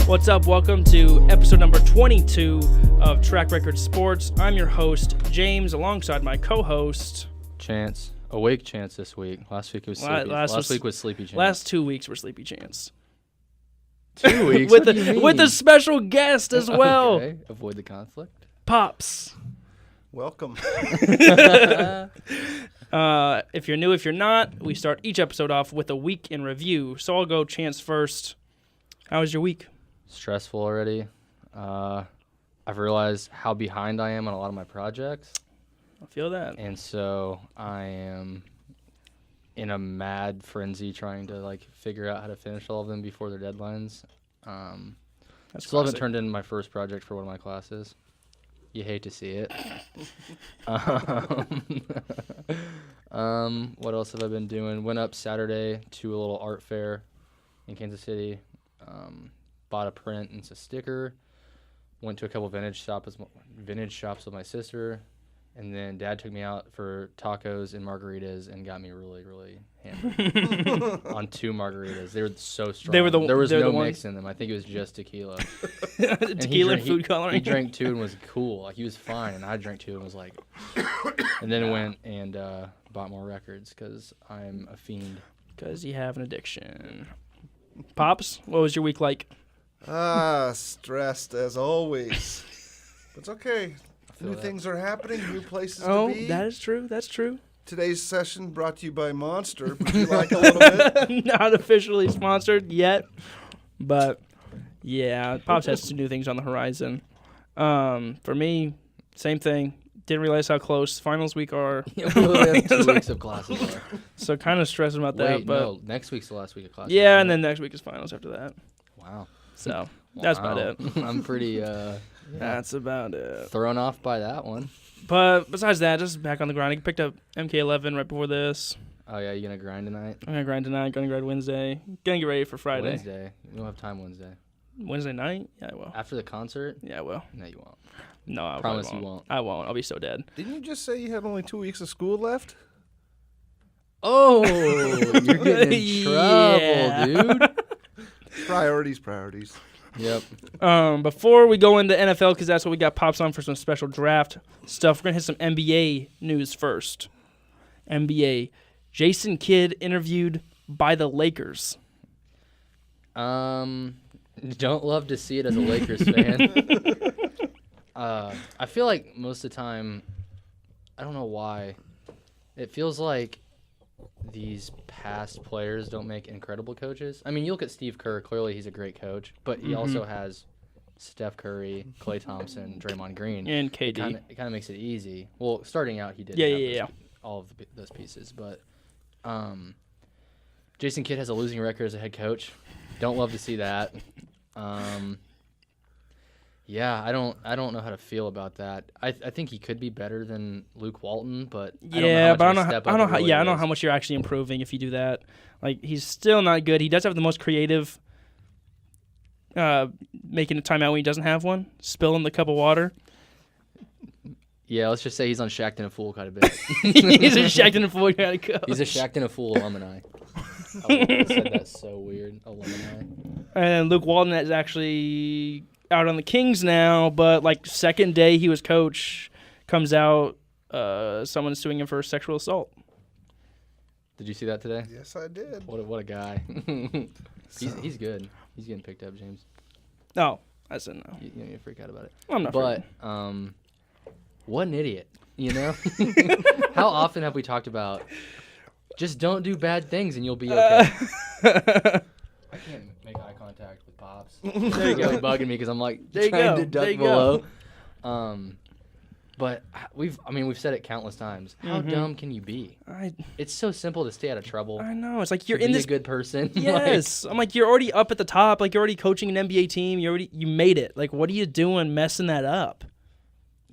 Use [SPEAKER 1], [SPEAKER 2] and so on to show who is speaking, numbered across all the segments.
[SPEAKER 1] What's up? Welcome to episode number 22 of TrakkRecord Sports. I'm your host, James, alongside my co-host...
[SPEAKER 2] Chance. Awake Chance this week. Last week was Sleepy. Last week was Sleepy Chance.
[SPEAKER 1] Last 2 weeks were Sleepy Chance.
[SPEAKER 2] 2 weeks?
[SPEAKER 1] with a special guest as well.
[SPEAKER 2] Okay. Avoid the conflict.
[SPEAKER 1] Pops.
[SPEAKER 3] Welcome.
[SPEAKER 1] If you're new, if you're not, we start each episode off with a week in review. So I'll go Chance first. How was your week?
[SPEAKER 2] Stressful already. I've realized how behind I am on a lot of my projects.
[SPEAKER 1] I feel that.
[SPEAKER 2] And so I am in a mad frenzy trying to figure out how to finish all of them before their deadlines. Still haven't turned in my first project for one of my classes. You hate to see it. What else have I been doing? Went up Saturday to a little art fair in Kansas City. Bought a print and a sticker. Went to a couple vintage shops with my sister. And then Dad took me out for tacos and margaritas and got me really, really hammered on 2 margaritas. They were so strong. There was no mix in them. I think it was just tequila.
[SPEAKER 1] Tequila and food coloring.
[SPEAKER 2] He drank 2 and was cool. He was fine. And I drank 2 and was like... and then went and bought more records because I'm a fiend.
[SPEAKER 1] Because you have an addiction. Pops, what was your week like?
[SPEAKER 3] Stressed as always. But it's okay. New things are happening, new places to be.
[SPEAKER 1] Oh, that is true. That's true.
[SPEAKER 3] Today's session brought to you by Monster. Would you like a little bit?
[SPEAKER 1] Not officially sponsored yet, but yeah, Pops has some new things on the horizon. For me, same thing. Didn't realize how close finals week are.
[SPEAKER 2] We only have 2 weeks of classes left.
[SPEAKER 1] So kind of stressing about that. But
[SPEAKER 2] no, next week's the last week of classes.
[SPEAKER 1] Yeah, and then next week is finals after that.
[SPEAKER 2] Wow.
[SPEAKER 1] So that's about it.
[SPEAKER 2] I'm pretty...
[SPEAKER 1] That's about it.
[SPEAKER 2] Thrown off by that one.
[SPEAKER 1] But besides that, just back on the grind. I picked up MK11 right before this.
[SPEAKER 2] Oh, yeah, you going to grind tonight?
[SPEAKER 1] I'm going to grind tonight. Going to grind Wednesday. Going to get ready for Friday.
[SPEAKER 2] Wednesday? You don't have time Wednesday.
[SPEAKER 1] Wednesday night? Yeah, I will.
[SPEAKER 2] After the concert?
[SPEAKER 1] Yeah, I will.
[SPEAKER 2] No, you won't.
[SPEAKER 1] No, I
[SPEAKER 2] promise
[SPEAKER 1] won't.
[SPEAKER 2] You won't.
[SPEAKER 1] I won't. I'll be so dead.
[SPEAKER 3] Didn't you just say you had only 2 weeks of school left?
[SPEAKER 2] Oh, you're getting in trouble, dude.
[SPEAKER 3] Priorities.
[SPEAKER 2] Yep.
[SPEAKER 1] Before we go into NFL, because that's what we got Pops on for some special draft stuff, we're going to hit some NBA news first. NBA. Jason Kidd interviewed by the Lakers.
[SPEAKER 2] Don't love to see it as a Lakers fan. I feel like most of the time, I don't know why, it feels like these past players don't make incredible coaches. I mean, you look at Steve Kerr, clearly he's a great coach, but he also has Steph Curry, Klay Thompson, Draymond Green.
[SPEAKER 1] And KD.
[SPEAKER 2] It kind of makes it easy. Well, starting out, he did all of those pieces, but Jason Kidd has a losing record as a head coach. Don't love to see that. Yeah, I don't know how to feel about that. I think he could be better than Luke Walton, but I don't know
[SPEAKER 1] how much you're actually improving if you do that. Like, he's still not good. He does have the most creative making a timeout when he doesn't have one, spilling the cup of water.
[SPEAKER 2] Yeah, let's just say he's on Shaqtin' a Fool kind of bit.
[SPEAKER 1] He's a Shaqtin' a Fool kind of coach.
[SPEAKER 2] He's a Shaqtin' a Fool alumni. I said that's so weird. Alumni.
[SPEAKER 1] And Luke Walton is actually out on the Kings now, but second day he was coach, comes out, someone's suing him for sexual assault.
[SPEAKER 2] Did you see that today?
[SPEAKER 3] Yes, I did.
[SPEAKER 2] What a guy. He's good. He's getting picked up, James.
[SPEAKER 1] No, I said no.
[SPEAKER 2] You don't need to freak out about it.
[SPEAKER 1] I'm not.
[SPEAKER 2] But what an idiot, you know? How often have we talked about just don't do bad things and you'll be okay? I can't make eye contact with Pops. There you go. He's bugging me because I'm trying to duck below. But we've said it countless times. How dumb can you be? It's so simple to stay out of trouble.
[SPEAKER 1] I know. It's like you're in this.
[SPEAKER 2] Be a good person.
[SPEAKER 1] Yes. I'm you're already up at the top. You're already coaching an NBA team. You made it. What are you doing messing that up?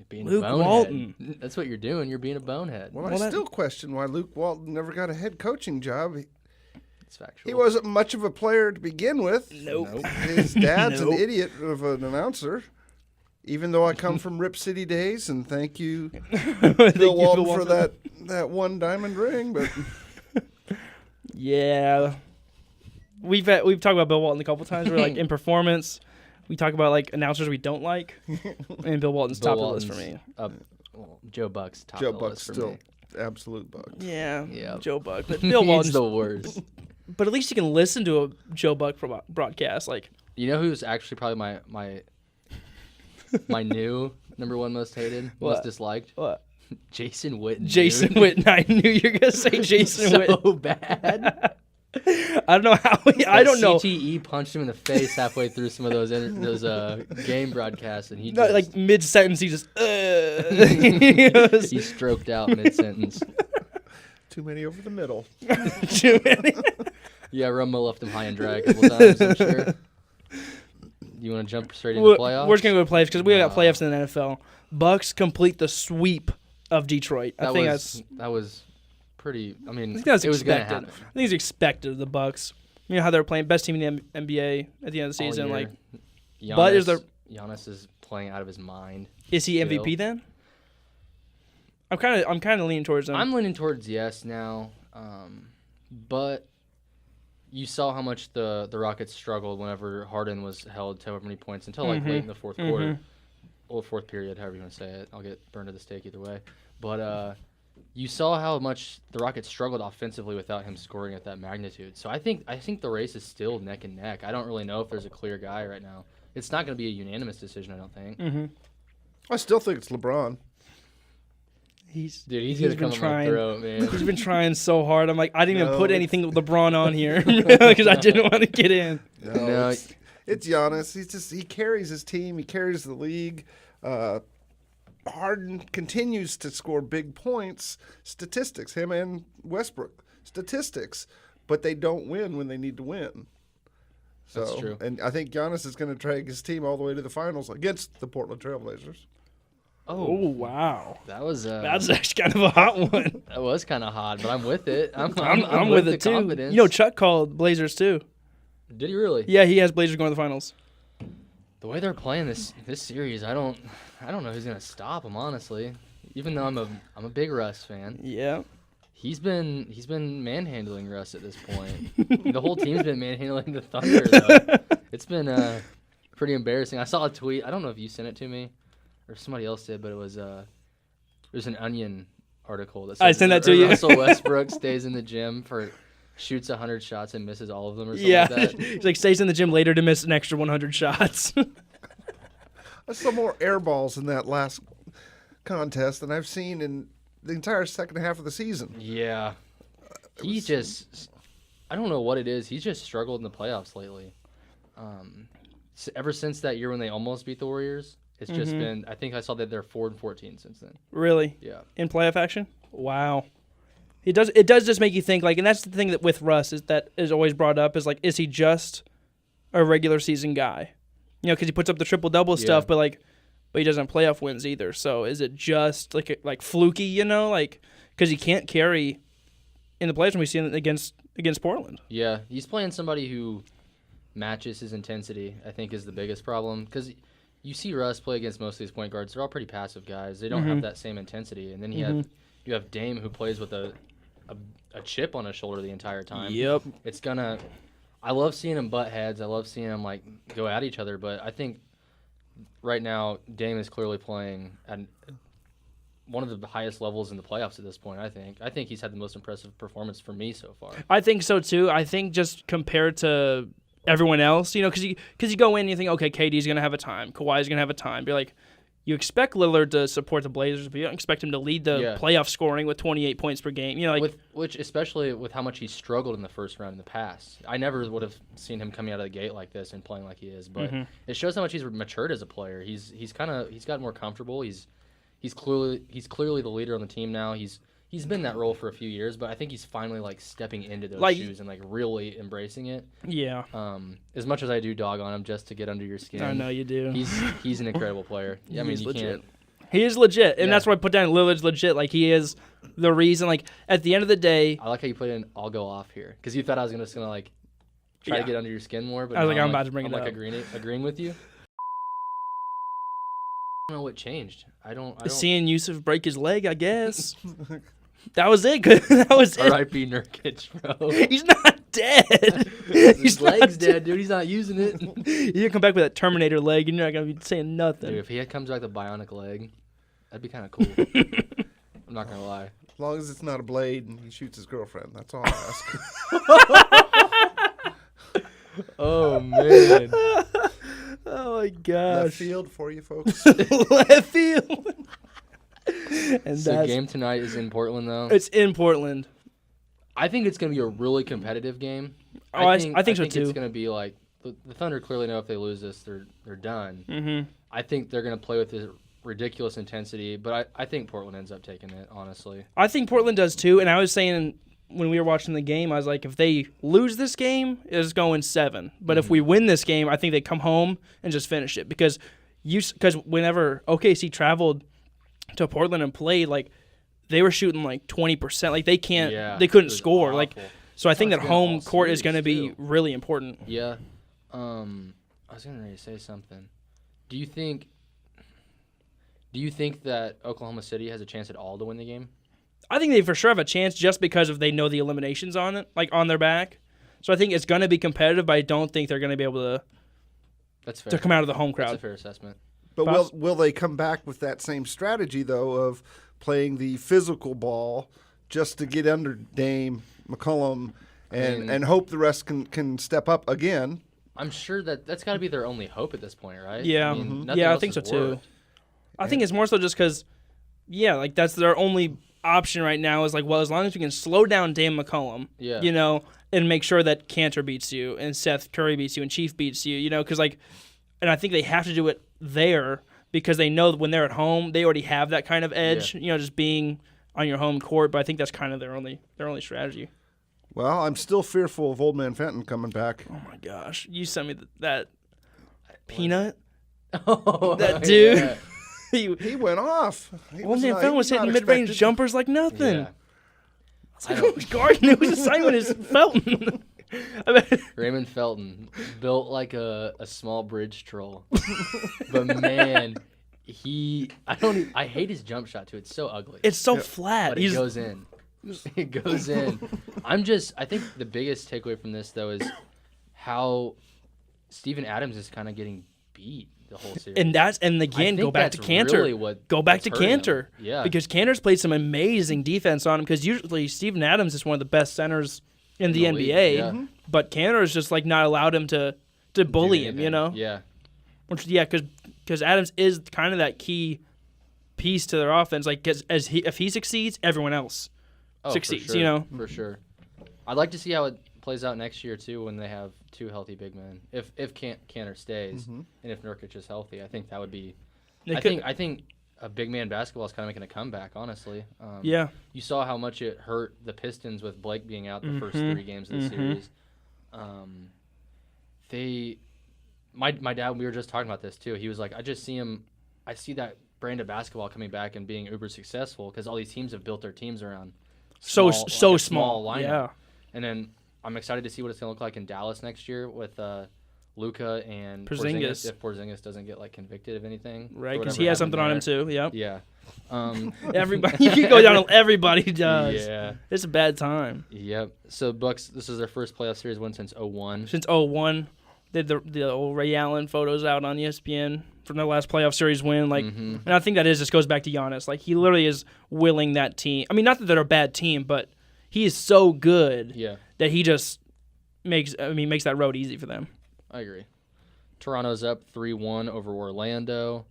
[SPEAKER 2] Being
[SPEAKER 1] Luke
[SPEAKER 2] a bonehead.
[SPEAKER 1] Walton.
[SPEAKER 2] That's what you're doing. You're being a bonehead.
[SPEAKER 3] Well, I still question why Luke Walton never got a head coaching job.
[SPEAKER 2] It's factual.
[SPEAKER 3] He wasn't much of a player to begin with.
[SPEAKER 1] Nope.
[SPEAKER 3] His dad's an idiot of an announcer. Even though I come from Rip City days, and thank you, Bill Walton, for that one diamond ring. But
[SPEAKER 1] yeah, we've talked about Bill Walton a couple times. We're in performance, We talk about like announcers we don't like, and Bill Walton's top of the list for me.
[SPEAKER 2] Joe Buck's top
[SPEAKER 3] Joe
[SPEAKER 2] of the
[SPEAKER 3] Buck's
[SPEAKER 2] list for me.
[SPEAKER 3] still absolute Buck.
[SPEAKER 1] Yeah,
[SPEAKER 2] Yep.
[SPEAKER 1] Joe Buck. But Bill
[SPEAKER 2] He's
[SPEAKER 1] Walton's
[SPEAKER 2] the worst.
[SPEAKER 1] But at least you can listen to a Joe Buck broadcast. Like,
[SPEAKER 2] You know who's actually probably my new number one most hated,
[SPEAKER 1] What?
[SPEAKER 2] most disliked?
[SPEAKER 1] what?
[SPEAKER 2] Jason Witten.
[SPEAKER 1] Jason
[SPEAKER 2] dude.
[SPEAKER 1] Witten. I knew you were gonna say Jason
[SPEAKER 2] so
[SPEAKER 1] Witten.
[SPEAKER 2] bad.
[SPEAKER 1] I don't know how. I don't know.
[SPEAKER 2] CTE punched him in the face halfway through some of those game broadcasts, and he
[SPEAKER 1] No,
[SPEAKER 2] just,
[SPEAKER 1] like mid sentence, he just.
[SPEAKER 2] he stroked out mid sentence.
[SPEAKER 3] Too many over the middle.
[SPEAKER 1] Too many.
[SPEAKER 2] Yeah, Romo left him high and dry a couple times, I'm sure. You want to jump straight into playoffs?
[SPEAKER 1] We're just gonna go to playoffs because we got playoffs in the NFL. Bucks complete the sweep of Detroit. I think
[SPEAKER 2] that was pretty. I mean,
[SPEAKER 1] I think that's
[SPEAKER 2] it was going to
[SPEAKER 1] expected.
[SPEAKER 2] happen.
[SPEAKER 1] I think it's expected of the Bucks. You know how they're playing best team in the NBA at the end of the
[SPEAKER 2] All
[SPEAKER 1] season.
[SPEAKER 2] year.
[SPEAKER 1] Like,
[SPEAKER 2] Giannis,
[SPEAKER 1] but is
[SPEAKER 2] Giannis is playing out of his mind.
[SPEAKER 1] is he
[SPEAKER 2] still.
[SPEAKER 1] MVP then? I'm kind of leaning towards him.
[SPEAKER 2] I'm leaning towards yes now, but you saw how much the Rockets struggled whenever Harden was held to however many points until like late in the fourth quarter, or fourth period, however you want to say it. I'll get burned to the stake either way. But you saw how much the Rockets struggled offensively without him scoring at that magnitude. So I think the race is still neck and neck. I don't really know if there's a clear guy right now. It's not going to be a unanimous decision, I don't think.
[SPEAKER 3] I still think it's LeBron.
[SPEAKER 1] He's
[SPEAKER 2] Dude, he's going to come on my throat, man.
[SPEAKER 1] He's been trying so hard. I'm like, I didn't even
[SPEAKER 3] No,
[SPEAKER 1] put anything with LeBron on here because I didn't want to get in.
[SPEAKER 2] No.
[SPEAKER 3] It's Giannis. He carries his team. He carries the league. Harden continues to score big points. Statistics, him and Westbrook. Statistics, but they don't win when they need to win. So,
[SPEAKER 2] That's true.
[SPEAKER 3] And I think Giannis is going to drag his team all the way to the finals against the Portland Trailblazers.
[SPEAKER 1] Oh wow,
[SPEAKER 2] That was
[SPEAKER 1] that's actually kind of a hot one.
[SPEAKER 2] that was kind of hot, but I'm with it. I'm
[SPEAKER 1] with
[SPEAKER 2] the
[SPEAKER 1] it too.
[SPEAKER 2] confidence.
[SPEAKER 1] You know, Chuck called Blazers too.
[SPEAKER 2] Did he really?
[SPEAKER 1] Yeah, he has Blazers going to the finals.
[SPEAKER 2] The way they're playing this series, I don't know who's gonna stop him. Honestly, even though I'm a big Russ fan,
[SPEAKER 1] Yeah.
[SPEAKER 2] he's been manhandling Russ at this point. The whole team's been manhandling the Thunder though. It's been pretty embarrassing. I saw a tweet. I don't know if you sent it to me or somebody else did, but it was there's an Onion article that said
[SPEAKER 1] I sent that to you.
[SPEAKER 2] Russell Westbrook stays in the gym shoots 100 shots and misses all of them or something
[SPEAKER 1] Yeah.
[SPEAKER 2] like that.
[SPEAKER 1] He's like stays in the gym later to miss an extra 100 shots.
[SPEAKER 3] I saw more air balls in that last contest than I've seen in the entire second half of the season.
[SPEAKER 2] Yeah. He just I don't know what it is. He's just struggled in the playoffs lately. Ever since that year when they almost beat the Warriors, it's just been I think I saw that they're 4-14 since then.
[SPEAKER 1] Really?
[SPEAKER 2] Yeah.
[SPEAKER 1] In playoff action? Wow. It does just make you think, like, and that's the thing that with Russ is always brought up is like, is he just a regular season guy? You know, because he puts up the triple double stuff, but he doesn't have playoff wins either. So is it just like fluky? You know, like because he can't carry in the playoffs when we see him against Portland.
[SPEAKER 2] Yeah, he's playing somebody who matches his intensity. I think is the biggest problem because you see Russ play against most of these point guards. They're all pretty passive guys. They don't have that same intensity, and then you have Dame who plays with a chip on his shoulder the entire time.
[SPEAKER 1] Yep.
[SPEAKER 2] It's gonna. I love seeing them butt heads. I love seeing them like go at each other. But I think right now Dame is clearly playing at one of the highest levels in the playoffs at this point. I think he's had the most impressive performance for me so far.
[SPEAKER 1] I think so too. I think just compared to everyone else, you know, because you go in and you think, okay, KD's gonna have a time, Kawhi's gonna have a time. You're like, you expect Lillard to support the Blazers, but you don't expect him to lead the playoff scoring with 28 points per game. You know, like
[SPEAKER 2] which especially with how much he struggled in the first round in the past. I never would have seen him coming out of the gate like this and playing like he is. But it shows how much he's matured as a player. He's gotten more comfortable. He's clearly the leader on the team now. He's been that role for a few years, but I think he's finally like stepping into those shoes and like really embracing it.
[SPEAKER 1] Yeah.
[SPEAKER 2] As much as I do dog on him just to get under your skin.
[SPEAKER 1] I know you do.
[SPEAKER 2] He's an incredible player. Yeah, I mean you
[SPEAKER 1] legit.
[SPEAKER 2] can't.
[SPEAKER 1] He is legit, and that's why I put down Lillard's legit. Like he is the reason. Like at the end of the day,
[SPEAKER 2] I like how you put in "I'll go off here" because you thought I was just gonna like try to get under your skin more. But
[SPEAKER 1] I was
[SPEAKER 2] now
[SPEAKER 1] like, I'm about to bring it up.
[SPEAKER 2] Agreeing with you. I don't know what changed. I don't.
[SPEAKER 1] Seeing Yusuf break his leg, I guess. That was it. That was it.
[SPEAKER 2] R.I.P. Nurkic, bro.
[SPEAKER 1] He's not dead.
[SPEAKER 2] His leg's dead, dude. He's not using it.
[SPEAKER 1] You come back with that Terminator leg, and you're not gonna be saying nothing.
[SPEAKER 2] Dude, if he comes back with a bionic leg, that'd be kind of cool. I'm not gonna lie.
[SPEAKER 3] As long as it's not a blade and he shoots his girlfriend, that's all I ask.
[SPEAKER 2] Oh man.
[SPEAKER 1] Oh my gosh.
[SPEAKER 3] Left field for you folks.
[SPEAKER 1] Left field. And
[SPEAKER 2] So the game tonight is in Portland, though.
[SPEAKER 1] It's in Portland.
[SPEAKER 2] I think it's gonna be a really competitive game.
[SPEAKER 1] Oh, I think so too.
[SPEAKER 2] It's gonna be like the Thunder clearly know if they lose this, they're done.
[SPEAKER 1] Mm-hmm.
[SPEAKER 2] I think they're gonna play with this ridiculous intensity, but I think Portland ends up taking it, honestly.
[SPEAKER 1] I think Portland does too, and I was saying when we were watching the game, I was like, if they lose this game, it's going 7. But if we win this game, I think they come home and just finish it because whenever OKC traveled to Portland and played, like they were shooting like 20%, like they couldn't score,
[SPEAKER 2] awful.
[SPEAKER 1] like so I think that
[SPEAKER 2] been
[SPEAKER 1] home
[SPEAKER 2] all
[SPEAKER 1] court is
[SPEAKER 2] series,
[SPEAKER 1] going to be
[SPEAKER 2] too.
[SPEAKER 1] really important.
[SPEAKER 2] Yeah. I was gonna say something. Do you think that Oklahoma City has a chance at all to win the game?
[SPEAKER 1] I think they for sure have a chance just because they know the eliminations on it, like on their back. So I think it's going to be competitive, but I don't think they're going to be able
[SPEAKER 2] That's fair.
[SPEAKER 1] to come out of the home
[SPEAKER 2] That's
[SPEAKER 1] crowd.
[SPEAKER 2] a fair assessment.
[SPEAKER 3] But will they come back with that same strategy, though, of playing the physical ball just to get under Dame, McCollum, and hope the rest can step up again?
[SPEAKER 2] I'm sure that's got to be their only hope at this point, right?
[SPEAKER 1] Yeah.
[SPEAKER 2] I mean, nothing
[SPEAKER 1] Yeah, I
[SPEAKER 2] else
[SPEAKER 1] think so
[SPEAKER 2] has
[SPEAKER 1] too.
[SPEAKER 2] worked.
[SPEAKER 1] I think it's more so just because, like that's their only option right now is like, well, as long as we can slow down Dame McCollum,
[SPEAKER 2] Yeah.
[SPEAKER 1] And make sure that Cantor beats you and Seth Curry beats you and Chief beats you, because and I think they have to do it there because they know that when they're at home, they already have that kind of edge, just being on your home court. But I think that's kind of their only strategy.
[SPEAKER 3] Well, I'm still fearful of Old Man Fenton coming back.
[SPEAKER 1] Oh my gosh, you sent me that peanut,
[SPEAKER 2] Oh,
[SPEAKER 1] that dude.
[SPEAKER 2] yeah.
[SPEAKER 3] He went off.
[SPEAKER 1] Old Man Fenton was hitting mid-range jumpers like nothing.
[SPEAKER 2] Yeah.
[SPEAKER 1] It's like, who's guarding whose assignment is Felton?
[SPEAKER 2] Raymond Felton, built like a small bridge troll. But man, I hate his jump shot too. It's so ugly.
[SPEAKER 1] It's so flat.
[SPEAKER 2] But it goes in. It goes in. I think the biggest takeaway from this though is how Steven Adams is kind of getting beat the whole series.
[SPEAKER 1] And again, go back to Cantor.
[SPEAKER 2] Really
[SPEAKER 1] go back to Cantor.
[SPEAKER 2] Yeah.
[SPEAKER 1] Because Cantor's played some amazing defense on him because usually Steven Adams is one of the best centers in the NBA.
[SPEAKER 2] League, yeah.
[SPEAKER 1] But Cantor is just like not allowed him to bully him,
[SPEAKER 2] Yeah.
[SPEAKER 1] Because Adams is kind of that key piece to their offense. Like, if he succeeds, everyone else succeeds,
[SPEAKER 2] for sure. For sure. I'd like to see how it plays out next year, too, when they have 2 healthy big men. If Cantor stays and if Nurkic is healthy, I think that would be I think a big man basketball is kind of making a comeback, honestly.
[SPEAKER 1] Yeah.
[SPEAKER 2] You saw how much it hurt the Pistons with Blake being out the first 3 games of the series. My dad, we were just talking about this too. He was like, I see that brand of basketball coming back and being uber successful because all these teams have built their teams around
[SPEAKER 1] so
[SPEAKER 2] small
[SPEAKER 1] small
[SPEAKER 2] lineup.
[SPEAKER 1] Yeah.
[SPEAKER 2] And then I'm excited to see what it's going to look like in Dallas next year with Luka and
[SPEAKER 1] Porzingis.
[SPEAKER 2] if Porzingis doesn't get convicted of anything.
[SPEAKER 1] Right, because he has something on him too. Yep.
[SPEAKER 2] Yeah.
[SPEAKER 1] Everybody, you can go down. Everybody does.
[SPEAKER 2] Yeah.
[SPEAKER 1] It's a bad time.
[SPEAKER 2] Yep. So Bucks, this is their first playoff series win since 2001.
[SPEAKER 1] Since 2001, did the old Ray Allen photos out on ESPN from their last playoff series win. And I think that just goes back to Giannis. Like, he literally is willing that team. I mean, not that they're a bad team, but he is so good that he just makes that road easy for them.
[SPEAKER 2] I agree. Toronto's up 3-1 over Orlando.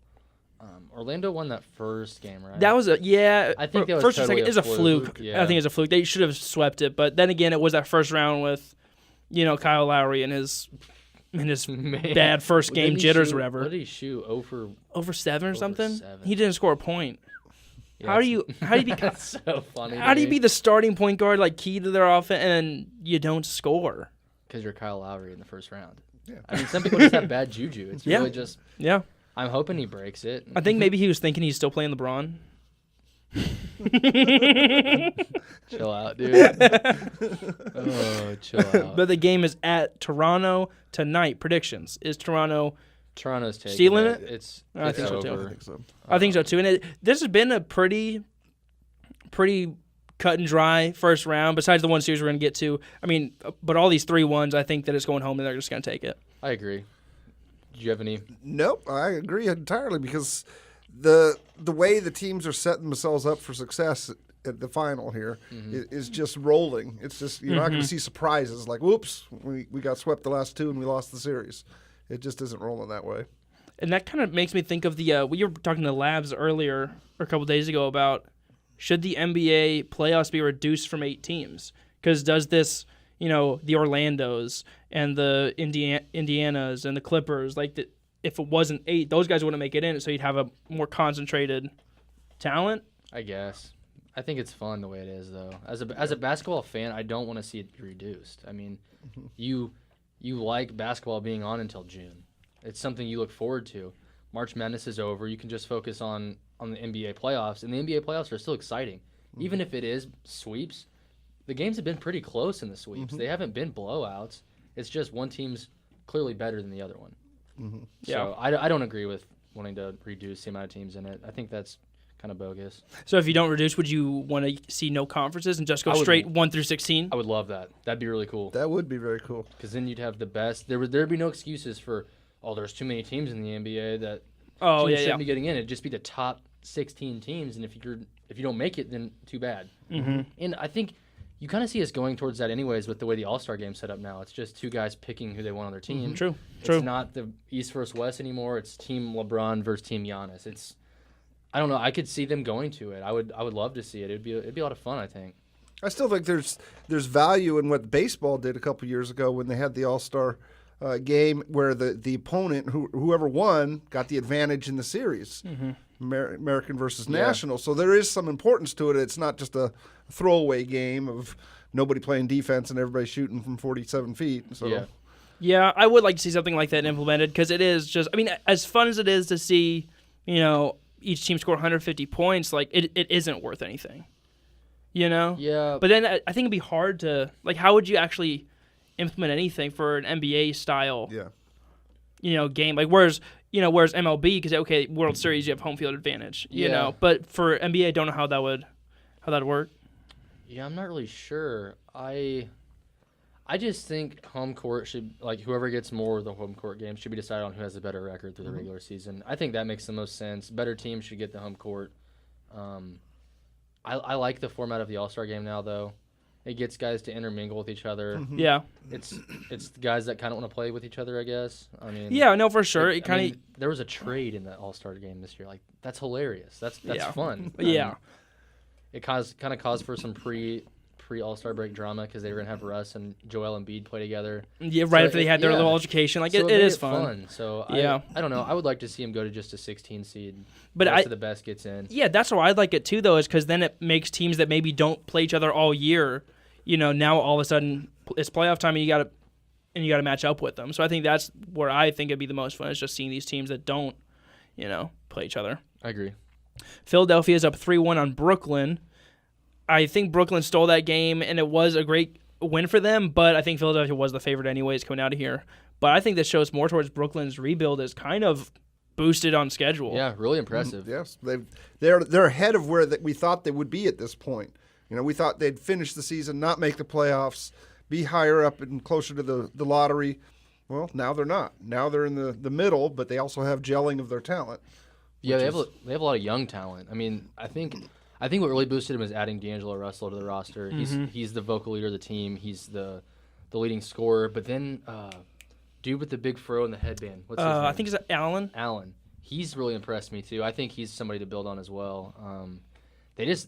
[SPEAKER 2] Orlando won that first game, right?
[SPEAKER 1] That was I think
[SPEAKER 2] that was
[SPEAKER 1] first
[SPEAKER 2] totally
[SPEAKER 1] or second is a fluke.
[SPEAKER 2] Yeah.
[SPEAKER 1] I think it's a fluke. They should have swept it, but then again, it was that first round with, Kyle Lowry and his bad first game jitters or whatever.
[SPEAKER 2] What did he shoot?
[SPEAKER 1] Over 7 or something?
[SPEAKER 2] 7.
[SPEAKER 1] He didn't score a point.
[SPEAKER 2] Yeah,
[SPEAKER 1] How do you be
[SPEAKER 2] That's so funny.
[SPEAKER 1] How do you be the starting point guard, like key to their offense, and you don't score?
[SPEAKER 2] Because you're Kyle Lowry in the first round.
[SPEAKER 3] Yeah.
[SPEAKER 2] I mean, some people just have bad juju. It's really just.
[SPEAKER 1] Yeah.
[SPEAKER 2] I'm hoping he breaks it.
[SPEAKER 1] I think maybe he was thinking he's still playing LeBron.
[SPEAKER 2] Chill out, dude. Oh, chill out.
[SPEAKER 1] But the game is at Toronto tonight. Predictions: is Toronto's
[SPEAKER 2] taking
[SPEAKER 1] stealing it?
[SPEAKER 2] It's
[SPEAKER 1] I think so too.
[SPEAKER 2] over.
[SPEAKER 3] I think so.
[SPEAKER 1] I think so too. And this has been a pretty cut and dry first round. Besides the one series we're going to get to, I mean, but all these 3-1s, I think that it's going home and they're just going to take it.
[SPEAKER 2] I agree. Do you have any?
[SPEAKER 3] Nope, I agree entirely because the way the teams are setting themselves up for success at the final here is just rolling. It's just you're not going to see surprises like, whoops, we got swept the last 2 and we lost the series. It just isn't rolling that way.
[SPEAKER 1] And that kind of makes me think of the we were talking to Labs earlier or a couple days ago about should the NBA playoffs be reduced from 8 teams? Because does this, the Orlandos and the Indianas and the Clippers, if it wasn't 8, those guys wouldn't make it in, so you'd have a more concentrated talent?
[SPEAKER 2] I guess. I think it's fun the way it is, though. As a basketball fan, I don't want to see it reduced. I mean, you like basketball being on until June. It's something you look forward to. March Madness is over. You can just focus on the NBA playoffs, and the NBA playoffs are still exciting. Even if it is sweeps, the games have been pretty close in the sweeps. They haven't been blowouts. It's just one team's clearly better than the other one. So I don't agree with wanting to reduce the amount of teams in it. I think that's kind of bogus.
[SPEAKER 1] So if you don't reduce, would you want to see no conferences and just go straight 1 through 16?
[SPEAKER 2] I would love that. That'd be really cool.
[SPEAKER 3] That would be very cool.
[SPEAKER 2] Because then you'd have the best. There'd be no excuses for, there's too many teams in the NBA that teams shouldn't be getting in. It'd just be the top 16 teams, and if you don't make it, then too bad. And I think you kind of see us going towards that anyways with the way the All-Star game's set up now. It's just 2 guys picking who they want on their team.
[SPEAKER 1] True.
[SPEAKER 2] It's not the East versus West anymore. It's Team LeBron versus Team Giannis. I don't know. I could see them going to it. I would love to see it. It'd be a lot of fun, I think.
[SPEAKER 3] I still think there's value in what baseball did a couple years ago when they had the All-Star game where the opponent, whoever won, got the advantage in the series, American versus National. So there is some importance to it. It's not just a throwaway game of nobody playing defense and everybody shooting from 47 feet. So.
[SPEAKER 1] Yeah, I would like to see something like that implemented because it is just, I mean, as fun as it is to see, each team score 150 points, it isn't worth anything,
[SPEAKER 2] Yeah.
[SPEAKER 1] But then I think it'd be hard to, how would you actually implement anything for an NBA style, game? Whereas MLB, because World Series you have home field advantage, you know. But for NBA, I don't know how that would work.
[SPEAKER 2] Yeah, I'm not really sure. I just think home court should, whoever gets more of the home court games should be decided on who has a better record through the regular season. I think that makes the most sense. Better teams should get the home court. I like the format of the All-Star game now, though. It gets guys to intermingle with each other.
[SPEAKER 1] Yeah.
[SPEAKER 2] It's guys that kind of want to play with each other, I guess. I mean.
[SPEAKER 1] Yeah, no, for sure.
[SPEAKER 2] There was a trade in the All-Star game this year. That's hilarious. That's fun. It kind of caused for some pre-All-Star break drama because they were going to have Russ and Joel Embiid play together. Yeah, right,
[SPEAKER 1] after they had their little altercation. It is fun.
[SPEAKER 2] So, I don't know. I would like to see him go to just a 16 seed.
[SPEAKER 1] But
[SPEAKER 2] most of the best gets in.
[SPEAKER 1] Yeah, that's why I'd like it too, though, is because then it makes teams that maybe don't play each other all year, now all of a sudden it's playoff time and you got to match up with them. So I think that's where I think it'd be the most fun is just seeing these teams that don't, play each other.
[SPEAKER 2] I agree.
[SPEAKER 1] Philadelphia's up 3-1 on Brooklyn. I think Brooklyn stole that game, and it was a great win for them, but I think Philadelphia was the favorite anyways coming out of here. But I think this shows more towards Brooklyn's rebuild is kind of boosted on schedule.
[SPEAKER 2] Yeah, really impressive.
[SPEAKER 3] Yes, they're ahead of where we thought they would be at this point. We thought they'd finish the season, not make the playoffs, be higher up and closer to the lottery. Well, now they're not. Now they're in the middle, but they also have gelling of their talent.
[SPEAKER 2] Yeah, they have a lot of young talent. I mean, I think what really boosted him is adding D'Angelo Russell to the roster. He's the vocal leader of the team. He's the leading scorer. But then, dude with the big fro and the headband. What's his name?
[SPEAKER 1] I think it's Allen.
[SPEAKER 2] Allen. He's really impressed me too. I think he's somebody to build on as well. They're just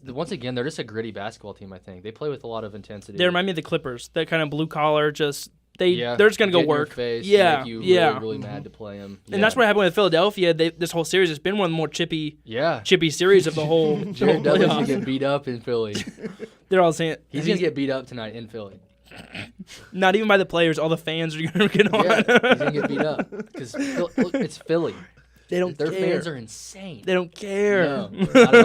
[SPEAKER 2] a gritty basketball team. I think they play with a lot of intensity.
[SPEAKER 1] They remind me of the Clippers. That kind of blue collar, they're just gonna go work.
[SPEAKER 2] Make you really mad to play them.
[SPEAKER 1] And that's what happened with Philadelphia. This whole series has been one of the more chippy series of the whole.
[SPEAKER 2] Jared Dudley's gonna get beat up in Philly.
[SPEAKER 1] They're all saying
[SPEAKER 2] he's gonna get beat up tonight in Philly.
[SPEAKER 1] Not even by the players. All the fans are gonna get on.
[SPEAKER 2] Yeah, he's gonna get beat up because it's Philly.
[SPEAKER 1] They don't
[SPEAKER 2] Their
[SPEAKER 1] care.
[SPEAKER 2] fans are insane.
[SPEAKER 1] They don't care.
[SPEAKER 2] No, not at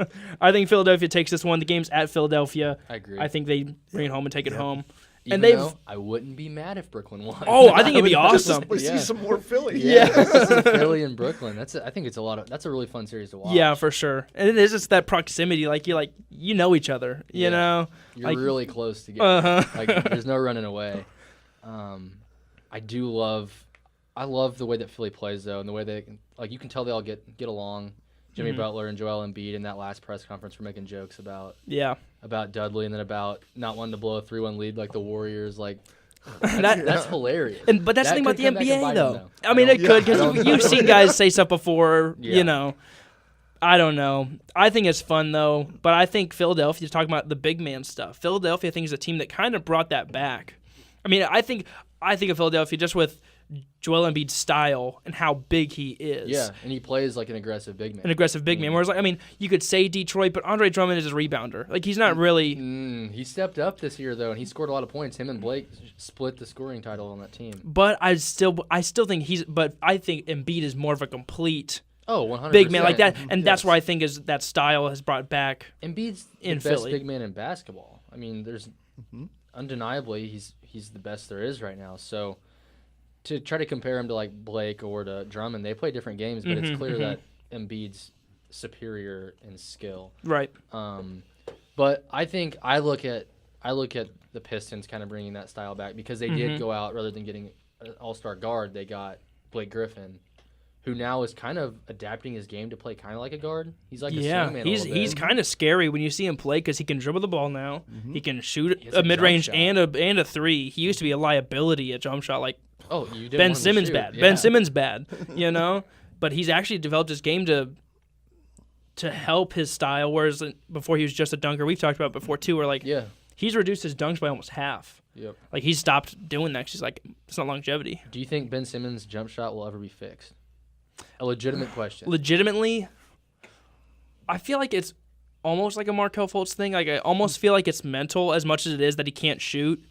[SPEAKER 2] all.
[SPEAKER 1] I think Philadelphia takes this one. The game's at Philadelphia.
[SPEAKER 2] I agree.
[SPEAKER 1] I think they bring it home and take it home.
[SPEAKER 2] Even
[SPEAKER 1] they've.
[SPEAKER 2] though I wouldn't be mad if Brooklyn won.
[SPEAKER 1] Oh, I think it'd be
[SPEAKER 3] Just
[SPEAKER 1] awesome.
[SPEAKER 3] to see some more Philly.
[SPEAKER 2] Philly and Brooklyn. I think it's that's a really fun series to watch.
[SPEAKER 1] Yeah, for sure. And it is just that proximity. You know each other. You know.
[SPEAKER 2] You're really close together.
[SPEAKER 1] Uh-huh.
[SPEAKER 2] There's no running away. I love the way that Philly plays though, and the way they you can tell they all get along. Jimmy Butler and Joel Embiid in that last press conference were making jokes about Dudley and then about not wanting to blow a 3-1 lead like the Warriors. That's hilarious.
[SPEAKER 1] But that's the thing about the NBA though. I mean,
[SPEAKER 2] it
[SPEAKER 1] could because you've seen guys say stuff before.
[SPEAKER 2] Yeah.
[SPEAKER 1] You know. I don't know. I think it's fun though, but I think Philadelphia's talking about the big man stuff. Philadelphia, I think, is a team that kind of brought that back. I mean, I think of Philadelphia just with Joel Embiid's style and how big he is.
[SPEAKER 2] Yeah, and he plays like an aggressive big man.
[SPEAKER 1] Whereas, you could say Detroit, but Andre Drummond is a rebounder. He's not really.
[SPEAKER 2] He stepped up this year though, and he scored a lot of points. Him and Blake split the scoring title on that team.
[SPEAKER 1] But I still think I think Embiid is more of a complete.
[SPEAKER 2] 100%.
[SPEAKER 1] Big man like that, and that's why I think is that style has brought back.
[SPEAKER 2] Embiid's
[SPEAKER 1] in
[SPEAKER 2] the best
[SPEAKER 1] Philly.
[SPEAKER 2] big man in basketball. I mean, there's undeniably he's the best there is right now. So to try to compare him to Blake or to Drummond, they play different games, but it's clear that Embiid's superior in skill.
[SPEAKER 1] Right.
[SPEAKER 2] But I think I look at the Pistons kind of bringing that style back because they did go out rather than getting an all-star guard, they got Blake Griffin, who now is kind of adapting his game to play kind of like a guard. He's like a swingman.
[SPEAKER 1] He's kind of scary when you see him play because he can dribble the ball now. He can shoot
[SPEAKER 2] has
[SPEAKER 1] a
[SPEAKER 2] a
[SPEAKER 1] mid-range
[SPEAKER 2] jump
[SPEAKER 1] and a three. He used to be a liability at jump shot,
[SPEAKER 2] you didn't
[SPEAKER 1] Ben
[SPEAKER 2] want him to
[SPEAKER 1] Simmons
[SPEAKER 2] shoot.
[SPEAKER 1] bad.
[SPEAKER 2] Yeah.
[SPEAKER 1] Ben Simmons bad, But he's actually developed his game to help his style, whereas before he was just a dunker. We've talked about it before too, where he's reduced his dunks by almost half.
[SPEAKER 2] Yep.
[SPEAKER 1] He's stopped doing that. He's it's not longevity.
[SPEAKER 2] Do you think Ben Simmons' jump shot will ever be fixed? A legitimate question.
[SPEAKER 1] Legitimately, I feel like it's almost like a Markelle Fultz thing. I almost feel like it's mental as much as it is that he can't shoot.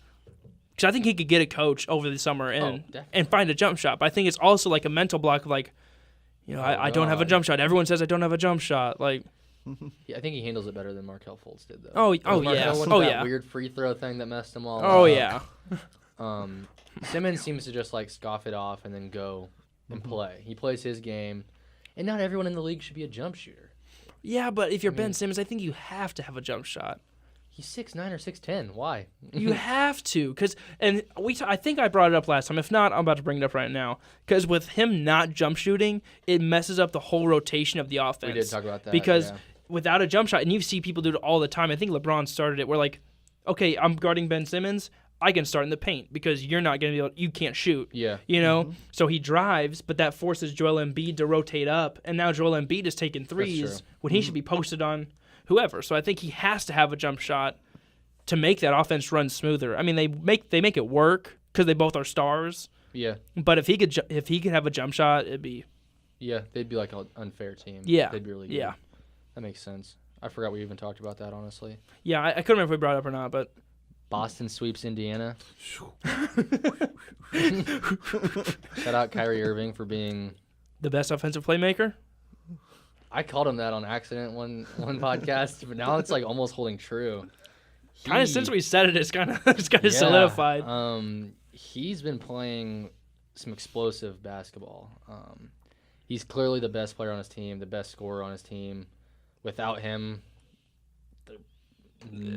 [SPEAKER 1] Because I think he could get a coach over the summer and find a jump shot. But I think it's also like a mental block of I don't have a jump shot. Everyone says I don't have a jump shot.
[SPEAKER 2] Yeah, I think he handles it better than Markelle Fultz did, though.
[SPEAKER 1] Oh,
[SPEAKER 2] Markelle
[SPEAKER 1] yeah.
[SPEAKER 2] went to that weird free throw thing that messed him all up.
[SPEAKER 1] Oh, yeah.
[SPEAKER 2] Simmons seems to just scoff it off and then go and play. He plays his game, and not everyone in the league should be a jump shooter.
[SPEAKER 1] Yeah, but if you're Ben Simmons, I think you have to have a jump shot.
[SPEAKER 2] He's 6'9" or 6'10". Why?
[SPEAKER 1] You have to, I think I brought it up last time. If not, I'm about to bring it up right now. Because with him not jump shooting, it messes up the whole rotation of the offense.
[SPEAKER 2] We did talk about that.
[SPEAKER 1] Because without a jump shot, and you see people do it all the time. I think LeBron started it. Where okay, I'm guarding Ben Simmons. I can start in the paint because you're not going to be able. You can't shoot.
[SPEAKER 2] Yeah.
[SPEAKER 1] So he drives, but that forces Joel Embiid to rotate up, and now Joel Embiid is taking threes when he should be posted on whoever. So I think he has to have a jump shot to make that offense run smoother. I mean, they make it work because they both are stars.
[SPEAKER 2] Yeah.
[SPEAKER 1] But if he could have a jump shot, it'd be.
[SPEAKER 2] Yeah, they'd be like an unfair team.
[SPEAKER 1] Yeah.
[SPEAKER 2] They'd be really good.
[SPEAKER 1] Yeah.
[SPEAKER 2] That makes sense. I forgot we even talked about that, honestly.
[SPEAKER 1] Yeah, I couldn't remember if we brought it up or not, but.
[SPEAKER 2] Boston sweeps Indiana. Shout out Kyrie Irving for being
[SPEAKER 1] the best offensive playmaker.
[SPEAKER 2] I called him that on accident one podcast, but now it's almost holding true.
[SPEAKER 1] Kind of since we said it, it's kind of solidified.
[SPEAKER 2] He's been playing some explosive basketball. He's clearly the best player on his team, the best scorer on his team. Without him,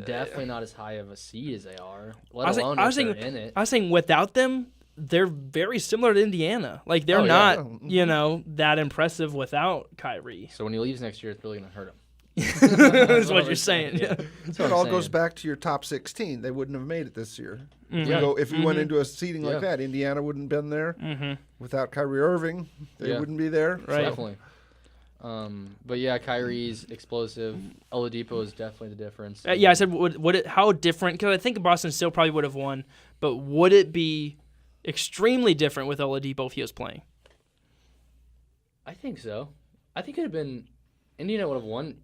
[SPEAKER 2] definitely not as high of a seed as they are. Let alone if they're in it.
[SPEAKER 1] I was saying without them, they're very similar to Indiana. They're not, that impressive without Kyrie.
[SPEAKER 2] So when he leaves next year, it's really going to hurt him.
[SPEAKER 1] That's what you're saying. Yeah.
[SPEAKER 3] It all goes back to your top 16. They wouldn't have made it this year. If you went into a seeding like that, Indiana wouldn't have been there. Without Kyrie Irving, they wouldn't be there.
[SPEAKER 1] Right.
[SPEAKER 2] Definitely. But yeah, Kyrie's explosive. Oladipo is definitely the difference.
[SPEAKER 1] I said, how different? Because I think Boston still probably would have won, but would it be extremely different with Oladipo if he was playing?
[SPEAKER 2] I think so. I think it would have been Indiana would have won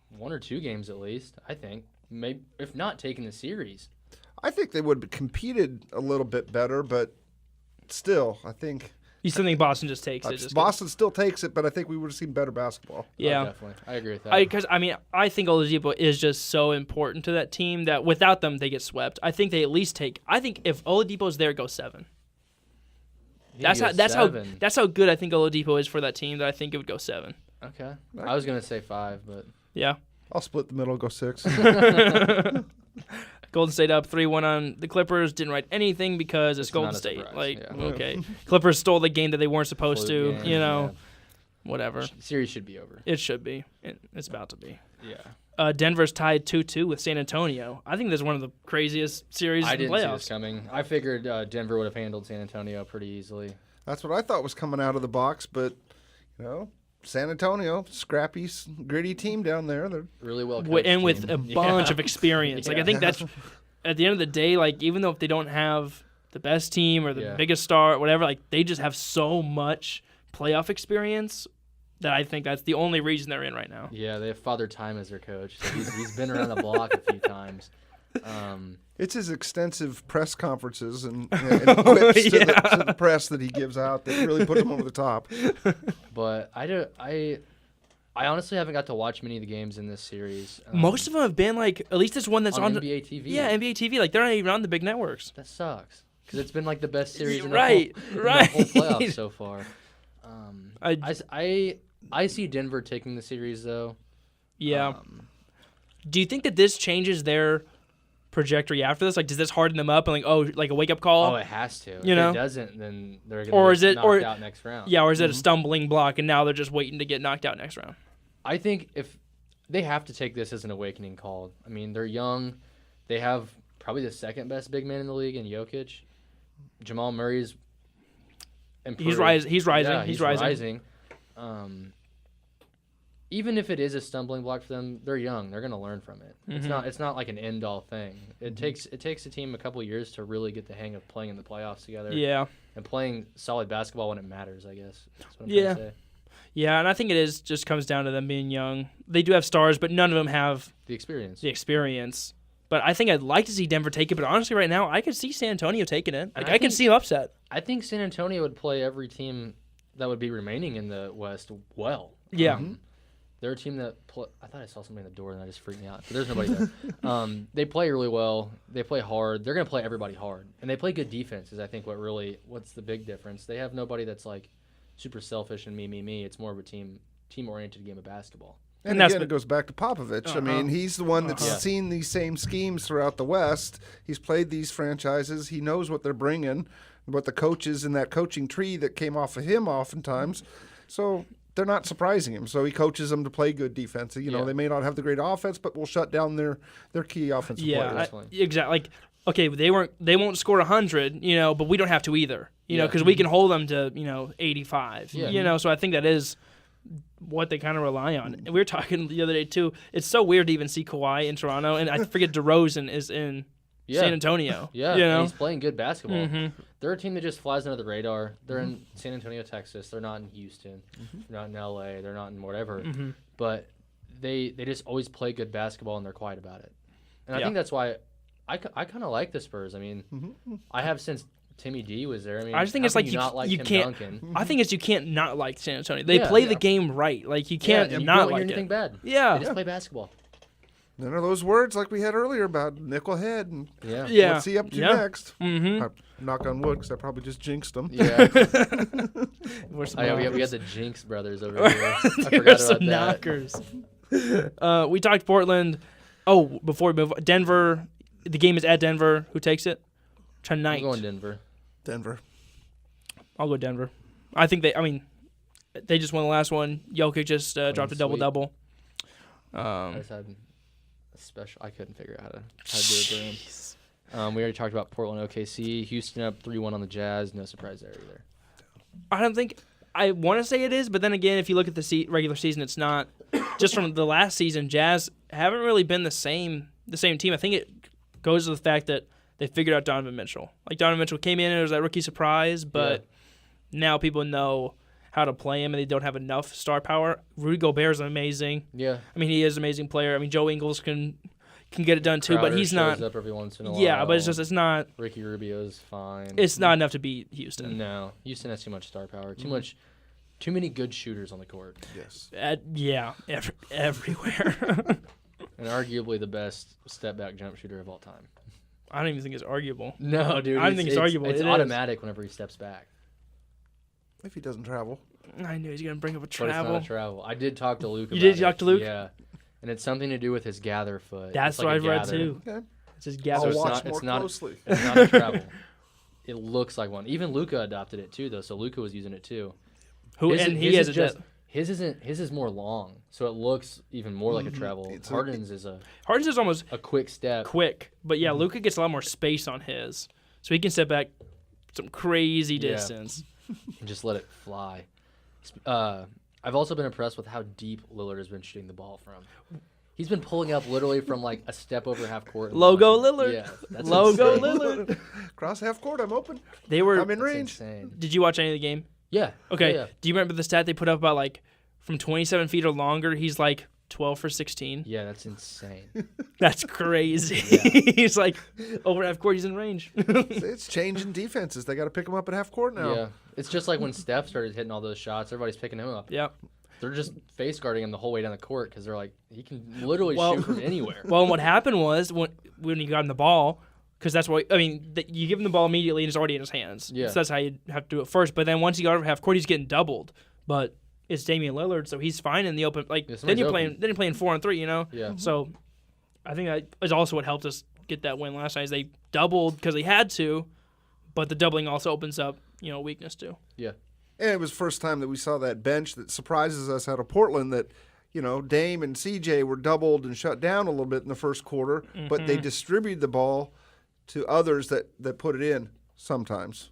[SPEAKER 2] one or two games at least. I think, maybe if not taking the series.
[SPEAKER 3] I think they would have competed a little bit better, but still, I think
[SPEAKER 1] You still think Boston just takes it? Just
[SPEAKER 3] Boston still takes it, but I think we would have seen better basketball.
[SPEAKER 1] Yeah,
[SPEAKER 2] Oh, definitely. I agree with that.
[SPEAKER 1] Because I think Oladipo is just so important to that team that without them they get swept. I think they at least take. I think if Oladipo's there, it goes 7. That's how good I think Oladipo is for that team. That I think it would go 7.
[SPEAKER 2] Okay. I was gonna say 5, but
[SPEAKER 1] yeah.
[SPEAKER 3] I'll split the middle, go 6.
[SPEAKER 1] Golden State up 3-1 on the Clippers. Didn't write anything because it's Golden State.
[SPEAKER 2] Surprise.
[SPEAKER 1] Okay. Clippers stole the game that they weren't supposed to.
[SPEAKER 2] Game,
[SPEAKER 1] Whatever.
[SPEAKER 2] The series should be over.
[SPEAKER 1] It should be. It's about to be.
[SPEAKER 2] Yeah.
[SPEAKER 1] Denver's tied 2-2 with San Antonio. I think this is one of the craziest series
[SPEAKER 2] I
[SPEAKER 1] in the
[SPEAKER 2] didn't see
[SPEAKER 1] playoffs.
[SPEAKER 2] this coming. I figured Denver would have handled San Antonio pretty easily.
[SPEAKER 3] That's what I thought was coming out of the box, but San Antonio, scrappy, gritty team down there. They're
[SPEAKER 2] really well coached
[SPEAKER 1] and with
[SPEAKER 2] team.
[SPEAKER 1] a bunch of experience. I think that's at the end of the day. Even though if they don't have the best team or the biggest star, or whatever, they just have so much playoff experience that I think that's the only reason they're in right now.
[SPEAKER 2] Yeah, they have Father Time as their coach. So he's been around the block a few times.
[SPEAKER 3] It's his extensive press conferences and quips to the press that he gives out that really puts him over the top.
[SPEAKER 2] But I honestly haven't got to watch many of the games in this series.
[SPEAKER 1] Most of them have been at least this one that's on
[SPEAKER 2] NBA TV.
[SPEAKER 1] Yeah, NBA TV. They're not even on the big networks.
[SPEAKER 2] That sucks because it's been the best series in the
[SPEAKER 1] right.
[SPEAKER 2] whole playoffs so far. I see Denver taking the series though.
[SPEAKER 1] Yeah. Do you think that this changes their trajectory after this? Does this harden them up and a wake up call?
[SPEAKER 2] Oh, it has to. If
[SPEAKER 1] it
[SPEAKER 2] doesn't, then they're going to get knocked out next round.
[SPEAKER 1] Yeah, or is it a stumbling block and now they're just waiting to get knocked out next round?
[SPEAKER 2] I think if they have to take this as an awakening call. I mean, they're young. They have probably the second best big man in the league in Jokic. Jamal Murray's improved.
[SPEAKER 1] He's rising.
[SPEAKER 2] Yeah,
[SPEAKER 1] he's rising.
[SPEAKER 2] Even if it is a stumbling block for them, they're young. They're going to learn from it.
[SPEAKER 1] Mm-hmm.
[SPEAKER 2] It's not like an end all thing. It takes a team a couple of years to really get the hang of playing in the playoffs together.
[SPEAKER 1] Yeah.
[SPEAKER 2] And playing solid basketball when it matters, I guess. That's what I'm trying to say.
[SPEAKER 1] Yeah, and I think it just comes down to them being young. They do have stars, but none of them have
[SPEAKER 2] the experience.
[SPEAKER 1] But I think I'd like to see Denver take it. But honestly, right now, I could see San Antonio taking it. I can see them upset.
[SPEAKER 2] I think San Antonio would play every team that would be remaining in the West well.
[SPEAKER 1] Yeah.
[SPEAKER 2] They're a team that I thought I saw somebody in the door and that just freaked me out. But there's nobody there. They play really well. They play hard. They're going to play everybody hard. And they play good defense is I think what's the big difference. They have nobody that's super selfish and me. It's more of a team-oriented game of basketball.
[SPEAKER 3] And again, it goes back to Popovich. I mean, he's the one that's seen these same schemes throughout the West. He's played these franchises. He knows what they're bringing, what the coaches in that coaching tree that came off of him oftentimes. So they're not surprising him. So he coaches them to play good defense. They may not have the great offense, but will shut down their key offensive players.
[SPEAKER 1] Exactly. Okay, they won't score 100, but we don't have to either, because we can hold them to 85.
[SPEAKER 2] Yeah.
[SPEAKER 1] So I think that is what they kind of rely on. And we were talking the other day too. It's so weird to even see Kawhi in Toronto, and I forget DeRozan is in San Antonio.
[SPEAKER 2] Yeah, and he's playing good basketball.
[SPEAKER 1] Mm-hmm.
[SPEAKER 2] They're a team that just flies under the radar. They're in San Antonio, Texas. They're not in Houston. They're not in LA. They're not in whatever. But they just always play good basketball, and they're quiet about it. And I think that's why I kind of like the Spurs. I mean, I have since Timmy D was there. I mean,
[SPEAKER 1] I just think it's you can't. I think you can't not like San Antonio. They play the game right. You can't
[SPEAKER 2] you
[SPEAKER 1] not
[SPEAKER 2] don't
[SPEAKER 1] like
[SPEAKER 2] hear anything bad.
[SPEAKER 1] Yeah,
[SPEAKER 2] They just play basketball.
[SPEAKER 3] None of those words like we had earlier about Nickelhead and what's he up to next. Knock on wood, because I probably just jinxed him.
[SPEAKER 2] Yeah. We had the Jinx brothers over here. I forgot about that.
[SPEAKER 1] Knockers. We talked Portland. Oh, before we move, Denver. The game is at Denver. Who takes it tonight?
[SPEAKER 2] I'm going Denver.
[SPEAKER 3] Denver.
[SPEAKER 1] I'll go Denver. I think they just won the last one. Jokic just dropped a double-double.
[SPEAKER 2] I just had a special. I couldn't figure out how to do it for him. We already talked about Portland, OKC. Houston up 3-1 on the Jazz. No surprise there either.
[SPEAKER 1] I don't think I want to say it is, but then again, if you look at the regular season, it's not. Just from the last season, Jazz haven't really been the same team. I think it goes to the fact that they figured out Donovan Mitchell. Donovan Mitchell came in and it was that rookie surprise, but now people know how to play him and they don't have enough star power. Rudy Gobert is amazing.
[SPEAKER 2] Yeah.
[SPEAKER 1] I mean, he is an amazing player. I mean, Joe Ingles can can get it done too, but
[SPEAKER 2] Crowder
[SPEAKER 1] he's
[SPEAKER 2] shows
[SPEAKER 1] not.
[SPEAKER 2] up every once in a while.
[SPEAKER 1] Yeah, but it's not.
[SPEAKER 2] Ricky Rubio's fine.
[SPEAKER 1] It's not enough to beat Houston.
[SPEAKER 2] No, Houston has too much star power. Too many good shooters on the court.
[SPEAKER 3] Yes.
[SPEAKER 1] Everywhere.
[SPEAKER 2] And arguably the best step back jump shooter of all time.
[SPEAKER 1] I don't even think it's arguable.
[SPEAKER 2] No, dude.
[SPEAKER 1] I don't think it's arguable.
[SPEAKER 2] It's
[SPEAKER 1] It is.
[SPEAKER 2] automatic whenever he steps back.
[SPEAKER 3] If he doesn't travel.
[SPEAKER 1] I knew he was gonna bring up a
[SPEAKER 2] But it's not
[SPEAKER 1] travel.
[SPEAKER 2] a travel. I did talk to Luke about
[SPEAKER 1] You did
[SPEAKER 2] it.
[SPEAKER 1] talk to Luke?
[SPEAKER 2] Yeah. And it's something to do with his gather foot.
[SPEAKER 1] That's
[SPEAKER 2] It's
[SPEAKER 1] what
[SPEAKER 2] like
[SPEAKER 1] I've
[SPEAKER 2] a
[SPEAKER 1] read
[SPEAKER 2] gather.
[SPEAKER 1] too.
[SPEAKER 3] Okay.
[SPEAKER 1] It's just
[SPEAKER 3] I'll
[SPEAKER 1] gather.
[SPEAKER 2] it's
[SPEAKER 3] watch
[SPEAKER 2] not-
[SPEAKER 3] more
[SPEAKER 2] it's not-
[SPEAKER 3] closely.
[SPEAKER 2] It's not a travel. It looks like one. Even Luca adopted it too, though. So Luca was using it too.
[SPEAKER 1] He has a
[SPEAKER 2] his isn't. His is more long, so it looks even more like a travel.
[SPEAKER 3] It's
[SPEAKER 2] Harden's is a
[SPEAKER 1] Harden's is almost
[SPEAKER 2] quick step.
[SPEAKER 1] quick, but yeah, Luka gets a lot more space on his, so he can step back some crazy
[SPEAKER 2] Yeah.
[SPEAKER 1] distance.
[SPEAKER 2] And just let it fly. I've also been impressed with how deep Lillard has been shooting the ball from. He's been pulling up literally from like a step over half court. and
[SPEAKER 1] Logo
[SPEAKER 2] launching.
[SPEAKER 1] Lillard.
[SPEAKER 2] Yeah, that's
[SPEAKER 1] Logo
[SPEAKER 2] insane.
[SPEAKER 1] Lillard.
[SPEAKER 3] Cross half court, I'm open.
[SPEAKER 1] They were.
[SPEAKER 3] I'm in
[SPEAKER 2] That's
[SPEAKER 3] range.
[SPEAKER 2] insane.
[SPEAKER 1] Did you watch any of the game?
[SPEAKER 2] Yeah.
[SPEAKER 1] Okay.
[SPEAKER 2] Yeah.
[SPEAKER 1] Do you remember the stat they put up about like from 27 feet or longer? He's like 12 for 16.
[SPEAKER 2] Yeah, that's insane.
[SPEAKER 1] That's crazy. He's like over half court. He's in range.
[SPEAKER 3] It's changing defenses. They got to pick him up at half court now.
[SPEAKER 2] Yeah. It's just like when Steph started hitting all those shots, everybody's picking him up.
[SPEAKER 1] Yep.
[SPEAKER 2] They're just face guarding him the whole way down the court because they're like, he can literally
[SPEAKER 1] Well-
[SPEAKER 2] shoot from anywhere.
[SPEAKER 1] Well, and what happened was when he got him the ball, because that's what you give him the ball immediately and it's already in his hands.
[SPEAKER 2] Yeah.
[SPEAKER 1] So that's how you have to do it first. But then once he got over half court, he's getting doubled. But it's Damian Lillard, so he's fine in the open. Like
[SPEAKER 2] Yeah,
[SPEAKER 1] then you're
[SPEAKER 2] somebody's
[SPEAKER 1] playing 4-on-3, you know.
[SPEAKER 2] Yeah.
[SPEAKER 1] So I think that is also what helped us get that win last night. Is they doubled because they had to, but the doubling also opens up weakness too.
[SPEAKER 2] Yeah.
[SPEAKER 3] And it was the first time that we saw that bench that surprises us out of Portland that, Dame and CJ were doubled and shut down a little bit in the first quarter, but they distributed the ball to others that put it in sometimes.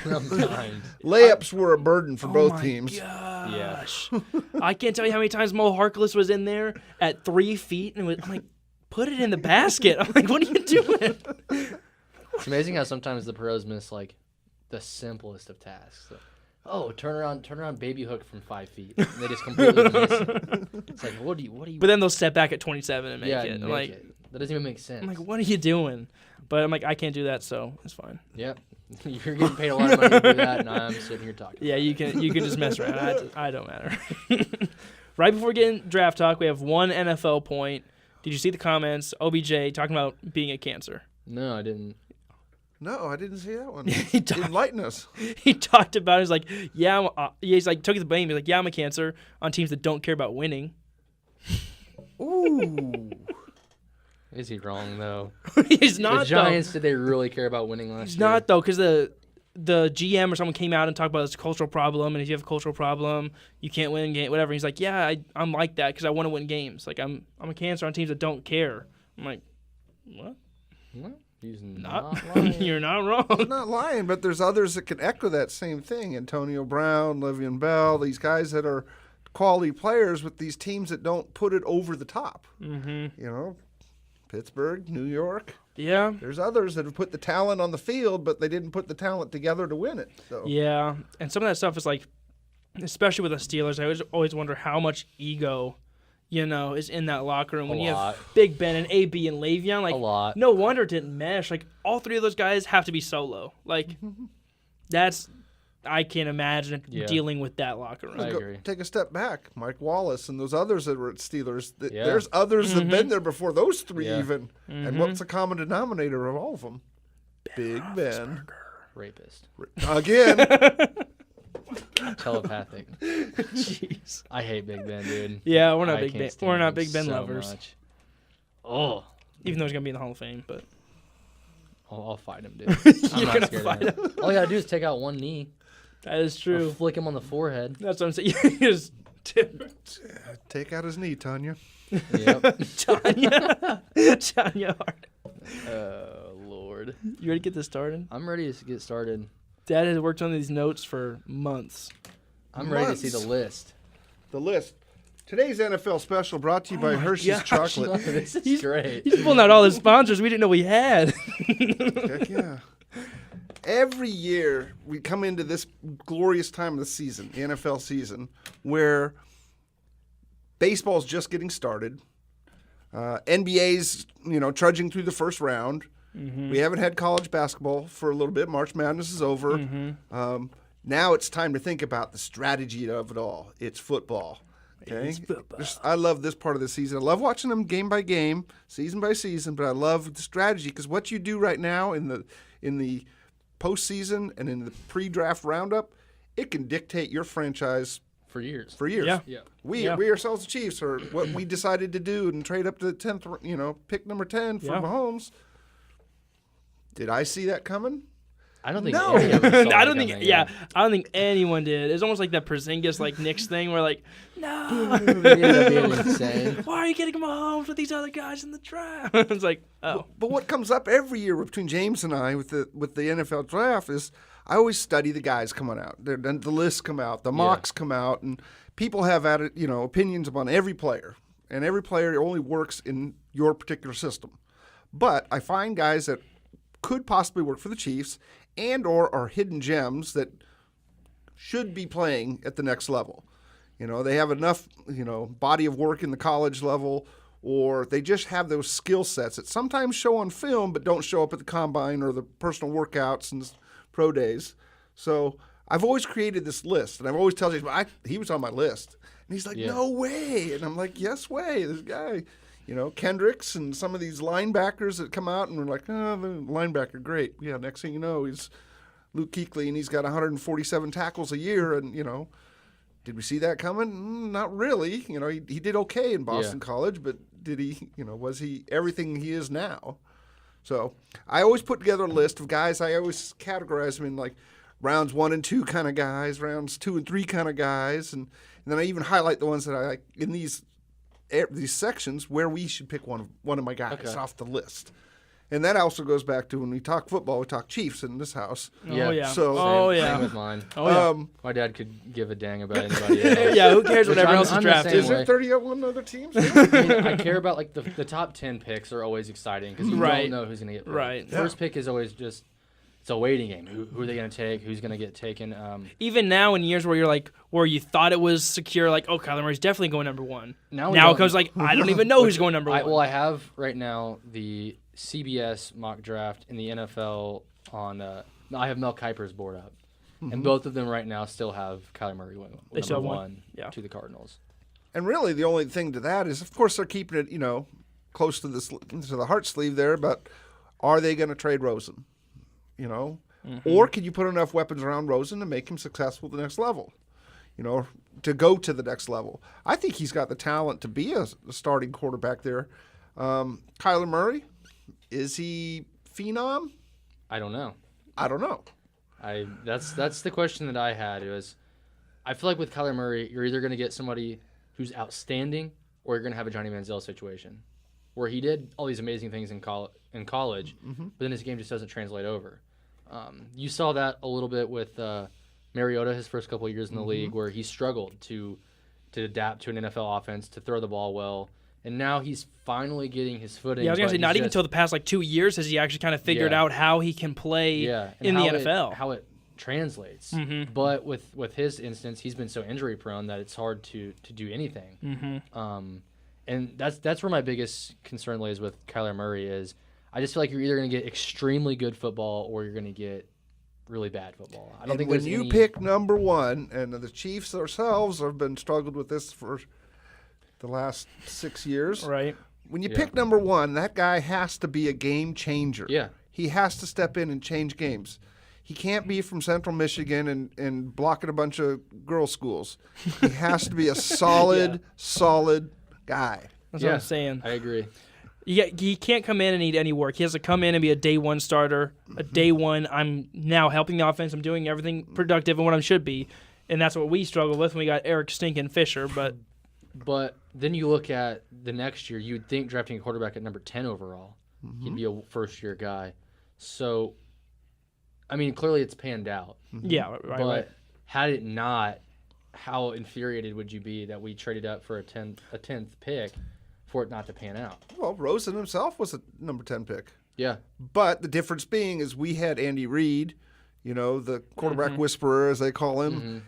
[SPEAKER 2] Sometimes.
[SPEAKER 3] Layups were a burden for both
[SPEAKER 1] my
[SPEAKER 3] teams.
[SPEAKER 1] Gosh. I can't tell you how many times Mo Harkless was in there at 3 feet, and I'm like, put it in the basket. I'm like, what are you doing?
[SPEAKER 2] It's amazing how sometimes the pros miss like the simplest of tasks. Like, turn around baby hook from 5 feet. And they just completely miss it. It's like, what do you
[SPEAKER 1] But then they'll step back at 27 and make it.
[SPEAKER 2] make
[SPEAKER 1] I'm like,
[SPEAKER 2] it. That doesn't even make sense.
[SPEAKER 1] I'm like, what are you doing? But I'm like, I can't do that, so it's fine.
[SPEAKER 2] Yep. You're getting paid a lot of money to do that, and I'm sitting here talking.
[SPEAKER 1] Yeah, you can just mess around. I don't matter. Right before we get in draft talk, we have one NFL point. Did you see the comments? OBJ talking about being a cancer.
[SPEAKER 2] No, I didn't.
[SPEAKER 3] No, I didn't see that one.
[SPEAKER 1] He talked-
[SPEAKER 3] Enlighten us.
[SPEAKER 1] He talked about it. He's like, he's like, took the blame. He's like, yeah, I'm a cancer on teams that don't care about winning.
[SPEAKER 3] Ooh.
[SPEAKER 2] Is he wrong though?
[SPEAKER 1] He's not,
[SPEAKER 2] The Giants, did they really care about winning last
[SPEAKER 1] He's
[SPEAKER 2] year?
[SPEAKER 1] not, though, because the GM or someone came out and talked about this cultural problem, and if you have a cultural problem, you can't win game, whatever. He's like, yeah, I'm like that because I want to win games. Like, I'm a cancer on teams that don't care. I'm like, what?
[SPEAKER 2] What? He's
[SPEAKER 1] Not
[SPEAKER 2] not lying.
[SPEAKER 1] You're not wrong.
[SPEAKER 3] I'm not lying, but there's others that can echo that same thing. Antonio Brown, Le'Veon Bell, these guys that are quality players with these teams that don't put it over the top.
[SPEAKER 1] Mm-hmm.
[SPEAKER 3] Pittsburgh, New York.
[SPEAKER 1] Yeah.
[SPEAKER 3] There's others that have put the talent on the field, but they didn't put the talent together to win it. So.
[SPEAKER 1] Yeah. And some of that stuff is like, especially with the Steelers, I always wonder how much ego, is in that locker room. When you
[SPEAKER 2] lot.
[SPEAKER 1] have Big Ben and AB and Le'Veon, like,
[SPEAKER 2] A lot.
[SPEAKER 1] no wonder it didn't mesh. Like, all three of those guys have to be solo. Like, I can't imagine dealing with that locker room.
[SPEAKER 2] I agree.
[SPEAKER 3] Take a step back. Mike Wallace and those others that were at Steelers.
[SPEAKER 2] Yeah.
[SPEAKER 3] There's others that have been there before those three
[SPEAKER 2] Yeah.
[SPEAKER 3] even. And what's the common denominator of all of them? Big Ben.
[SPEAKER 2] Rapist.
[SPEAKER 3] Again.
[SPEAKER 2] Telepathic.
[SPEAKER 1] Jeez.
[SPEAKER 2] I hate Big Ben, dude.
[SPEAKER 1] Yeah, we're not
[SPEAKER 2] I
[SPEAKER 1] Big
[SPEAKER 2] can't
[SPEAKER 1] Ben.
[SPEAKER 2] stand
[SPEAKER 1] We're not
[SPEAKER 2] him
[SPEAKER 1] Big Ben
[SPEAKER 2] so
[SPEAKER 1] lovers.
[SPEAKER 2] much. Oh,
[SPEAKER 1] Even though he's gonna be in the Hall of Fame, but
[SPEAKER 2] I'll fight him, dude. I'm
[SPEAKER 1] You're
[SPEAKER 2] not
[SPEAKER 1] gonna
[SPEAKER 2] scared
[SPEAKER 1] fight
[SPEAKER 2] of him. All you gotta do is take out one knee.
[SPEAKER 1] that is
[SPEAKER 2] Or
[SPEAKER 1] true.
[SPEAKER 2] flick him on the forehead.
[SPEAKER 1] That's what I'm saying. Just
[SPEAKER 3] Take out his knee, Tanya.
[SPEAKER 2] Yep.
[SPEAKER 1] Tanya Hart.
[SPEAKER 2] Oh, Lord.
[SPEAKER 1] You ready to get this started?
[SPEAKER 2] I'm ready to get started.
[SPEAKER 1] Dad has worked on these notes for months.
[SPEAKER 2] I'm ready to see the list.
[SPEAKER 3] The list. Today's NFL special brought to you by Hershey's
[SPEAKER 1] gosh.
[SPEAKER 3] Chocolate.
[SPEAKER 2] This is great.
[SPEAKER 1] He's pulling out all the sponsors we didn't know we had.
[SPEAKER 3] Heck yeah. Every year we come into this glorious time of the season, the NFL season, where baseball's just getting started. NBA's, trudging through the first round. We haven't had college basketball for a little bit. March Madness is over. Now it's time to think about the strategy of it all. It's football. Okay? I love this part of the season. I love watching them game by game, season by season, but I love the strategy because what you do right now in the postseason and in the pre-draft roundup, it can dictate your franchise
[SPEAKER 2] for years.
[SPEAKER 3] Yeah. We ourselves, the Chiefs, are what we decided to do and trade up to the 10th, pick number 10 for Mahomes. Did I see that coming?
[SPEAKER 2] I don't think.
[SPEAKER 3] No.
[SPEAKER 2] Any of us saw
[SPEAKER 1] I
[SPEAKER 2] it
[SPEAKER 1] don't think.
[SPEAKER 2] coming,
[SPEAKER 1] Yeah, I don't think anyone did. It's almost like that Porzingis Knicks thing, where no,
[SPEAKER 2] It ended up being insane.
[SPEAKER 1] why are you getting Mahomes with these other guys in the draft? It's like, oh,
[SPEAKER 3] But what comes up every year between James and I with the NFL draft is I always study the guys coming out. Then the lists come out, the mocks come out, and people have opinions upon every player, and every player only works in your particular system. But I find guys that could possibly work for the Chiefs and or are hidden gems that should be playing at the next level. They have enough, body of work in the college level, or they just have those skill sets that sometimes show on film but don't show up at the combine or the personal workouts and pro days. So I've always created this list, and I've always told you, he was on my list. And he's like, no way. And I'm like, yes way, this guy. Kendricks and some of these linebackers that come out and we're like, oh, the linebacker, great. Yeah, next thing you know, he's Luke Kuechly and he's got 147 tackles a year. And, did we see that coming? Not really. He did okay in Boston College, but did he, was he everything he is now? So I always put together a list of guys. I always categorize them in rounds 1 and 2 kind of guys, rounds 2 and 3 kind of guys. And then I even highlight the ones that I like in these sections where we should pick one of my guys off the list. And that also goes back to when we talk football, we talk Chiefs in this house.
[SPEAKER 2] Yeah.
[SPEAKER 1] Oh, yeah.
[SPEAKER 3] So,
[SPEAKER 2] Same with mine.
[SPEAKER 1] Oh, yeah.
[SPEAKER 2] My dad could give a dang about anybody else.
[SPEAKER 1] Yeah, who cares what
[SPEAKER 2] Which
[SPEAKER 1] everyone else
[SPEAKER 2] I'm
[SPEAKER 1] is
[SPEAKER 2] the
[SPEAKER 1] drafted?
[SPEAKER 2] same
[SPEAKER 3] is there
[SPEAKER 2] way.
[SPEAKER 3] 31 other teams?
[SPEAKER 2] I care about the top 10 picks are always exciting because you don't know who's going to get picked.
[SPEAKER 1] Right.
[SPEAKER 2] First pick is always just it's a waiting game. Who are they going to take? Who's going to get taken?
[SPEAKER 1] Even now in years where you're where you thought it was secure, Kyler Murray's definitely going number 1.
[SPEAKER 2] Now
[SPEAKER 1] it comes I don't even know who's going number 1.
[SPEAKER 2] I have right now the CBS mock draft in the NFL on. I have Mel Kiper's board up, and both of them right now still have Kyler Murray number 1 to the Cardinals.
[SPEAKER 3] And really, the only thing to that is, of course, they're keeping it, close to the heart sleeve there. But are they going to trade Rosen? Or can you put enough weapons around Rosen to make him successful at the next level? To go to the next level. I think he's got the talent to be a starting quarterback there. Kyler Murray, is he phenom?
[SPEAKER 2] I don't know.
[SPEAKER 3] That's
[SPEAKER 2] the question that I had. I feel like with Kyler Murray, you're either going to get somebody who's outstanding, or you're going to have a Johnny Manziel situation, where he did all these amazing things in college, but then his game just doesn't translate over. You saw that a little bit with Mariota his first couple of years in the league, where he struggled to adapt to an NFL offense, to throw the ball well, and now he's finally getting his footing.
[SPEAKER 1] Yeah, I was going to say, not even until the past 2 years has he actually kind of figured out how he can play in the NFL.
[SPEAKER 2] How it translates. But with his instance, he's been so injury prone that it's hard to do anything. And that's where my biggest concern lays with Kyler Murray is I just feel like you're either going to get extremely good football or you're going to get really bad football. I don't think
[SPEAKER 3] when you pick number 1, and the Chiefs themselves have been struggled with this for the last 6 years.
[SPEAKER 1] Right.
[SPEAKER 3] When you pick number 1, that guy has to be a game changer.
[SPEAKER 2] Yeah.
[SPEAKER 3] He has to step in and change games. He can't be from Central Michigan and blocking a bunch of girls' schools. He has to be a solid guy.
[SPEAKER 1] That's what I'm saying.
[SPEAKER 2] I agree.
[SPEAKER 1] He can't come in and need any work. He has to come in and be a day 1 starter. A day 1, I'm now helping the offense. I'm doing everything productive and what I should be. And that's what we struggled with when we got Eric Stinkin' Fisher.
[SPEAKER 2] But then you look at the next year, you'd think drafting a quarterback at number 10 overall, he'd be a first-year guy. So, I mean, clearly it's panned out.
[SPEAKER 1] Yeah, right.
[SPEAKER 2] But had it not, how infuriated would you be that we traded up for a 10th pick for it not to pan out?
[SPEAKER 3] Well, Rosen himself was a number 10 pick.
[SPEAKER 2] Yeah.
[SPEAKER 3] But the difference being is we had Andy Reid, the quarterback whisperer, as they call him.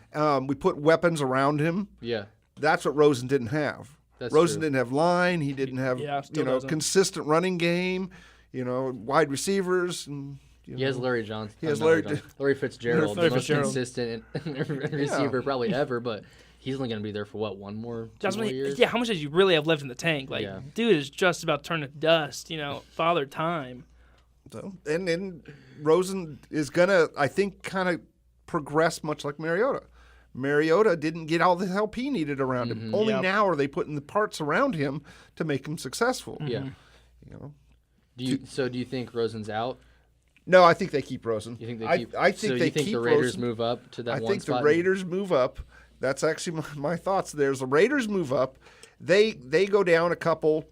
[SPEAKER 3] We put weapons around him.
[SPEAKER 2] Yeah.
[SPEAKER 3] That's what Rosen didn't have. Rosen
[SPEAKER 2] true.
[SPEAKER 3] didn't have line. He didn't have
[SPEAKER 1] still doesn't.
[SPEAKER 3] consistent running game. Wide receivers. And,
[SPEAKER 2] He has Larry Johnson.
[SPEAKER 3] He has
[SPEAKER 2] Larry Fitzgerald,
[SPEAKER 1] Larry
[SPEAKER 2] the most
[SPEAKER 1] Fitzgerald.
[SPEAKER 2] consistent receiver probably ever, but he's only going to be there for one more, two more years?
[SPEAKER 1] Yeah, how much does you really have left in the tank? Like,
[SPEAKER 2] Yeah.
[SPEAKER 1] dude is just about to turn to dust, father time.
[SPEAKER 3] So and Rosen is gonna, I think, kind of progress much like Mariota. Mariota didn't get all the help he needed around him. Only
[SPEAKER 1] Yep.
[SPEAKER 3] now are they putting the parts around him to make him successful.
[SPEAKER 2] Yeah. Do you think Rosen's out?
[SPEAKER 3] No, I think they keep Rosen.
[SPEAKER 2] You think they keep?
[SPEAKER 3] I think
[SPEAKER 2] so
[SPEAKER 3] they
[SPEAKER 2] you think
[SPEAKER 3] keep
[SPEAKER 2] the Raiders
[SPEAKER 3] Rosen.
[SPEAKER 2] move up to that
[SPEAKER 3] I
[SPEAKER 2] one
[SPEAKER 3] think
[SPEAKER 2] spot?
[SPEAKER 3] the Raiders move up. That's actually my thoughts. There's the Raiders move up. They go down a couple.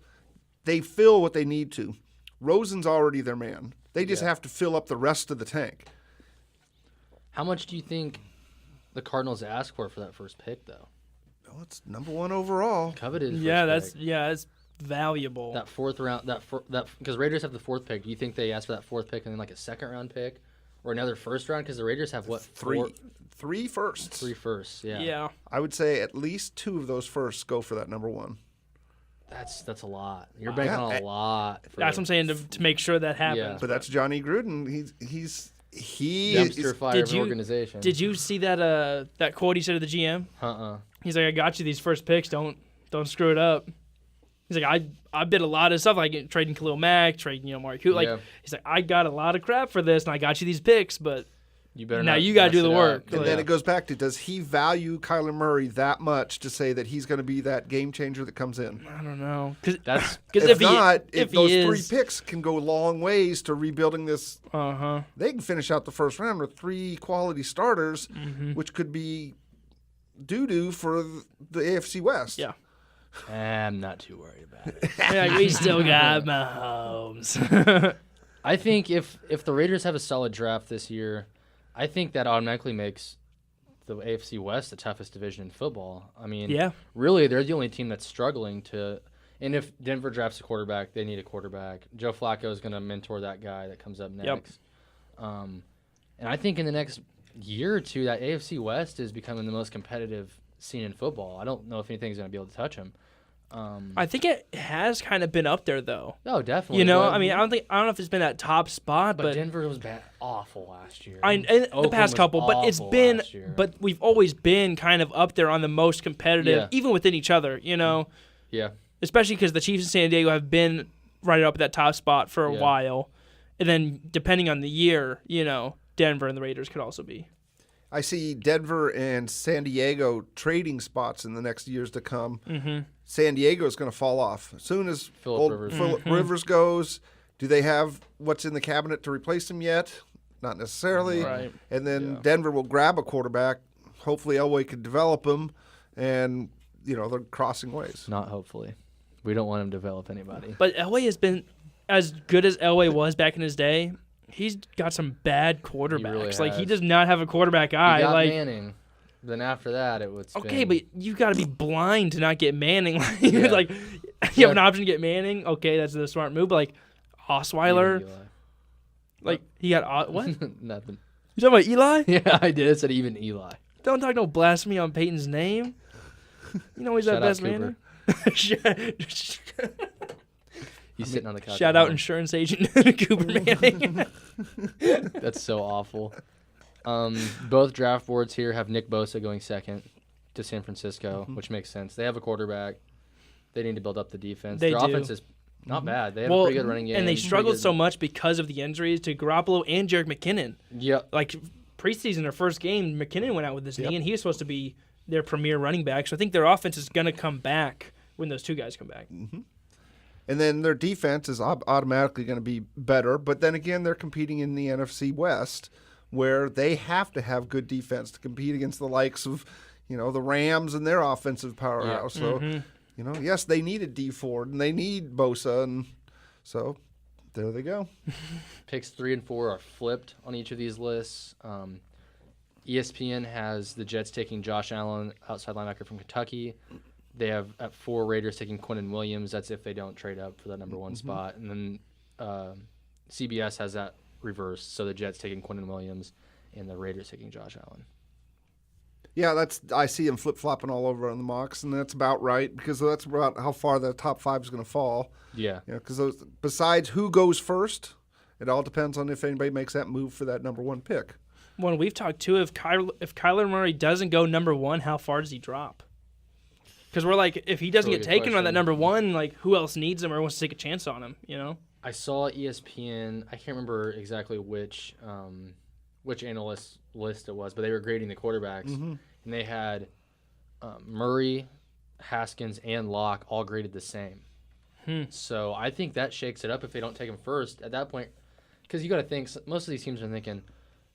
[SPEAKER 3] They fill what they need to. Rosen's already their man. They just have to fill up the rest of the tank.
[SPEAKER 2] How much do you think the Cardinals ask for that first pick, though?
[SPEAKER 3] Well, it's number 1 overall.
[SPEAKER 2] Coveted.
[SPEAKER 1] Yeah,
[SPEAKER 2] first pick.
[SPEAKER 1] that's valuable.
[SPEAKER 2] That fourth round. That because Raiders have the 4th pick. Do you think they ask for that 4th pick and then like a 2nd round pick or another 1st round? Because the Raiders have what?
[SPEAKER 3] Three firsts.
[SPEAKER 2] 3 firsts. Yeah.
[SPEAKER 1] Yeah.
[SPEAKER 3] I would say at least 2 of those firsts go for that number 1.
[SPEAKER 2] That's a lot. You're banking on a lot.
[SPEAKER 1] That's what I'm saying to make sure that happens.
[SPEAKER 2] Yeah.
[SPEAKER 3] But that's Johnny Gruden. He
[SPEAKER 2] Dumpster
[SPEAKER 3] is,
[SPEAKER 2] fire of an organization.
[SPEAKER 1] Did you see that quote he said to the GM? He's like, I got you these first picks. Don't screw it up. He's like, I bid a lot of stuff, like trading Khalil Mack, trading Mark Hughes. Like, he's like, I got a lot of crap for this, and I got you these picks, but
[SPEAKER 2] you better
[SPEAKER 1] now
[SPEAKER 2] not
[SPEAKER 1] you got to
[SPEAKER 2] mess
[SPEAKER 1] do the
[SPEAKER 2] it
[SPEAKER 1] work.
[SPEAKER 2] up.
[SPEAKER 3] and then it goes back to, does he value Kyler Murray that much to say that he's going to be that game changer that comes in?
[SPEAKER 1] I don't know. Because
[SPEAKER 3] If not,
[SPEAKER 1] if
[SPEAKER 3] those
[SPEAKER 1] he
[SPEAKER 3] 3
[SPEAKER 1] is,
[SPEAKER 3] picks can go long ways to rebuilding this.
[SPEAKER 1] Uh-huh.
[SPEAKER 3] They can finish out the first round with 3 quality starters,
[SPEAKER 1] Mm-hmm.
[SPEAKER 3] which could be doo-doo for the AFC West.
[SPEAKER 1] Yeah.
[SPEAKER 2] I'm not too worried about it.
[SPEAKER 1] Like, we still got Mahomes.
[SPEAKER 2] I think if the Raiders have a solid draft this year, I think that automatically makes the AFC West the toughest division in football. I mean,
[SPEAKER 1] Yeah.
[SPEAKER 2] really, they're the only team that's struggling to. And if Denver drafts a quarterback, they need a quarterback. Joe Flacco is going to mentor that guy that comes up next. And I think in the next year or two, that AFC West is becoming the most competitive scene in football. I don't know if anything's going to be able to touch him.
[SPEAKER 1] I think it has kind of been up there, though.
[SPEAKER 2] Oh, definitely.
[SPEAKER 1] I mean, I don't know if it's been that top spot, but
[SPEAKER 2] Denver was awful last year.
[SPEAKER 1] and
[SPEAKER 2] Oakland
[SPEAKER 1] the past
[SPEAKER 2] was
[SPEAKER 1] couple, but it's
[SPEAKER 2] awful
[SPEAKER 1] been,
[SPEAKER 2] last year.
[SPEAKER 1] but we've always been kind of up there on the most competitive,
[SPEAKER 2] Yeah.
[SPEAKER 1] even within each other,
[SPEAKER 2] Yeah.
[SPEAKER 1] especially because the Chiefs and San Diego have been right up at that top spot for a while. And then depending on the year, Denver and the Raiders could also be.
[SPEAKER 3] I see Denver and San Diego trading spots in the next years to come.
[SPEAKER 1] Mm-hmm.
[SPEAKER 3] San Diego is going to fall off. As soon as
[SPEAKER 2] Phillip Rivers.
[SPEAKER 3] Rivers goes, do they have what's in the cabinet to replace him yet? Not necessarily.
[SPEAKER 1] Right.
[SPEAKER 3] And then Denver will grab a quarterback. Hopefully Elway could develop him, and, they're crossing ways.
[SPEAKER 2] Not hopefully. We don't want him to develop anybody.
[SPEAKER 1] But Elway has been as good as Elway was back in his day. He's got some bad quarterbacks.
[SPEAKER 2] really
[SPEAKER 1] He
[SPEAKER 2] has.
[SPEAKER 1] does not have a quarterback eye.
[SPEAKER 2] He got
[SPEAKER 1] Like,
[SPEAKER 2] Manning. Then after that, it was
[SPEAKER 1] okay, but you got to be blind to not get Manning.
[SPEAKER 2] Yeah.
[SPEAKER 1] Like, you have an option to get Manning. Okay, that's the smart move. But like Osweiler, like he got what? You
[SPEAKER 2] Nothing.
[SPEAKER 1] talking about Eli?
[SPEAKER 2] Yeah, I did. It said even Eli.
[SPEAKER 1] Don't talk no blasphemy on Peyton's name. He's
[SPEAKER 2] Shout
[SPEAKER 1] that
[SPEAKER 2] out
[SPEAKER 1] best
[SPEAKER 2] Cooper.
[SPEAKER 1] Manning.
[SPEAKER 2] He's sitting on the couch.
[SPEAKER 1] Shout
[SPEAKER 2] at
[SPEAKER 1] out
[SPEAKER 2] home.
[SPEAKER 1] insurance agent Cooper Manning.
[SPEAKER 2] That's so awful. Both draft boards here have Nick Bosa going 2nd to San Francisco, which makes sense. They have a quarterback. They need to build up the defense.
[SPEAKER 1] They
[SPEAKER 2] Their
[SPEAKER 1] do.
[SPEAKER 2] offense is not bad. They have a pretty good running game.
[SPEAKER 1] and they
[SPEAKER 2] pretty
[SPEAKER 1] struggled
[SPEAKER 2] good-
[SPEAKER 1] so much because of the injuries to Garoppolo and Jerick McKinnon.
[SPEAKER 2] Yep.
[SPEAKER 1] Like preseason, their first game, McKinnon went out with his knee, and he was supposed to be their premier running back. So I think their offense is going to come back when those 2 guys come back.
[SPEAKER 3] And then their defense is automatically going to be better. But then again, they're competing in the NFC West, where they have to have good defense to compete against the likes of, the Rams and their offensive powerhouse. So, yes, they needed D Ford and they need Bosa, and so there they go.
[SPEAKER 2] Picks 3 and 4 are flipped on each of these lists. ESPN has the Jets taking Josh Allen, outside linebacker from Kentucky. They have at 4 Raiders taking Quinnen Williams. That's if they don't trade up for that number 1 spot. And then CBS has that reversed. So the Jets taking Quinnen Williams and the Raiders taking Josh Allen.
[SPEAKER 3] Yeah, I see him flip-flopping all over on the mocks, and that's about right because that's about how far the top 5 is going to fall.
[SPEAKER 2] Yeah.
[SPEAKER 3] Because besides who goes first, it all depends on if anybody makes that move for that number 1 pick.
[SPEAKER 1] When we've talked too, if Kyler Murray doesn't go number 1, how far does he drop? Because we're like, if he doesn't get taken on that number 1, like who else needs him or wants to take a chance on him? You know.
[SPEAKER 2] I saw ESPN. I can't remember exactly which analyst list it was, but they were grading the quarterbacks, and they had Murray, Haskins, and Locke all graded the same. So I think that shakes it up if they don't take him first at that point, because you got to think most of these teams are thinking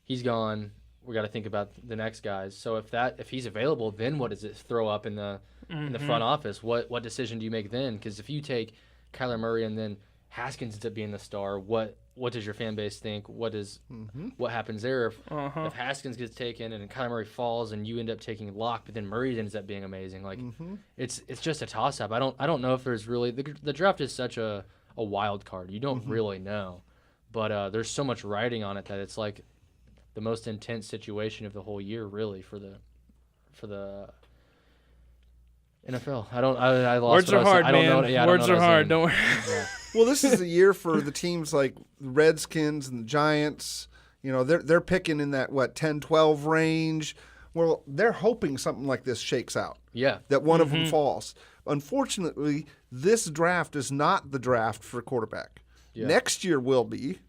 [SPEAKER 2] he's gone. We got to think about the next guys. So if he's available, then what does it throw up in the front office? What decision do you make then? Because if you take Kyler Murray and then Haskins ends up being the star, what does your fan base think? What happens there if Haskins gets taken and Kyler Murray falls and you end up taking Locke, but then Murray ends up being amazing? Like it's just a toss up. I don't know if there's really the draft is such a wild card. You don't really know, but there's so much writing on it that it's like the most intense situation of the whole year, really, for the NFL. I lost.
[SPEAKER 1] Words are hard, man. Words are hard. Don't worry.
[SPEAKER 2] Yeah.
[SPEAKER 3] Well, this is a year for the teams like the Redskins and the Giants. You know, they're picking in that 10-12 range. Well, they're hoping something like this shakes out.
[SPEAKER 2] Yeah.
[SPEAKER 3] That one of them falls. Unfortunately, this draft is not the draft for quarterback. Yeah. Next year will be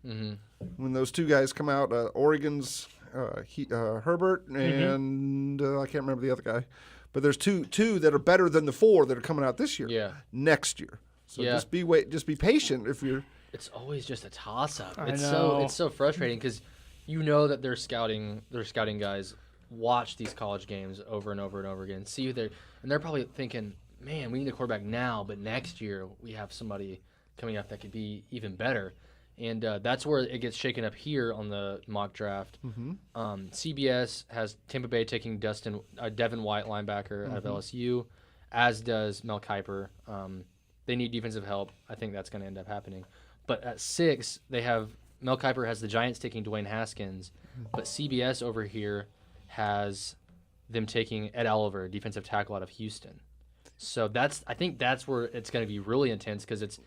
[SPEAKER 3] when those 2 guys come out. Oregon's Herbert and I can't remember the other guy, but there's two that are better than the 4 that are coming out this year.
[SPEAKER 2] Yeah.
[SPEAKER 3] Next year. So just be patient if you're.
[SPEAKER 2] It's always just a toss up.
[SPEAKER 1] It's
[SPEAKER 2] so frustrating because you know that they're scouting guys. Watch these college games over and over and over again. See who they're probably thinking, man, we need a quarterback now, but next year we have somebody coming up that could be even better. And that's where it gets shaken up here on the mock draft. CBS has Tampa Bay taking Devin White, linebacker out of LSU, as does Mel Kiper. They need defensive help. I think that's going to end up happening. But at 6, they have Mel Kiper has the Giants taking Dwayne Haskins, but CBS over here has them taking Ed Oliver, defensive tackle out of Houston. So I think that's where it's going to be really intense because it's,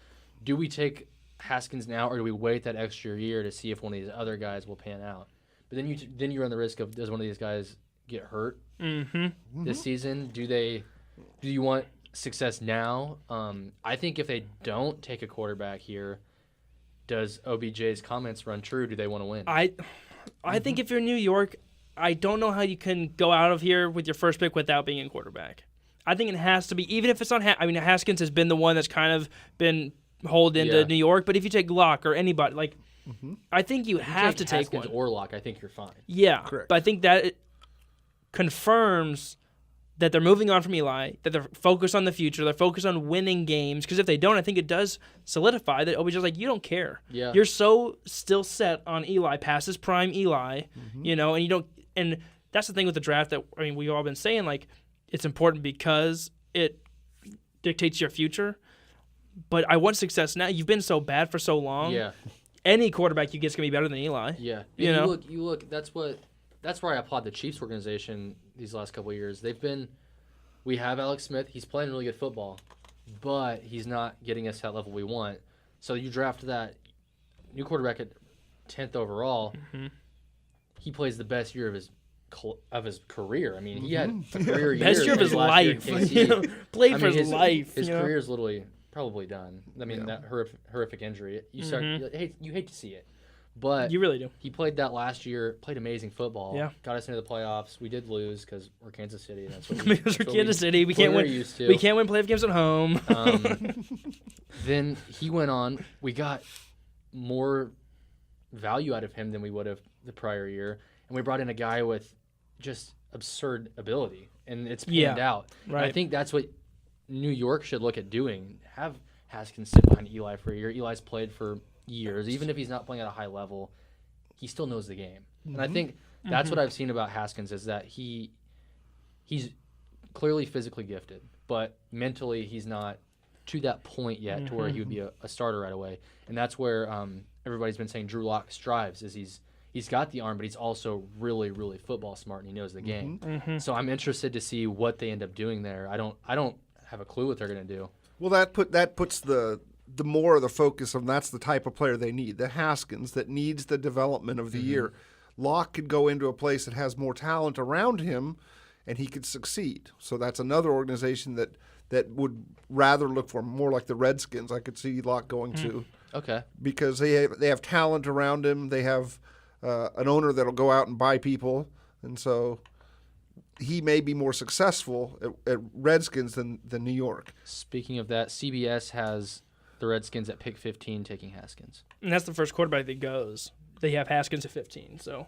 [SPEAKER 2] do we take Haskins now or do we wait that extra year to see if one of these other guys will pan out? But then you run the risk of, does one of these guys get hurt this season? Do you want success now? I think if they don't take a quarterback here, does OBJ's comments run true? Do they want to win?
[SPEAKER 1] I think if you're New York, I don't know how you can go out of here with your first pick without being a quarterback. I think it has to be, even if it's not. Haskins has been the one that's kind of been hauled into New York. But if you take Locke or anybody, I think you have to take
[SPEAKER 2] Haskins
[SPEAKER 1] one.
[SPEAKER 2] or Locke, I think you're fine.
[SPEAKER 1] Yeah,
[SPEAKER 3] correct.
[SPEAKER 1] But I think that it confirms that they're moving on from Eli, that they're focused on the future, they're focused on winning games. Because if they don't, I think it does solidify that OBJ's like, you don't care.
[SPEAKER 2] Yeah.
[SPEAKER 1] You're so still set on Eli, past his prime Eli, and you don't. And that's the thing with the draft that we've all been saying, like, it's important because it dictates your future. But I want success now. You've been so bad for so long.
[SPEAKER 2] Yeah.
[SPEAKER 1] Any quarterback you get is going to be better than Eli.
[SPEAKER 2] Yeah.
[SPEAKER 1] You know?
[SPEAKER 2] You look. That's where I applaud the Chiefs organization these last couple of years. We have Alex Smith. He's playing really good football, but he's not getting us that level we want. So you draft that new quarterback at 10th overall. He plays the best year of his career. I mean, he had a career year.
[SPEAKER 1] Best year of his life. Played for his life.
[SPEAKER 2] His career is literally probably done. I mean, that horrific injury. You hate to see it, but
[SPEAKER 1] you really do.
[SPEAKER 2] He played that last year. Played amazing football.
[SPEAKER 1] Yeah,
[SPEAKER 2] got us into the playoffs. We did lose because we're Kansas City. And that's what
[SPEAKER 1] because we're Kansas City. We can't win. We can't win playoff games at home.
[SPEAKER 2] Then he went on. We got more value out of him than we would have the prior year, and we brought in a guy with just absurd ability, and it's panned out.
[SPEAKER 1] Right.
[SPEAKER 2] And I think that's what New York should look at doing. Have Haskins sit behind Eli for a year. Eli's played for years. Even if he's not playing at a high level, he still knows the game. And I think that's what I've seen about Haskins is that he's clearly physically gifted, but mentally he's not to that point yet to where he would be a starter right away. And that's where everybody's been saying Drew Lock strives is he's he's got the arm, but he's also really, really football smart, and he knows the game.
[SPEAKER 1] Mm-hmm.
[SPEAKER 2] So I'm interested to see what they end up doing there. I don't have a clue what they're going to do.
[SPEAKER 3] Well, that puts the more of the focus on that's the type of player they need. The Haskins that needs the development of the year. Locke could go into a place that has more talent around him, and he could succeed. So that's another organization that would rather look for more like the Redskins. I could see Locke going to.
[SPEAKER 2] Okay.
[SPEAKER 3] Because they have talent around him. They have an owner that'll go out and buy people, and so he may be more successful at Redskins than New York.
[SPEAKER 2] Speaking of that, CBS has the Redskins at pick 15 taking Haskins.
[SPEAKER 1] And that's the first quarterback that goes. They have Haskins at 15. So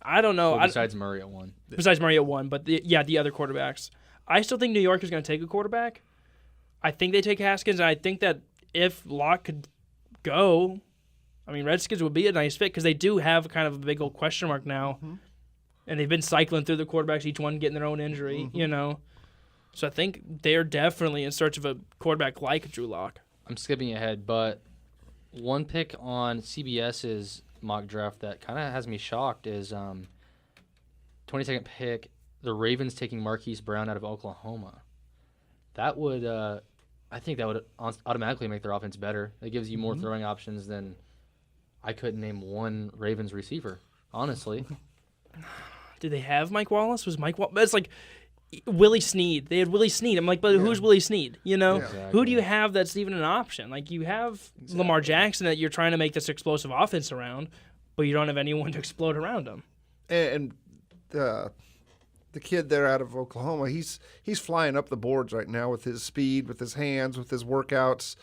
[SPEAKER 1] I don't know.
[SPEAKER 2] Well, besides Murray at 1.
[SPEAKER 1] Besides Murray at 1, but the other quarterbacks. I still think New York is going to take a quarterback. I think they take Haskins, and I think that if Locke could go, I mean, Redskins would be a nice fit because they do have kind of a big old question mark now. And they've been cycling through the quarterbacks, each one getting their own injury, So I think they're definitely in search of a quarterback like Drew Lock.
[SPEAKER 2] I'm skipping ahead, but one pick on CBS's mock draft that kind of has me shocked is 22nd pick, the Ravens taking Marquise Brown out of Oklahoma. That would, I think that would automatically make their offense better. It gives you more throwing options than I couldn't name one Ravens receiver, honestly.
[SPEAKER 1] Did they have Mike Wallace? Was Mike Wallace? It's like Willie Snead. They had Willie Snead. I'm like, but who's Willie Snead?
[SPEAKER 2] Exactly.
[SPEAKER 1] Who do you have that's even an option? Like, you have Lamar Jackson that you're trying to make this explosive offense around, but you don't have anyone to explode around him.
[SPEAKER 3] And the kid there out of Oklahoma, he's flying up the boards right now with his speed, with his hands, with his workouts,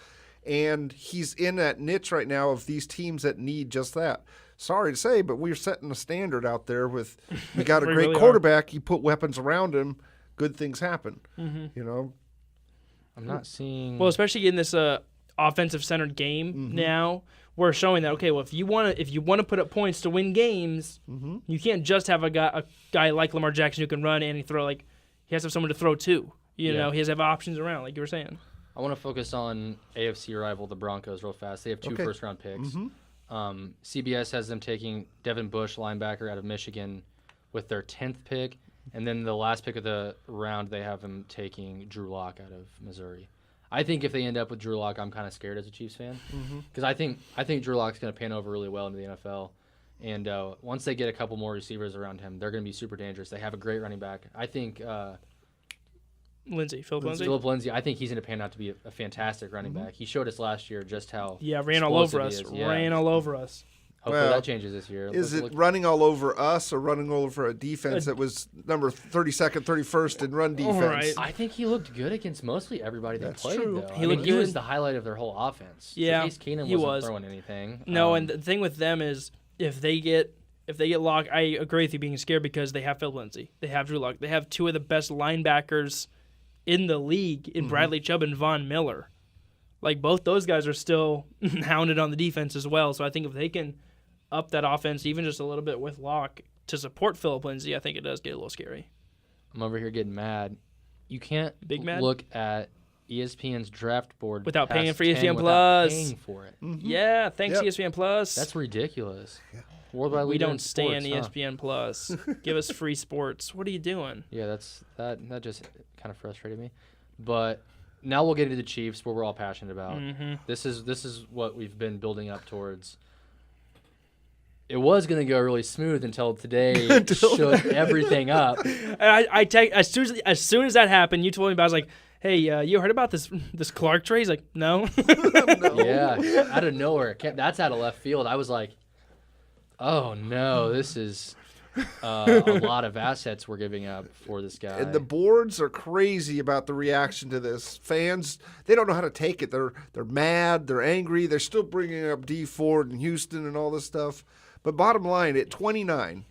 [SPEAKER 3] and he's in that niche right now of these teams that need just that. Sorry to say, but we're setting a standard out there with you got a great
[SPEAKER 1] really
[SPEAKER 3] quarterback, you put weapons around him, good things happen.
[SPEAKER 2] I'm not seeing.
[SPEAKER 1] Well, especially in this offensive-centered game now, we're showing that if you want to put up points to win games, you can't just have a guy like Lamar Jackson who can run and throw. Like, he has to have someone to throw to. He has to have options around, like you were saying.
[SPEAKER 2] I want to focus on AFC rival the Broncos real fast. They have 2 first-round picks. CBS has them taking Devin Bush, linebacker out of Michigan, with their 10th pick. And then the last pick of the round, they have them taking Drew Lock out of Missouri. I think if they end up with Drew Lock, I'm kind of scared as a Chiefs fan. Because I think Drew Lock's going to pan over really well into the NFL. And once they get a couple more receivers around him, they're going to be super dangerous. They have a great running back. I think
[SPEAKER 1] Philip
[SPEAKER 2] Lindsay, I think he's going to pan out to be a fantastic running back. He showed us last year just how
[SPEAKER 1] ran all over us. Ran all over us.
[SPEAKER 2] Hopefully that changes this year.
[SPEAKER 3] Is it running all over us or running all over a defense that was number 32nd, 31st in run defense?
[SPEAKER 1] Right.
[SPEAKER 2] I think he looked good against mostly everybody they played,
[SPEAKER 3] true.
[SPEAKER 2] though.
[SPEAKER 1] He
[SPEAKER 2] was the highlight of their whole offense.
[SPEAKER 1] Yeah,
[SPEAKER 2] Case Keenum
[SPEAKER 1] he
[SPEAKER 2] wasn't
[SPEAKER 1] was.
[SPEAKER 2] throwing anything.
[SPEAKER 1] No, and the thing with them is if they get Lock, I agree with you being scared because they have Phil Lindsay. They have Drew Lock. They have 2 of the best linebackers in the league in Bradley Chubb and Von Miller. Like, both those guys are still hounded on the defense as well. So I think if they can up that offense even just a little bit with Locke to support Lindsay, I think it does get a little scary.
[SPEAKER 2] I'm over here getting mad. You can't look at ESPN's draft board
[SPEAKER 1] without paying
[SPEAKER 2] past
[SPEAKER 1] for
[SPEAKER 2] 10
[SPEAKER 1] ESPN
[SPEAKER 2] without
[SPEAKER 1] Plus.
[SPEAKER 2] paying for it.
[SPEAKER 1] Yeah, thanks ESPN Plus.
[SPEAKER 2] That's ridiculous.
[SPEAKER 3] Yeah.
[SPEAKER 2] Worldwide
[SPEAKER 1] we
[SPEAKER 2] leader
[SPEAKER 1] don't
[SPEAKER 2] in
[SPEAKER 1] stand
[SPEAKER 2] sports,
[SPEAKER 1] ESPN Plus. Give us free sports. What are you doing?
[SPEAKER 2] Yeah, that just kind of frustrated me. But now we'll get into the Chiefs, where we're all passionate about. This is what we've been building up towards. It was going to go really smooth until today shook everything up.
[SPEAKER 1] And I as soon as that happened, you told me about. I was like, "Hey, you heard about this Clark trade?" He's like, "No."
[SPEAKER 2] Yeah, out of nowhere. That's out of left field. I was like, "Oh no, this is a lot of assets we're giving up for this guy."
[SPEAKER 3] And the boards are crazy about the reaction to this. Fans, they don't know how to take it. They're mad. They're angry. They're still bringing up D Ford and Houston and all this stuff. But bottom line, at 29,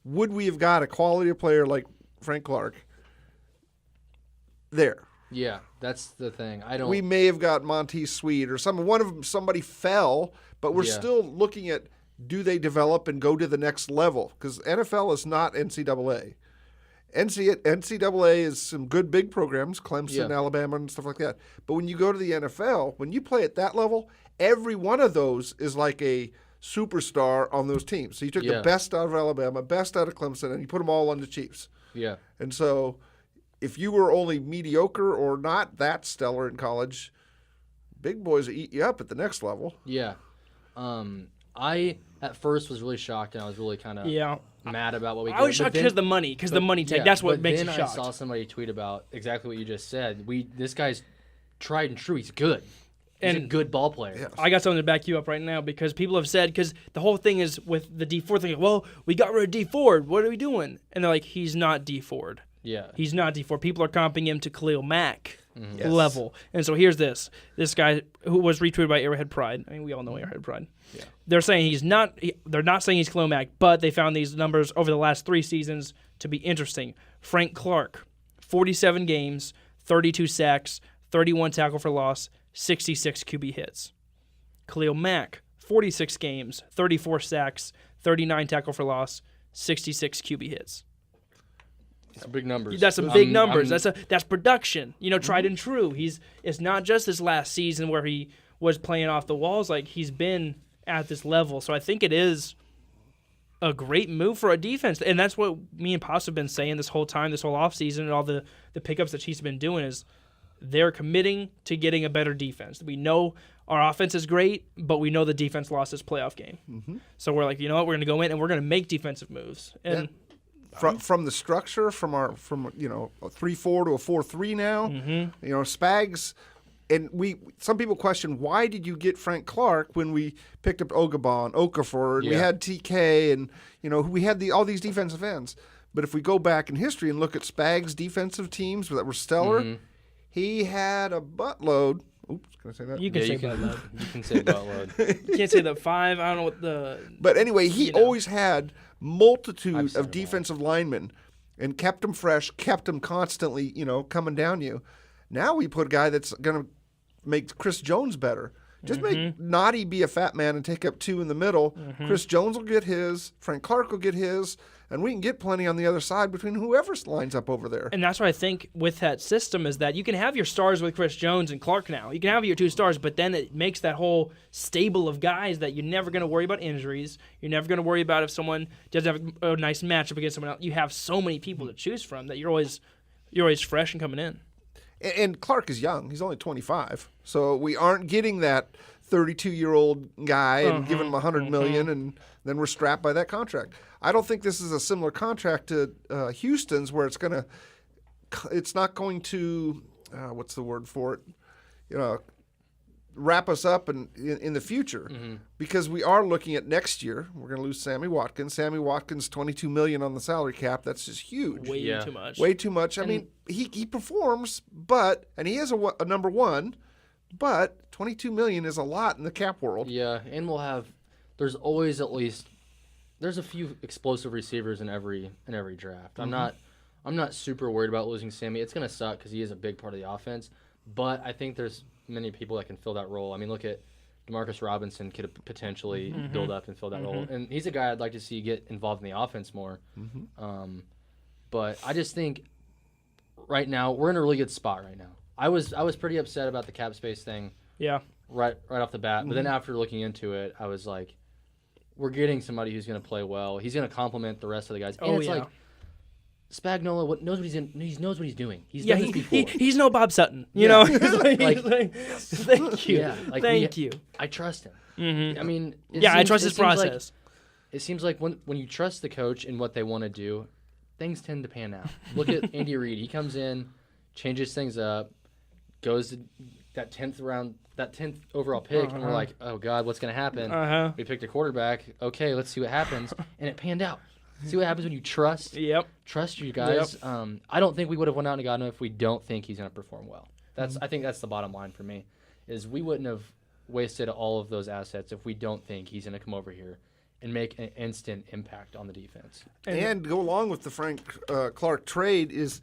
[SPEAKER 3] would we have got a quality player like Frank Clark there?
[SPEAKER 2] Yeah, that's the thing.
[SPEAKER 3] We may have got Montez Sweet or somebody fell, but we're still looking at, do they develop and go to the next level? Because NFL is not NCAA. NCAA is some good big programs, Clemson, Alabama, and stuff like that. But when you go to the NFL, when you play at that level, every one of those is like a superstar on those teams. So you took the best out of Alabama, best out of Clemson, and you put them all on the Chiefs.
[SPEAKER 2] Yeah.
[SPEAKER 3] And so if you were only mediocre or not that stellar in college, big boys will eat you up at the next level.
[SPEAKER 2] Yeah. I, at first, was really shocked, and I was really kind of mad about what we did.
[SPEAKER 1] I was shocked because the money tag. That's what makes you shocked.
[SPEAKER 2] Then I saw somebody tweet about exactly what you just said. This guy's tried and true. He's good. He's a good ball player.
[SPEAKER 3] Yes.
[SPEAKER 1] I got something to back you up right now because people have said, because the whole thing is with the D Ford thing, well, we got rid of D Ford. What are we doing? And they're like, he's not D Ford.
[SPEAKER 2] Yeah.
[SPEAKER 1] He's not D Ford. People are comping him to Khalil Mack
[SPEAKER 3] Yes.
[SPEAKER 1] level. And so here's this guy who was retweeted by Arrowhead Pride. I mean, we all know Arrowhead Pride.
[SPEAKER 2] Yeah.
[SPEAKER 1] They're saying they're not saying he's Khalil Mack, but they found these numbers over the last 3 seasons to be interesting. Frank Clark, 47 games, 32 sacks, 31 tackle for loss, 66 QB hits. Khalil Mack, 46 games, 34 sacks, 39 tackle for loss, 66 QB hits.
[SPEAKER 2] It's big numbers.
[SPEAKER 1] That's some big numbers. That's production. Tried and true. It's not just this last season where he was playing off the walls. Like, he's been at this level. So I think it is a great move for a defense. And that's what me and Pops have been saying this whole time, this whole offseason, and all the pickups that Chiefs have been doing is they're committing to getting a better defense. We know our offense is great, but we know the defense lost its playoff game. Mm-hmm. So we're like, you know what? We're going to go in and we're going to make defensive moves. And
[SPEAKER 3] From the structure, from a 3-4 to a 4-3 now, Spags, and some people question, why did you get Frank Clark when we picked up Ogaba and Okafor and we had TK and we had all these defensive ends. But if we go back in history and look at Spags' defensive teams that were stellar, he had a buttload. Oops, can I say that?
[SPEAKER 1] You can say buttload.
[SPEAKER 2] You can say buttload.
[SPEAKER 1] You can't say the 5. I don't know what the.
[SPEAKER 3] But anyway, he always had multitude of defensive linemen and kept them fresh, kept them constantly, coming down you. Now we put a guy that's going to make Chris Jones better. Just make Naughty be a fat man and take up 2 in the middle. Chris Jones will get his. Frank Clark will get his. And we can get plenty on the other side between whoever lines up over there.
[SPEAKER 1] And that's what I think with that system is that you can have your stars with Chris Jones and Clark now. You can have your 2 stars, but then it makes that whole stable of guys that you're never going to worry about injuries. You're never going to worry about if someone doesn't have a nice matchup against someone else. You have so many people to choose from that you're always fresh and coming in.
[SPEAKER 3] And Clark is young. He's only 25. So we aren't getting that 32-year-old guy and giving him $100 million, and then we're strapped by that contract. I don't think this is a similar contract to Houston's where it's not going to what's the word for it? Wrap us up in the future, because we are looking at next year. We're going to lose Sammy Watkins. Sammy Watkins, $22 million on the salary cap. That's just huge.
[SPEAKER 1] Way too much.
[SPEAKER 3] Way too much. I mean, he performs, and he is a number 1, but $22 million is a lot in the cap world.
[SPEAKER 2] Yeah, and there's always there's a few explosive receivers in every draft. I'm not super worried about losing Sammy. It's going to suck because he is a big part of the offense, but I think there's many people that can fill that role. I mean, look at Demarcus Robinson could potentially build up and fill that role, and he's a guy I'd like to see get involved in the offense more. But I just think right now we're in a really good spot right now. I was pretty upset about the cap space thing.
[SPEAKER 1] Yeah.
[SPEAKER 2] Right off the bat, but then after looking into it, I was like, we're getting somebody who's going to play well. He's going to complement the rest of the guys. And it's like Spagnuolo knows what he's doing. He's done this before.
[SPEAKER 1] He's no Bob Sutton. You know? He's like, thank you.
[SPEAKER 2] Yeah,
[SPEAKER 1] thank you.
[SPEAKER 2] I trust him. I mean,
[SPEAKER 1] I trust his process.
[SPEAKER 2] It seems like when you trust the coach and what they want to do, things tend to pan out. Look at Andy Reid. He comes in, changes things up, goes to that 10th overall pick, and we're like, oh God, what's going to happen? We picked a quarterback. Okay, let's see what happens. And it panned out. See what happens when you trust. Trust you guys. Yep. I don't think we would have went out and gotten him if we don't think he's going to perform well. I think that's the bottom line for me, is we wouldn't have wasted all of those assets if we don't think he's going to come over here and make an instant impact on the defense.
[SPEAKER 3] And go along with the Frank Clark trade is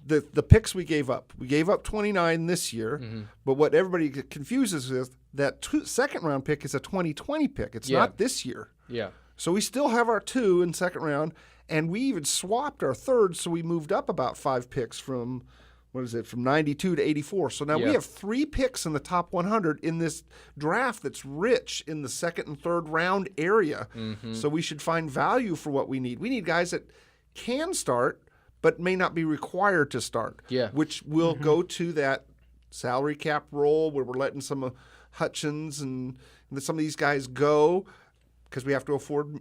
[SPEAKER 3] the picks we gave up. We gave up 29 this year, but what everybody confuses is that second-round pick is a 2020 pick. It's not this year.
[SPEAKER 2] Yeah.
[SPEAKER 3] So we still have our 2 in second round, and we even swapped our third, so we moved up about 5 picks from what is it, from 92 to 84. So now we
[SPEAKER 2] Yeah.
[SPEAKER 3] have 3 picks in the top 100 in this draft that's rich in the second and third round area. So we should find value for what we need. We need guys that can start but may not be required to start, which will go to that salary cap role where we're letting some of Hutchins and some of these guys go because we have to afford,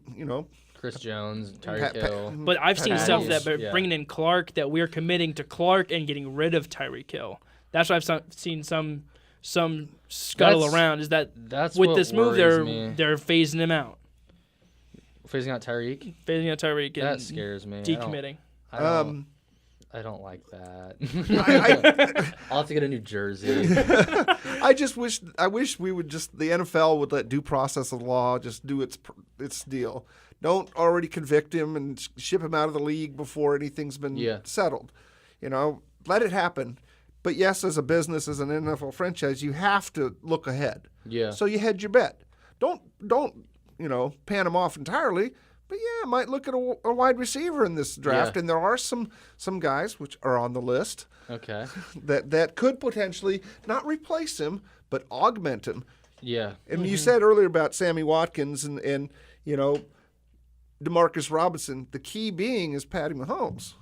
[SPEAKER 2] Chris Jones, Tyreek Hill.
[SPEAKER 1] But I've seen stuff that
[SPEAKER 2] Yeah.
[SPEAKER 1] bringing in Clark, that we're committing to Clark and getting rid of Tyreek Hill. That's what I've seen some scuttle around, is that
[SPEAKER 2] That's
[SPEAKER 1] with
[SPEAKER 2] what
[SPEAKER 1] this move
[SPEAKER 2] worries
[SPEAKER 1] they're phasing him out.
[SPEAKER 2] Phasing out Tyreek?
[SPEAKER 1] Phasing out Tyreek
[SPEAKER 2] That
[SPEAKER 1] and
[SPEAKER 2] scares me.
[SPEAKER 1] decommitting.
[SPEAKER 2] I don't like that.
[SPEAKER 3] I
[SPEAKER 2] I'll have to get a new jersey.
[SPEAKER 3] I wish we would the NFL would let due process of law just do its deal. Don't already convict him and ship him out of the league before anything's been settled. Let it happen. But yes, as a business, as an NFL franchise, you have to look ahead.
[SPEAKER 2] Yeah.
[SPEAKER 3] So you hedge your bet. Don't pan him off entirely. But yeah, might look at a wide receiver in this draft, and there are some guys which are on the list.
[SPEAKER 2] Okay.
[SPEAKER 3] That could potentially not replace him, but augment him.
[SPEAKER 2] Yeah.
[SPEAKER 3] And you said earlier about Sammy Watkins and Demarcus Robinson. The key being is Patty Mahomes.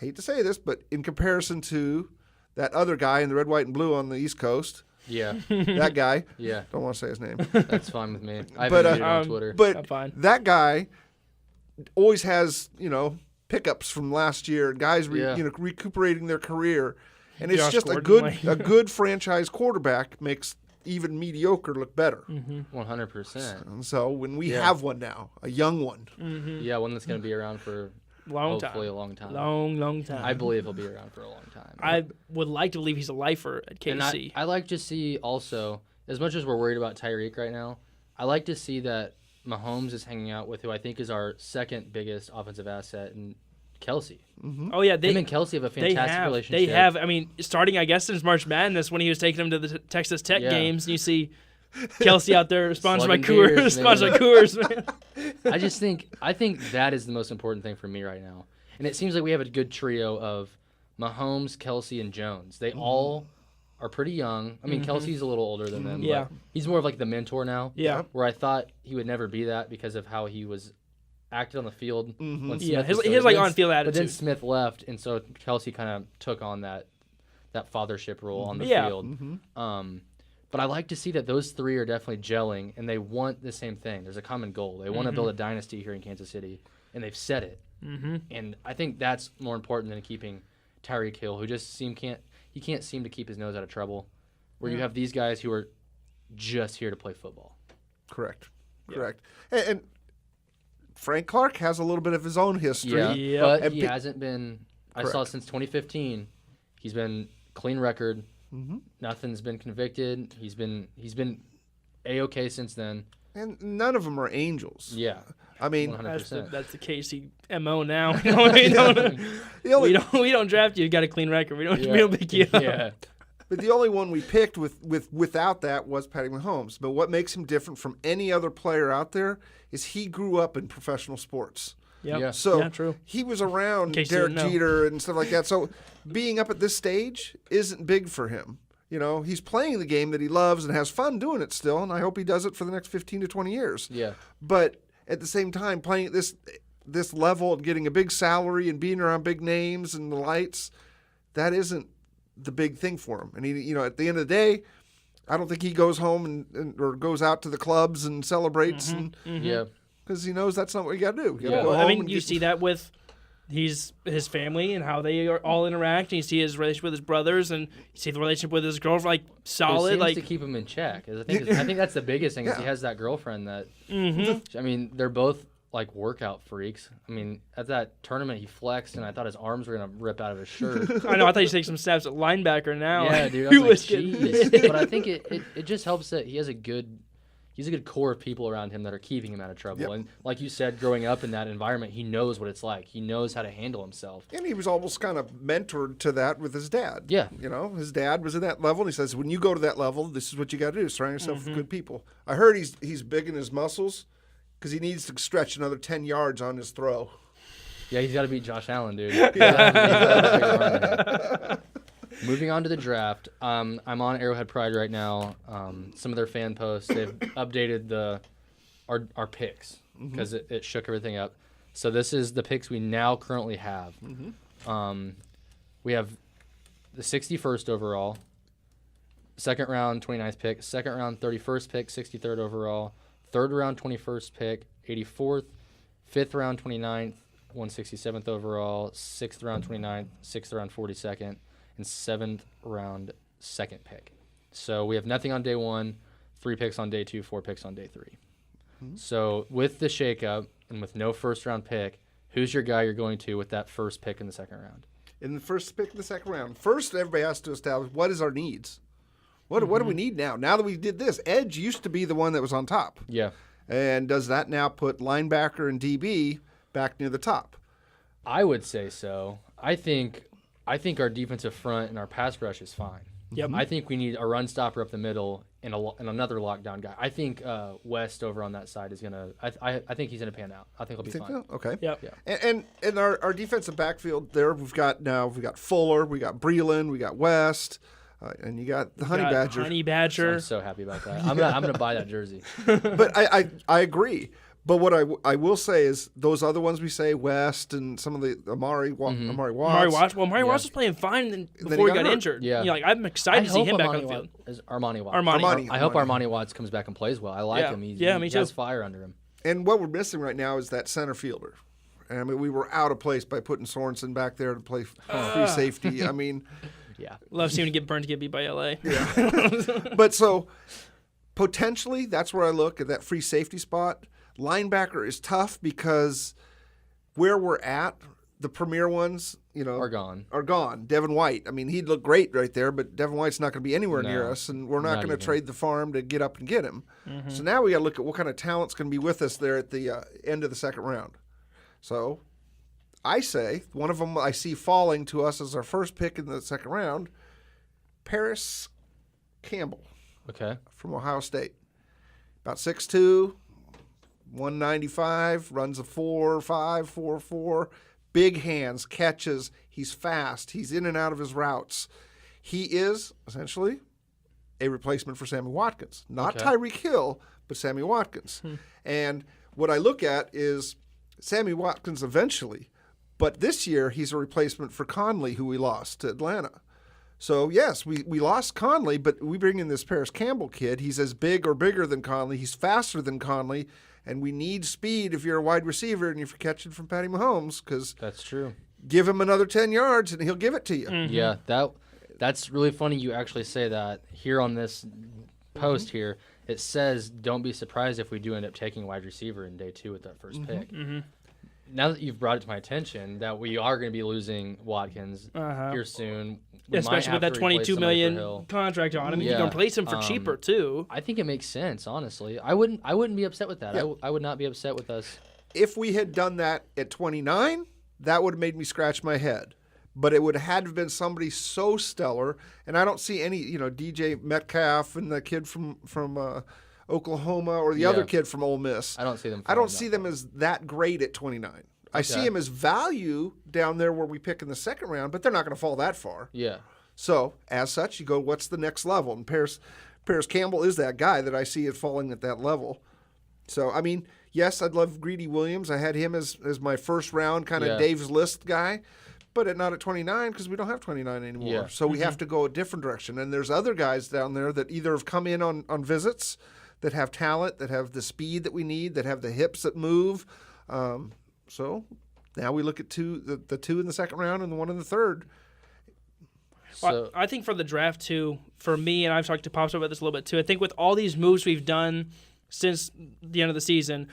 [SPEAKER 3] Hate to say this, but in comparison to that other guy in the red, white, and blue on the East Coast,
[SPEAKER 2] Yeah.
[SPEAKER 3] that guy.
[SPEAKER 2] Yeah.
[SPEAKER 3] Don't want to say his name.
[SPEAKER 2] That's fine with me. I
[SPEAKER 3] But,
[SPEAKER 2] haven't viewed it on Twitter.
[SPEAKER 3] But
[SPEAKER 1] I'm fine.
[SPEAKER 3] that guy always has, pickups from last year, guys recuperating their career. And it's
[SPEAKER 1] Josh
[SPEAKER 3] just
[SPEAKER 1] Gordon,
[SPEAKER 3] a good franchise quarterback makes even mediocre look better.
[SPEAKER 2] 100%.
[SPEAKER 3] And so when we have one now, a young one,
[SPEAKER 2] Yeah, one that's going to be around for hopefully a long time.
[SPEAKER 1] Long time.
[SPEAKER 2] I believe he'll be around for a long time.
[SPEAKER 1] I would like to believe he's a lifer at KC.
[SPEAKER 2] And I like to see also, as much as we're worried about Tyreek right now, I like to see that Mahomes is hanging out with who I think is our second biggest offensive asset, in Kelsey.
[SPEAKER 1] Oh yeah,
[SPEAKER 2] Him and Kelsey have a fantastic relationship.
[SPEAKER 1] They have. I mean, starting I guess since March Madness when he was taking them to the Texas Tech games, and you see Kelsey out there sponsored by
[SPEAKER 2] Slugging
[SPEAKER 1] Coors,
[SPEAKER 2] beers,
[SPEAKER 1] sponsored by
[SPEAKER 2] man.
[SPEAKER 1] Coors, man.
[SPEAKER 2] I think that is the most important thing for me right now. And it seems like we have a good trio of Mahomes, Kelsey, and Jones. They all are pretty young. I mean, Kelsey's a little older than them.
[SPEAKER 1] Yeah.
[SPEAKER 2] But he's more of like the mentor now.
[SPEAKER 1] Yeah.
[SPEAKER 2] Where I thought he would never be that because of how he was acted on the field. When
[SPEAKER 1] Yeah,
[SPEAKER 2] Smith
[SPEAKER 1] his
[SPEAKER 2] was there.
[SPEAKER 1] like
[SPEAKER 2] Then-
[SPEAKER 1] on-field
[SPEAKER 2] But then
[SPEAKER 1] attitude.
[SPEAKER 2] Smith left, and so Kelsey kind of took on that fathership role on the
[SPEAKER 1] Yeah.
[SPEAKER 2] field. But I like to see that those three are definitely gelling, and they want the same thing. There's a common goal. They want to build a dynasty here in Kansas City, and they've said it. And I think that's more important than keeping Tyreek Hill, who just can't seem to keep his nose out of trouble. Where you have these guys who are just here to play football.
[SPEAKER 3] correct. And Frank Clark has a little bit of his own history.
[SPEAKER 2] Yeah,
[SPEAKER 1] Yep.
[SPEAKER 2] but
[SPEAKER 3] And
[SPEAKER 2] he
[SPEAKER 3] pe-
[SPEAKER 2] hasn't been. I saw
[SPEAKER 3] Correct.
[SPEAKER 2] since 2015, he's been clean record. Nothing's been convicted. He's been a-okay since then.
[SPEAKER 3] And none of them are angels.
[SPEAKER 2] Yeah,
[SPEAKER 3] I mean,
[SPEAKER 2] 100%.
[SPEAKER 1] That's the KC MO now. We don't draft you. You got a clean record. We don't pick you up.
[SPEAKER 2] Yeah,
[SPEAKER 3] but the only one we picked without that was Patty Mahomes. But what makes him different from any other player out there is he grew up in professional sports.
[SPEAKER 1] Yep.
[SPEAKER 2] Yeah.
[SPEAKER 3] So
[SPEAKER 1] Yeah, true.
[SPEAKER 3] he was around
[SPEAKER 1] In case you
[SPEAKER 3] Derek
[SPEAKER 1] didn't know.
[SPEAKER 3] Jeter and stuff like that. So being up at this stage isn't big for him. He's playing the game that he loves and has fun doing it still, and I hope he does it for the next 15 to 20 years.
[SPEAKER 2] yeah,
[SPEAKER 3] But at the same time, playing at this level and getting a big salary and being around big names and the lights, that isn't the big thing for him. And he, at the end of the day, I don't think he goes home or goes out to the clubs and celebrates
[SPEAKER 2] yeah.
[SPEAKER 3] because he knows that's not what you got to do. You gotta
[SPEAKER 2] Yeah.
[SPEAKER 3] go
[SPEAKER 1] Well, I
[SPEAKER 3] home
[SPEAKER 1] mean,
[SPEAKER 3] and
[SPEAKER 1] you see that with his family and how they are all interact, and you see his relationship with his brothers, and you see the relationship with his girlfriend, like
[SPEAKER 2] It
[SPEAKER 1] solid,
[SPEAKER 2] seems
[SPEAKER 1] like
[SPEAKER 2] to keep him in check. I think that's the biggest thing. Is he has that girlfriend that. I mean, they're both like workout freaks. I mean, at that tournament he flexed, and I thought his arms were gonna rip out of his shirt.
[SPEAKER 1] I know. I thought you take some steps at linebacker now.
[SPEAKER 2] Yeah,
[SPEAKER 1] Like,
[SPEAKER 2] dude.
[SPEAKER 1] he
[SPEAKER 2] I was
[SPEAKER 1] was
[SPEAKER 2] like,
[SPEAKER 1] getting-
[SPEAKER 2] jeez. But I think it just helps that he has a good core of people around him that are keeping him out of trouble.
[SPEAKER 3] Yep.
[SPEAKER 2] And like you said, growing up in that environment, he knows what it's like. He knows how to handle himself.
[SPEAKER 3] And he was almost kind of mentored to that with his dad.
[SPEAKER 2] Yeah.
[SPEAKER 3] His dad was at that level, and he says, when you go to that level, this is what you got to do, surround yourself with good people. I heard he's big in his muscles because he needs to stretch another 10 yards on his throw.
[SPEAKER 2] Yeah, he's got to beat Josh Allen, dude. He's gotta have a bigger arm than him. Moving on to the draft. I'm on Arrowhead Pride right now. Some of their fan posts, they've updated our picks because it shook everything up. So this is the picks we now currently have. We have the 61st overall, second round 29th pick, second round 31st pick, 63rd overall, third round 21st pick, 84th, fifth round 29th, 167th overall, sixth round 29th, sixth round 42nd, and seventh round second pick. So we have nothing on day 1, 3 picks on day 2, 4 picks on day 3. So with the shakeup and with no first round pick, who's your guy you're going to with that first pick in the second round?
[SPEAKER 3] In the first pick of the second round, first everybody has to establish what is our needs. What do we need now? Now that we did this, edge used to be the one that was on top.
[SPEAKER 2] Yeah.
[SPEAKER 3] And does that now put linebacker and DB back near the top?
[SPEAKER 2] I would say so. I think our defensive front and our pass rush is fine.
[SPEAKER 1] Yep.
[SPEAKER 2] I think we need a run stopper up the middle and another lockdown guy. I think West over on that side is gonna. I think he's gonna pan out. I think he'll be fine.
[SPEAKER 3] So? Okay.
[SPEAKER 1] Yep.
[SPEAKER 2] Yeah.
[SPEAKER 3] And our defensive backfield there, we've got Fuller, we got Breland, we got West, and you got the Honey Badger.
[SPEAKER 1] Honey
[SPEAKER 2] So
[SPEAKER 1] Badger.
[SPEAKER 2] I'm so happy about that. I'm gonna buy that jersey.
[SPEAKER 3] But I agree. But what I will say is those other ones we say, West and some of the Amari Watts.
[SPEAKER 1] Amari Watts. Well, Amari Watts was playing fine before he got
[SPEAKER 3] hurt.
[SPEAKER 1] injured.
[SPEAKER 2] Yeah.
[SPEAKER 1] I'm excited to see him back on the field.
[SPEAKER 2] Armani Watts.
[SPEAKER 1] Armani.
[SPEAKER 2] I hope Armani Watts comes back and plays well. I like him.
[SPEAKER 1] Me
[SPEAKER 2] He
[SPEAKER 1] too.
[SPEAKER 2] has fire under him.
[SPEAKER 3] And what we're missing right now is that center fielder. And I mean, we were out of place by putting Sorensen back there to play free safety. I mean,
[SPEAKER 2] Yeah.
[SPEAKER 1] Love seeing him get beat by LA.
[SPEAKER 3] but so potentially that's where I look at that free safety spot. Linebacker is tough because where we're at, the premier ones,
[SPEAKER 2] Are gone.
[SPEAKER 3] Are gone. Devin White. I mean, he'd look great right there, but Devin White's not going to be anywhere near us, and we're not going to trade the farm to get up and get him. So now we got to look at what kind of talent's going to be with us there at the end of the second round. So I say one of them I see falling to us as our first pick in the second round, Paris Campbell.
[SPEAKER 2] Okay.
[SPEAKER 3] From Ohio State. About 6'2", 195, runs a 4.5, 4.4. Big hands, catches. He's fast. He's in and out of his routes. He is essentially a replacement for Sammy Watkins. Not Tyreek Hill, but Sammy Watkins. And what I look at is Sammy Watkins eventually, but this year he's a replacement for Conley, who we lost to Atlanta. So, yes, we lost Conley, but we bring in this Paris Campbell kid. He's as big or bigger than Conley. He's faster than Conley, and we need speed if you're a wide receiver and if you're catching from Patty Mahomes, because
[SPEAKER 2] That's true.
[SPEAKER 3] give him another 10 yards and he'll give it to you.
[SPEAKER 2] Yeah, that's really funny you actually say that. Here on this post here, it says don't be surprised if we do end up taking wide receiver in day 2 with that first pick. Now that you've brought it to my attention that we are going to be losing Watkins here soon.
[SPEAKER 1] Especially with that $22 million contract on him. You can replace him for cheaper, too.
[SPEAKER 2] I think it makes sense, honestly. I wouldn't be upset with that.
[SPEAKER 3] Yeah.
[SPEAKER 2] I would not be upset with us.
[SPEAKER 3] If we had done that at 29, that would have made me scratch my head. But it would have had to have been somebody so stellar, and I don't see any, DJ Metcalf and the kid from Oklahoma or the other kid from Ole Miss.
[SPEAKER 2] I don't see them.
[SPEAKER 3] I don't see them as that great at 29. I see him as value down there where we pick in the second round, but they're not going to fall that far.
[SPEAKER 2] Yeah.
[SPEAKER 3] So, as such, you go, what's the next level? And Paris Campbell is that guy that I see it falling at that level. So, I mean, yes, I'd love Greedy Williams. I had him as my first round kind of Dave's List guy, but not at 29 because we don't have 29 anymore.
[SPEAKER 2] Yeah.
[SPEAKER 3] So we have to go a different direction. And there's other guys down there that either have come in on visits, that have talent, that have the speed that we need, that have the hips that move. So now we look at the 2 in the second round and the 1 in the third.
[SPEAKER 1] Well, I think for the draft, too, for me, and I've talked to Pops about this a little bit, too, I think with all these moves we've done since the end of the season,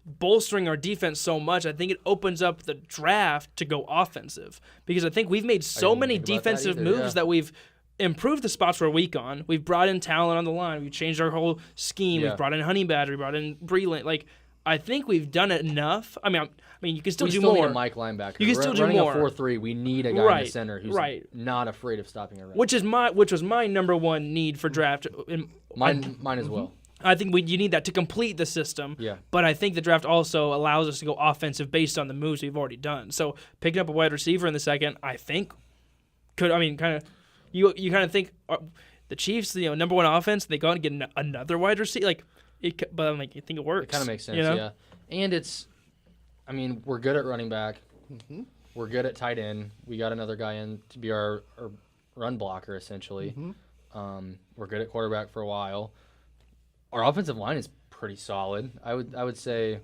[SPEAKER 1] bolstering our defense so much, I think it opens up the draft to go offensive. Because I think we've made so many defensive moves that we've improved the spots we're weak on. We've brought in talent on the line. We've changed our whole scheme. We've brought in Honey Badger. We brought in Breland. I think we've done it enough. I mean, you can still do more.
[SPEAKER 2] We still need a Mike linebacker.
[SPEAKER 1] You can still do
[SPEAKER 2] running
[SPEAKER 1] more.
[SPEAKER 2] Running a 4-3, we need a guy in the center who's not afraid of stopping a run.
[SPEAKER 1] Which was my number one need for draft.
[SPEAKER 2] Mine as well.
[SPEAKER 1] I think you need that to complete the system.
[SPEAKER 2] Yeah.
[SPEAKER 1] But I think the draft also allows us to go offensive based on the moves we've already done. So picking up a wide receiver in the second, I think, kind of. you kind of think the Chiefs, number one offense, they go out and get another wide receiver. But I'm like, you think it works?
[SPEAKER 2] It kind of makes sense,
[SPEAKER 1] you know?
[SPEAKER 2] yeah. And we're good at running back.
[SPEAKER 3] Mm-hmm.
[SPEAKER 2] We're good at tight end. We got another guy in to be our run blocker, essentially.
[SPEAKER 3] Mm-hmm.
[SPEAKER 2] We're good at quarterback for a while. Our offensive line is pretty solid. I would say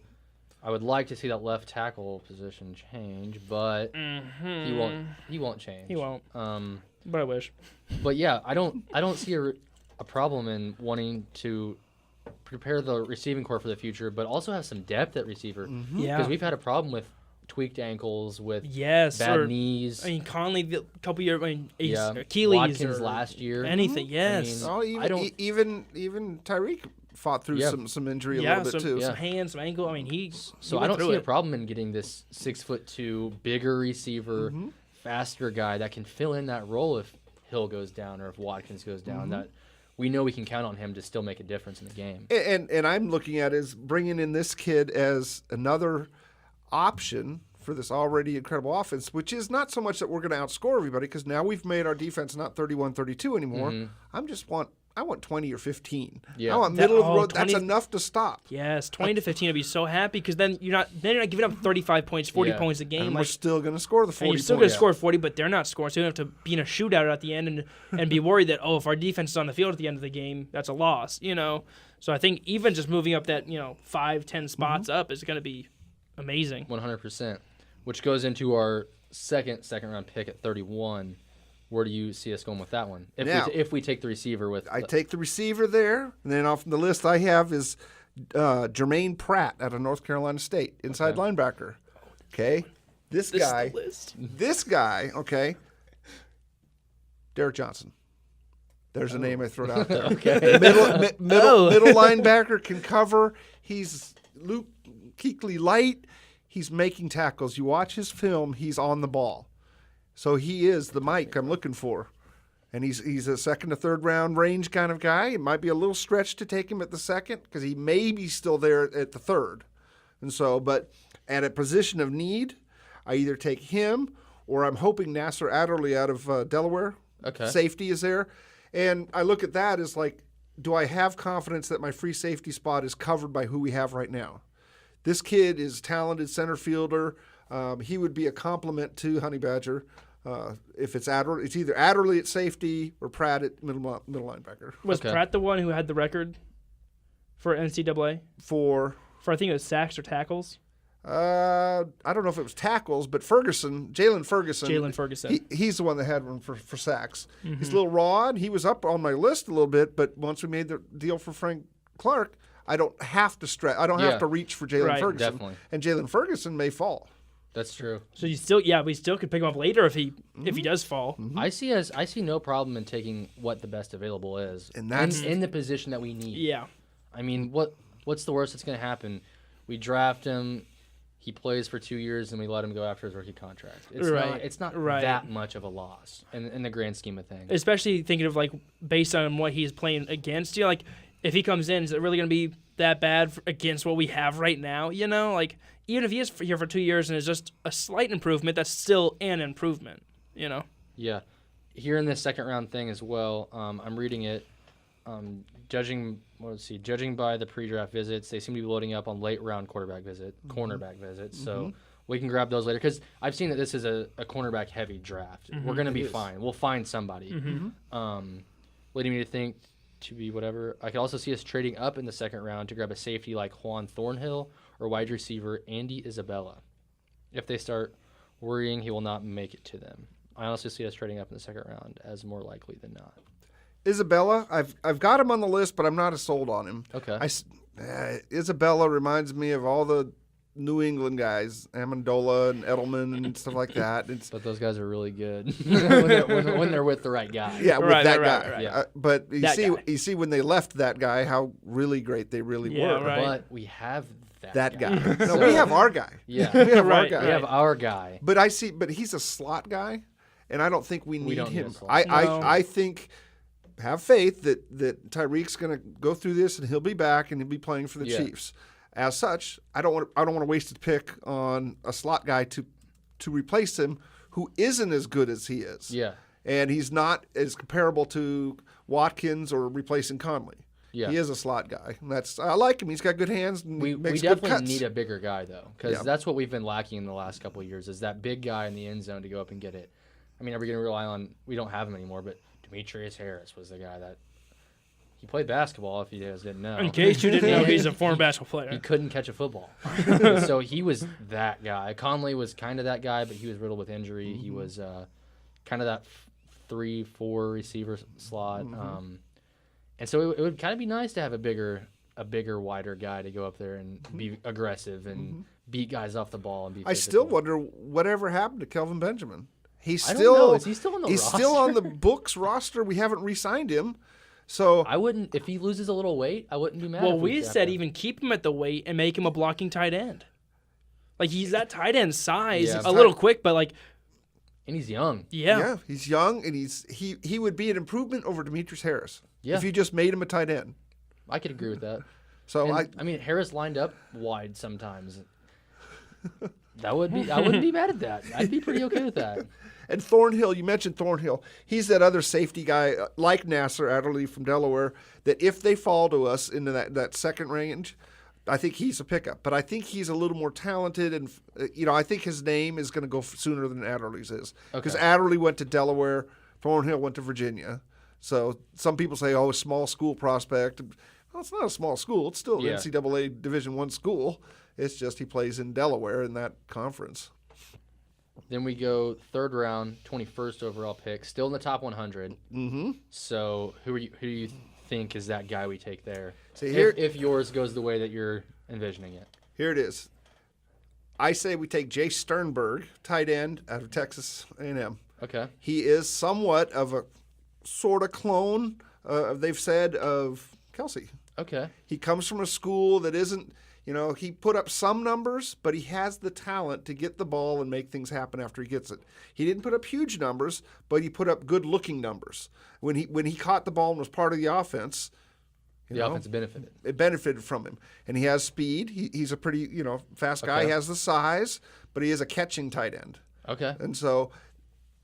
[SPEAKER 2] I would like to see that left tackle position change, but he won't change.
[SPEAKER 1] He won't. But I wish.
[SPEAKER 2] But yeah, I don't see a problem in wanting to prepare the receiving core for the future, but also have some depth at receiver.
[SPEAKER 3] Mm-hmm.
[SPEAKER 1] Yeah.
[SPEAKER 2] Because we've had a problem with tweaked ankles, with
[SPEAKER 1] bad
[SPEAKER 2] knees.
[SPEAKER 1] I mean, Conley, the couple years,
[SPEAKER 2] Yeah.
[SPEAKER 1] Achilles,
[SPEAKER 2] Watkins
[SPEAKER 1] or
[SPEAKER 2] last year.
[SPEAKER 1] anything. Yes.
[SPEAKER 2] I mean,
[SPEAKER 3] Even Tyreek fought through some injury a little bit too.
[SPEAKER 1] Some hands, some ankle. I mean,
[SPEAKER 2] So I don't see a problem in getting this 6'2" bigger receiver, faster guy that can fill in that role if Hill goes down or if Watkins goes down. That we know we can count on him to still make a difference in the game.
[SPEAKER 3] And I'm looking at is bringing in this kid as another option for this already incredible offense, which is not so much that we're going to outscore everybody, because now we've made our defense not 31-32 anymore. I want 20 or 15.
[SPEAKER 2] Yeah.
[SPEAKER 3] I want middle of the road.
[SPEAKER 1] 20
[SPEAKER 3] That's enough to stop.
[SPEAKER 1] Yes, 20 to 15 would be so happy, because then you're not giving up 35 points, 40 points a game.
[SPEAKER 3] And we're still going to score the 40
[SPEAKER 1] and you're still
[SPEAKER 3] points.
[SPEAKER 1] going to score 40, but they're not scoring. So you don't have to be in a shootout at the end and be worried that, if our defense is on the field at the end of the game, that's a loss, So I think even just moving up that, 5-10 spots up is going to be amazing.
[SPEAKER 2] 100%. Which goes into our second round pick at 31. Where do you see us going with that one? If we take the receiver with...
[SPEAKER 3] I take the receiver there, and then off the list I have is Jermaine Pratt out of North Carolina State, inside linebacker. Okay? This guy, okay, Derek Johnson. There's a name I threw out there.
[SPEAKER 2] Okay.
[SPEAKER 3] Middle linebacker, can cover. He's Luke Kuechly light. He's making tackles. You watch his film, he's on the ball. So he is the Mike I'm looking for. And he's a second to third round range kind of guy. It might be a little stretch to take him at the second, because he may be still there at the third. And so, but at a position of need, I either take him, or I'm hoping Nasser Adderley out of Delaware.
[SPEAKER 2] Okay.
[SPEAKER 3] Safety is there. And I look at that as like, do I have confidence that my free safety spot is covered by who we have right now? This kid is talented center fielder. He would be a compliment to Honey Badger. If it's Adderley, it's either Adderley at safety or Pratt at middle linebacker.
[SPEAKER 1] Was Pratt the one who had the record for NCAA? For I think it was sacks or tackles.
[SPEAKER 3] I don't know if it was tackles, but Jalen Ferguson. He's the one that had one for sacks. He's a little raw, and he was up on my list a little bit, but once we made the deal for Frank Clark, I don't have to stretch. I don't have to reach for Jalen Ferguson.
[SPEAKER 2] Definitely.
[SPEAKER 3] And Jalen Ferguson may fall.
[SPEAKER 2] That's true.
[SPEAKER 1] So we still could pick him up later if he does fall.
[SPEAKER 2] I see no problem in taking what the best available is,
[SPEAKER 3] and that's
[SPEAKER 2] in the position that we need.
[SPEAKER 1] Yeah.
[SPEAKER 2] I mean, what's the worst that's going to happen? We draft him, he plays for 2 years, and we let him go after his rookie contract. It's not that much of a loss in the grand scheme of things.
[SPEAKER 1] Especially thinking of based on what he's playing against. If he comes in, is it really going to be that bad against what we have right now? Even if he is here for 2 years and is just a slight improvement, that's still an improvement.
[SPEAKER 2] Yeah. Here in this second round thing as well, I'm reading it. Judging by the pre-draft visits, they seem to be loading up on late round cornerback visits. So we can grab those later, because I've seen that this is a cornerback heavy draft. We're going to be fine. We'll find somebody. Leading me to think to be whatever. I could also see us trading up in the second round to grab a safety like Juan Thornhill or wide receiver Andy Isabella. If they start worrying he will not make it to them, I also see us trading up in the second round as more likely than not.
[SPEAKER 3] Isabella, I've got him on the list, but I'm not as sold on him.
[SPEAKER 2] Okay.
[SPEAKER 3] Isabella reminds me of all the New England guys, Amendola and Edelman and stuff like that.
[SPEAKER 2] But those guys are really good when they're with the right guy.
[SPEAKER 3] Yeah, with that guy.
[SPEAKER 1] Right.
[SPEAKER 3] Yeah. But you see when they left that guy, how really great they really were.
[SPEAKER 1] Right.
[SPEAKER 2] But we have
[SPEAKER 3] that guy. No, we have our guy.
[SPEAKER 2] Yeah,
[SPEAKER 3] we have our guy.
[SPEAKER 2] We have our guy.
[SPEAKER 3] But he's a slot guy, and I don't think we need him. I think. Have faith that Tyreek's going to go through this and he'll be back and he'll be playing for the Chiefs. As such, I don't want to waste a pick on a slot guy to replace him who isn't as good as he is.
[SPEAKER 2] Yeah.
[SPEAKER 3] and he's not as comparable to Watkins or replacing Conley.
[SPEAKER 2] Yeah.
[SPEAKER 3] He is a slot guy. And I like him. He's got good hands and
[SPEAKER 2] We
[SPEAKER 3] makes good
[SPEAKER 2] definitely
[SPEAKER 3] cuts.
[SPEAKER 2] need a bigger guy, though, because that's what we've been lacking in the last couple of years is that big guy in the end zone to go up and get it. I mean, are we going to rely on – we don't have him anymore, but Demetrius Harris was the guy that – he played basketball, if you guys didn't know.
[SPEAKER 1] In case you didn't know, he's a former basketball
[SPEAKER 2] He
[SPEAKER 1] player.
[SPEAKER 2] couldn't catch a football. So he was that guy. Conley was kind of that guy, but he was riddled with injury. He was kind of that 3-4 receiver slot. And so it would kind of be nice to have a bigger, wider guy to go up there and be aggressive and beat guys off the ball and be.
[SPEAKER 3] I still wonder whatever happened to Kelvin Benjamin. He's
[SPEAKER 2] I don't
[SPEAKER 3] still
[SPEAKER 2] know. Is he still on the
[SPEAKER 3] he's
[SPEAKER 2] roster?
[SPEAKER 3] still on the books roster. We haven't re-signed him. So
[SPEAKER 2] I wouldn't if he loses a little weight. I wouldn't be mad.
[SPEAKER 1] Well,
[SPEAKER 2] if
[SPEAKER 1] we
[SPEAKER 2] draft
[SPEAKER 1] said
[SPEAKER 2] him.
[SPEAKER 1] even keep him at the weight and make him a blocking tight end. Like, he's that tight end size,
[SPEAKER 2] Yeah.
[SPEAKER 1] a little quick, but, like,
[SPEAKER 2] and he's young.
[SPEAKER 3] yeah, he's young and he would be an improvement over Demetrius Harris
[SPEAKER 2] Yeah.
[SPEAKER 3] if you just made him a tight end.
[SPEAKER 2] I could agree with that.
[SPEAKER 3] So
[SPEAKER 2] And, I mean, Harris lined up wide sometimes. I wouldn't be mad at that. I'd be pretty okay with that.
[SPEAKER 3] And Thornhill, you mentioned Thornhill. He's that other safety guy like Nasser Adderley from Delaware that if they fall to us into that second range, I think he's a pickup. But I think he's a little more talented, and I think his name is going to go sooner than Adderley's is because Adderley went to Delaware, Thornhill went to Virginia. So some people say, "Oh, a small school prospect." Well, it's not a small school. It's still an NCAA Division I school. It's just he plays in Delaware in that conference.
[SPEAKER 2] Then we go third round, 21st overall pick, still in the top 100.
[SPEAKER 3] Mm-hmm.
[SPEAKER 2] So who do you think is that guy we take there?
[SPEAKER 3] See, here,
[SPEAKER 2] if yours goes the way that you're envisioning it.
[SPEAKER 3] Here it is. I say we take Jay Sternberg, tight end out of Texas A&M.
[SPEAKER 2] Okay.
[SPEAKER 3] He is somewhat of a sort of clone, they've said, of Kelsey.
[SPEAKER 2] Okay.
[SPEAKER 3] He comes from a school that isn't, he put up some numbers, but he has the talent to get the ball and make things happen after he gets it. He didn't put up huge numbers, but he put up good-looking numbers. When he caught the ball and was part of the offense,
[SPEAKER 2] the offense benefited.
[SPEAKER 3] It benefited from him. And he has speed. He's a pretty, fast guy.
[SPEAKER 2] Okay.
[SPEAKER 3] He has the size, but he is a catching tight end.
[SPEAKER 2] Okay.
[SPEAKER 3] And so,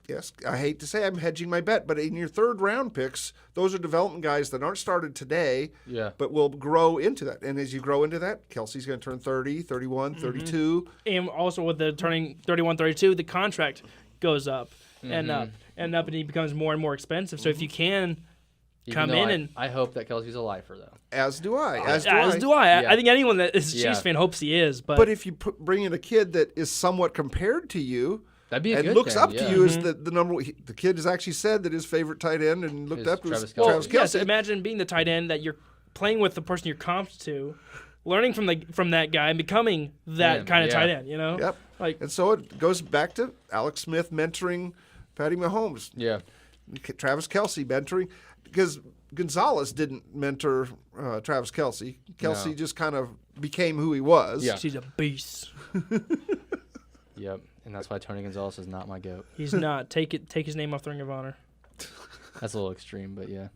[SPEAKER 3] yes, I hate to say I'm hedging my bet, but in your third round picks, those are development guys that aren't started today, but will grow into that. And as you grow into that, Kelsey's going to turn 30, 31, 32.
[SPEAKER 1] And also with the turning 31, 32, the contract goes up and up and up, and he becomes more and more expensive. So if you can come in and
[SPEAKER 2] I hope that Kelsey's a lifer though.
[SPEAKER 3] As do I. As
[SPEAKER 1] do I.
[SPEAKER 2] Yeah.
[SPEAKER 1] I think anyone that is a Chiefs fan hopes he is. But
[SPEAKER 3] if you bring in a kid that is somewhat compared to you,
[SPEAKER 2] that'd be a
[SPEAKER 3] and
[SPEAKER 2] good
[SPEAKER 3] looks
[SPEAKER 2] thing,
[SPEAKER 3] up to you as the number one. The kid has actually said that his favorite tight end and looked up to
[SPEAKER 2] Travis
[SPEAKER 3] Travis
[SPEAKER 2] Kelce.
[SPEAKER 3] Kelce.
[SPEAKER 1] yes, imagine being the tight end that you're playing with the person you're comped to, learning from that guy and becoming that kind of tight end.
[SPEAKER 3] Yep.
[SPEAKER 1] Like,
[SPEAKER 3] And so it goes back to Alex Smith mentoring Patty Mahomes.
[SPEAKER 2] Yeah.
[SPEAKER 3] Travis Kelce mentoring, because Gonzalez didn't mentor Travis Kelce. Kelce just kind of became who he was.
[SPEAKER 2] Yeah.
[SPEAKER 1] he's a beast.
[SPEAKER 2] Yep. And that's why Tony Gonzalez is not my goat.
[SPEAKER 1] He's not. Take his name off the Ring of Honor.
[SPEAKER 2] That's a little extreme, but yeah.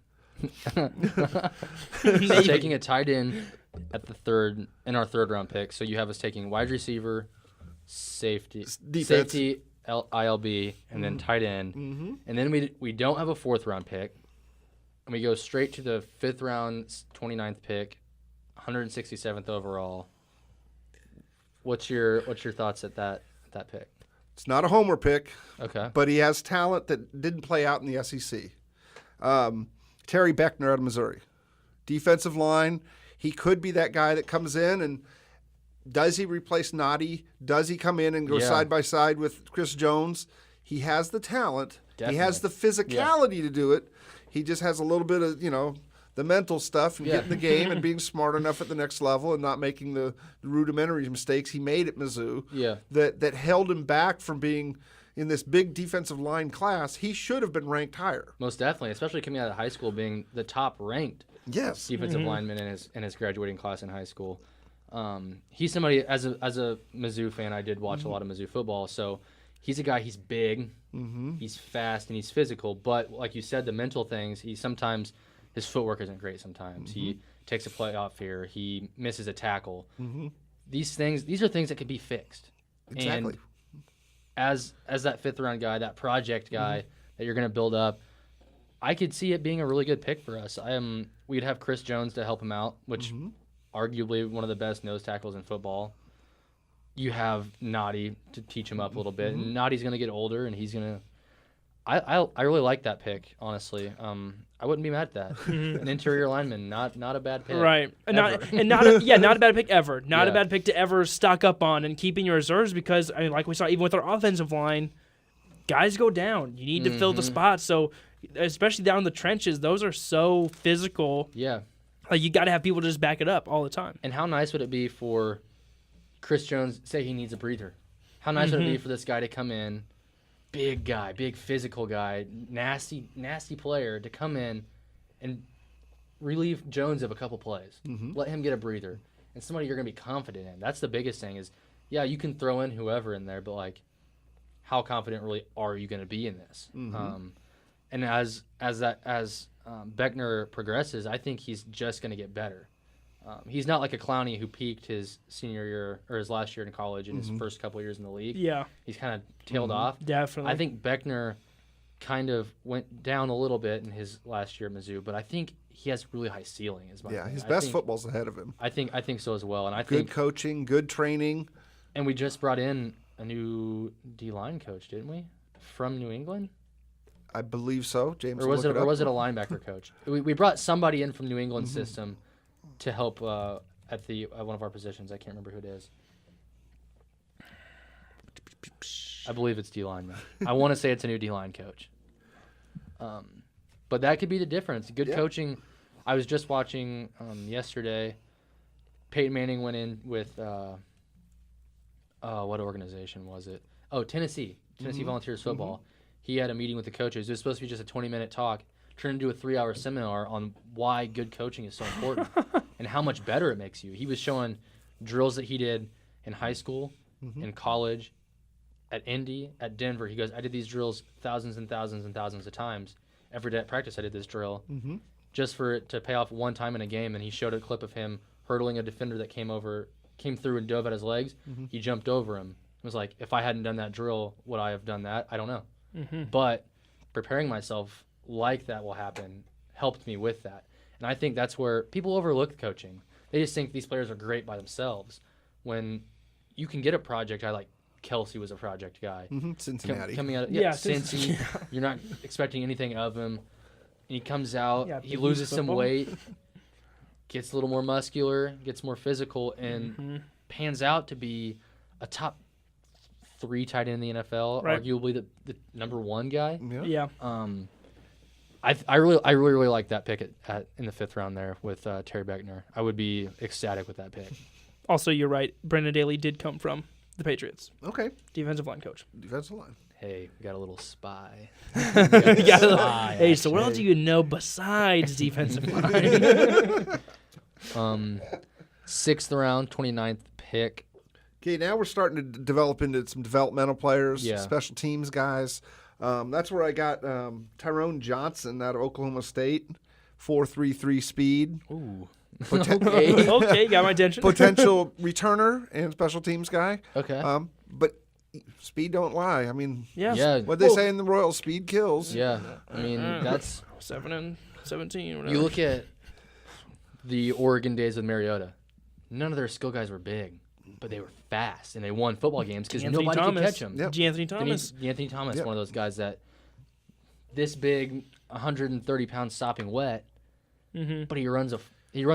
[SPEAKER 2] So taking a tight end at our third round pick. So you have us taking wide receiver, safety,
[SPEAKER 3] Defense.
[SPEAKER 2] ILB, and then tight end. Mm-hmm. And then we don't have a fourth round pick. And we go straight to the fifth round, 29th pick, 167th overall. What's your thoughts at that pick?
[SPEAKER 3] It's not a homer pick,
[SPEAKER 2] Okay.
[SPEAKER 3] but he has talent that didn't play out in the SEC. Terry Beckner out of Missouri. Defensive line. He could be that guy that comes in and does he replace Noddy? Does he come in and go side by side with Chris Jones? He has the talent.
[SPEAKER 2] Definitely.
[SPEAKER 3] He has the physicality to do it. He just has a little bit of, the mental stuff and getting the game and being smart enough at the next level and not making the rudimentary mistakes he made at Mizzou that held him back from being in this big defensive line class. He should have been ranked higher.
[SPEAKER 2] Most definitely, especially coming out of high school, being the top ranked defensive lineman in his graduating class in high school. He's somebody, as a Mizzou fan, I did watch a lot of Mizzou football, so he's a guy, he's big, he's fast, and he's physical, but like you said, the mental things, his footwork isn't great sometimes. He takes a playoff fear, he misses a tackle. These are things that could be fixed.
[SPEAKER 3] Exactly.
[SPEAKER 2] And as that fifth round guy, that project guy, that you're going to build up. I could see it being a really good pick for us. We'd have Chris Jones to help him out, which arguably one of the best nose tackles in football. You have Noddy to teach him up a little bit, and Noddy's going to get older, and he's going to. I really like that pick, honestly. I wouldn't be mad at that. An interior lineman, not a bad pick.
[SPEAKER 1] Right, not a bad pick ever. Not a bad pick to ever stock up on and keeping your reserves because I mean, like we saw, even with our offensive line, guys go down. You need to fill the spots. So, especially down in the trenches, those are so physical.
[SPEAKER 2] Yeah,
[SPEAKER 1] like you got to have people to just back it up all the time.
[SPEAKER 2] And how nice would it be for Chris Jones? Say he needs a breather. How nice would it be for this guy to come in? Big guy, big physical guy, nasty player to come in and relieve Jones of a couple plays. Let him get a breather. And somebody you're going to be confident in. That's the biggest thing is, yeah, you can throw in whoever in there, but, like, how confident really are you going to be in this? And as Beckner progresses, I think he's just going to get better. He's not like a Clowney who peaked his senior year or his last year in college in his first couple of years in the league.
[SPEAKER 1] Yeah.
[SPEAKER 2] He's kind of tailed off.
[SPEAKER 1] Definitely.
[SPEAKER 2] I think Beckner kind of went down a little bit in his last year at Mizzou, but I think he has really high ceiling.
[SPEAKER 3] His best football's ahead of him.
[SPEAKER 2] I think so as well. And I
[SPEAKER 3] good
[SPEAKER 2] think
[SPEAKER 3] coaching, good training.
[SPEAKER 2] And we just brought in a new D-line coach, didn't we? From New England?
[SPEAKER 3] I believe so. James,
[SPEAKER 2] or was it a linebacker coach? We brought somebody in from New England system to help at one of our positions. I can't remember who it is. I believe it's D-line. I want to say it's a new D-line coach. But that could be the difference. Good coaching. I was just watching yesterday. Peyton Manning went in with what organization was it? Oh, Tennessee Volunteers football. He had a meeting with the coaches. It was supposed to be just a 20-minute talk. Turned into a 3-hour seminar on why good coaching is so important and how much better it makes you. He was showing drills that he did in high school, in college, at Indy, at Denver. He goes, I did these drills thousands and thousands and thousands of times. Every day at practice I did this drill just for it to pay off one time in a game. And he showed a clip of him hurdling a defender that came through and dove at his legs. He jumped over him. It was like, if I hadn't done that drill, would I have done that? I don't know. But preparing myself like that will happen helped me with that. And I think that's where people overlook coaching. They just think these players are great by themselves when you can get a project guy like Kelsey was a project guy.
[SPEAKER 3] Cincinnati.
[SPEAKER 2] Coming out of Cincy. You're not expecting anything of him. And he comes out, he loses some weight, gets a little more muscular, gets more physical, and pans out to be a top 3 tight end in the NFL, arguably the number 1 guy.
[SPEAKER 1] Yeah.
[SPEAKER 2] I really like that pick in the 5th round there with Terry Beckner. I would be ecstatic with that pick.
[SPEAKER 1] Also, you're right. Brendan Daly did come from the Patriots.
[SPEAKER 3] Okay.
[SPEAKER 1] Defensive line coach.
[SPEAKER 3] Defensive line.
[SPEAKER 2] Hey, we got a little spy.
[SPEAKER 1] Hey, so what else do you know besides defensive line?
[SPEAKER 2] 6th round, 29th pick.
[SPEAKER 3] Okay, now we're starting to develop into some developmental players,
[SPEAKER 2] Yeah.
[SPEAKER 3] special teams guys. That's where I got Tyrone Johnson out of Oklahoma State, 4.33 speed.
[SPEAKER 2] Ooh.
[SPEAKER 1] Okay, got my attention.
[SPEAKER 3] Potential returner and special teams guy.
[SPEAKER 2] Okay.
[SPEAKER 3] But speed don't lie. I mean,
[SPEAKER 2] Yeah.
[SPEAKER 3] what they say in the Royals, speed kills.
[SPEAKER 2] Yeah. I mean, that's
[SPEAKER 1] 7 and 17. Whatever.
[SPEAKER 2] you look at the Oregon days with Mariota. None of their skill guys were big, but they were fast and they won football games because nobody could catch them.
[SPEAKER 3] Yep.
[SPEAKER 1] Anthony Thomas.
[SPEAKER 2] Anthony Thomas, one of those guys that this big, 130 pounds sopping wet, but he runs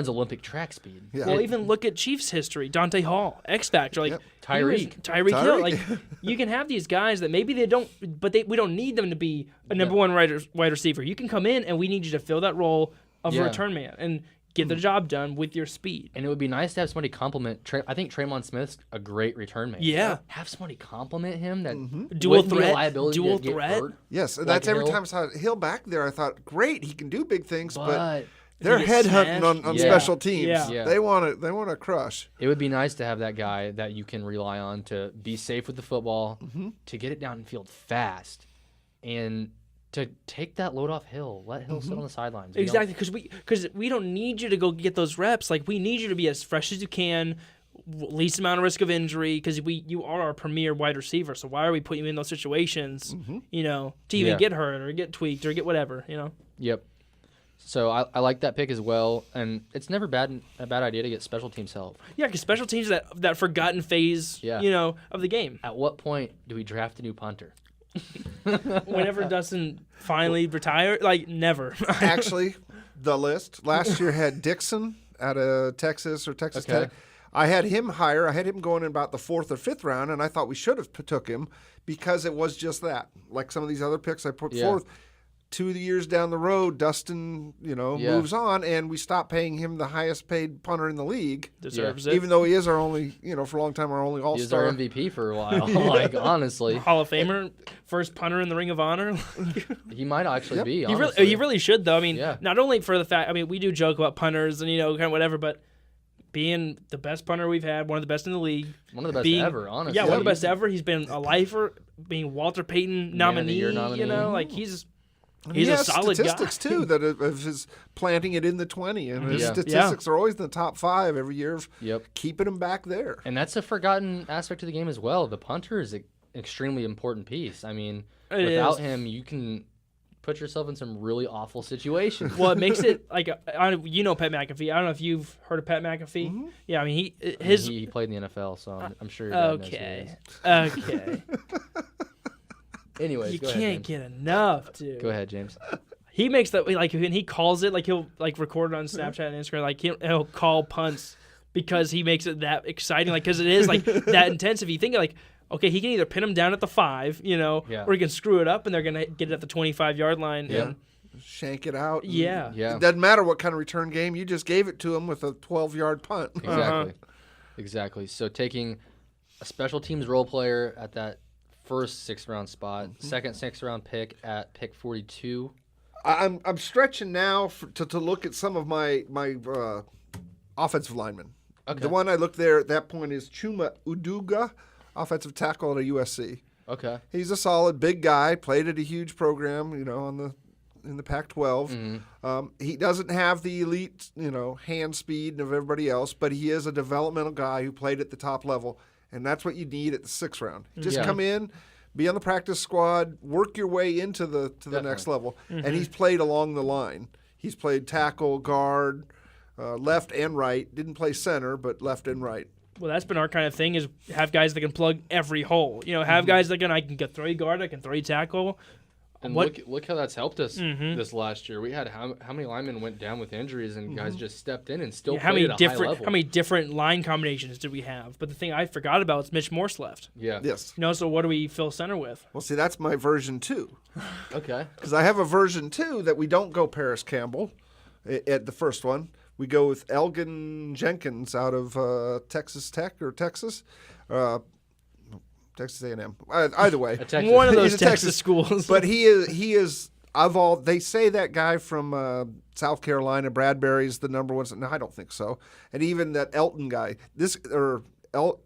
[SPEAKER 2] Olympic track speed.
[SPEAKER 3] Yeah.
[SPEAKER 1] Well, even look at Chiefs history. Dante Hall, X Factor, like
[SPEAKER 2] Tyreek
[SPEAKER 1] Hill. Like you can have these guys that maybe they don't, but we don't need them to be a number 1 wide receiver. You can come in and we need you to fill that role of a return man and get the job done with your speed.
[SPEAKER 2] And it would be nice to have somebody compliment. I think Traymon Smith's a great return man.
[SPEAKER 1] Yeah.
[SPEAKER 2] Have somebody compliment him that
[SPEAKER 1] Dual
[SPEAKER 2] wouldn't be a
[SPEAKER 1] threat.
[SPEAKER 2] liability
[SPEAKER 1] Dual
[SPEAKER 2] to get
[SPEAKER 1] threat.
[SPEAKER 2] hurt.
[SPEAKER 3] Yes, and
[SPEAKER 2] Like
[SPEAKER 3] that's every
[SPEAKER 2] Hill.
[SPEAKER 3] time I saw Hill back there, I thought, great, he can do big things, but
[SPEAKER 1] If
[SPEAKER 3] they're
[SPEAKER 1] he gets
[SPEAKER 3] headhunting
[SPEAKER 1] smashed,
[SPEAKER 3] on
[SPEAKER 2] Yeah.
[SPEAKER 3] special teams.
[SPEAKER 1] Yeah.
[SPEAKER 3] They want to crush.
[SPEAKER 2] It would be nice to have that guy that you can rely on to be safe with the football, to get it down and field fast, and to take that load off Hill. Let Hill sit on the sidelines.
[SPEAKER 1] Exactly, because we don't need you to go get those reps. Like we need you to be as fresh as you can least amount of risk of injury because you are our premier wide receiver. So why are we putting you in those situations, to even get hurt or get tweaked or get whatever,
[SPEAKER 2] Yep. So I like that pick as well, and it's never a bad idea to get special teams help.
[SPEAKER 1] Yeah, because special teams that forgotten phase, of the game.
[SPEAKER 2] At what point do we draft a new punter?
[SPEAKER 1] Whenever Dustin finally retired, never.
[SPEAKER 3] Actually, the list last year had Dixon out of Texas or Texas
[SPEAKER 2] Okay.
[SPEAKER 3] Tech. I had him higher. I had him going in about the 4th or 5th round, and I thought we should have took him because it was just that. Like some of these other picks I put forth. 2 years down the road, Dustin, moves on, and we stop paying him the highest paid punter in the league.
[SPEAKER 1] Deserves it.
[SPEAKER 3] Even though he is our only, for a long time, our only all-star.
[SPEAKER 2] He was our MVP for a while, honestly.
[SPEAKER 1] Hall of Famer, first punter in the Ring of Honor.
[SPEAKER 2] He might actually be,
[SPEAKER 1] He
[SPEAKER 2] honestly.
[SPEAKER 1] really should, though. I mean, not only for the fact, we do joke about punters and, kind of whatever, but being the best punter we've had, one of the best in the league.
[SPEAKER 2] One of the best ever, honestly.
[SPEAKER 1] Yeah, one of the best ever. He's been a lifer, being Walter Payton nominee, He's a solid
[SPEAKER 3] statistics
[SPEAKER 1] guy.
[SPEAKER 3] too that of his planting it in the 20, and his statistics are always in the top 5 every year of keeping him back there.
[SPEAKER 2] And that's a forgotten aspect of the game as well. The punter is an extremely important piece. I mean, without him, you can put yourself in some really awful situations.
[SPEAKER 1] Well, it makes it Pat McAfee. I don't know if you've heard of Pat McAfee.
[SPEAKER 3] Mm-hmm.
[SPEAKER 1] Yeah,
[SPEAKER 2] he played in the NFL, so I'm sure.
[SPEAKER 1] Okay.
[SPEAKER 2] Anyways,
[SPEAKER 1] you
[SPEAKER 2] go ahead,
[SPEAKER 1] can't
[SPEAKER 2] James.
[SPEAKER 1] get enough, dude.
[SPEAKER 2] Go ahead, James.
[SPEAKER 1] He makes that when he calls it, he'll record it on Snapchat and Instagram. He'll call punts because he makes it that exciting. Because it is that intense. If you think okay, he can either pin him down at the 5, or he can screw it up and they're gonna get it at the 25-yard line.
[SPEAKER 3] Yeah.
[SPEAKER 1] And
[SPEAKER 3] shank it out.
[SPEAKER 1] Yeah.
[SPEAKER 3] It doesn't matter what kind of return game. You just gave it to him with a 12-yard punt.
[SPEAKER 2] Exactly. So taking a special teams role player at that first 6th round spot, second 6th round pick at pick 42.
[SPEAKER 3] I'm stretching now to look at some of my offensive linemen.
[SPEAKER 2] Okay.
[SPEAKER 3] The one I looked there at that point is Chuma Uduga, offensive tackle at USC.
[SPEAKER 2] Okay.
[SPEAKER 3] He's a solid big guy. Played at a huge program, in the Pac-12. He doesn't have the elite, hand speed of everybody else, but he is a developmental guy who played at the top level. And that's what you need at the 6th round. Just come in, be on the practice squad, work your way into the next level. And he's played along the line. He's played tackle, guard, left and right. Didn't play center, but left and right.
[SPEAKER 1] Well, that's been our kind of thing is have guys that can plug every hole. Have guys that I can throw you guard, I can throw you tackle.
[SPEAKER 2] And look how that's helped us this last year. We had how many linemen went down with injuries, and guys just stepped in and still played at a high level.
[SPEAKER 1] How many different line combinations did we have? But the thing I forgot about is Mitch Morse left.
[SPEAKER 2] Yeah.
[SPEAKER 3] Yes.
[SPEAKER 1] So what do we fill center with?
[SPEAKER 3] Well, see, that's my version 2.
[SPEAKER 2] Okay.
[SPEAKER 3] Because I have a version 2 that we don't go Paris Campbell at the first one. We go with Elgin Jenkins out of Texas Tech or Texas. Texas A&M. Either way,
[SPEAKER 1] one of those
[SPEAKER 3] He's
[SPEAKER 1] Texas schools.
[SPEAKER 3] But he is of all. They say that guy from South Carolina, Bradbury's the number one. No, I don't think so. And even that Elton guy,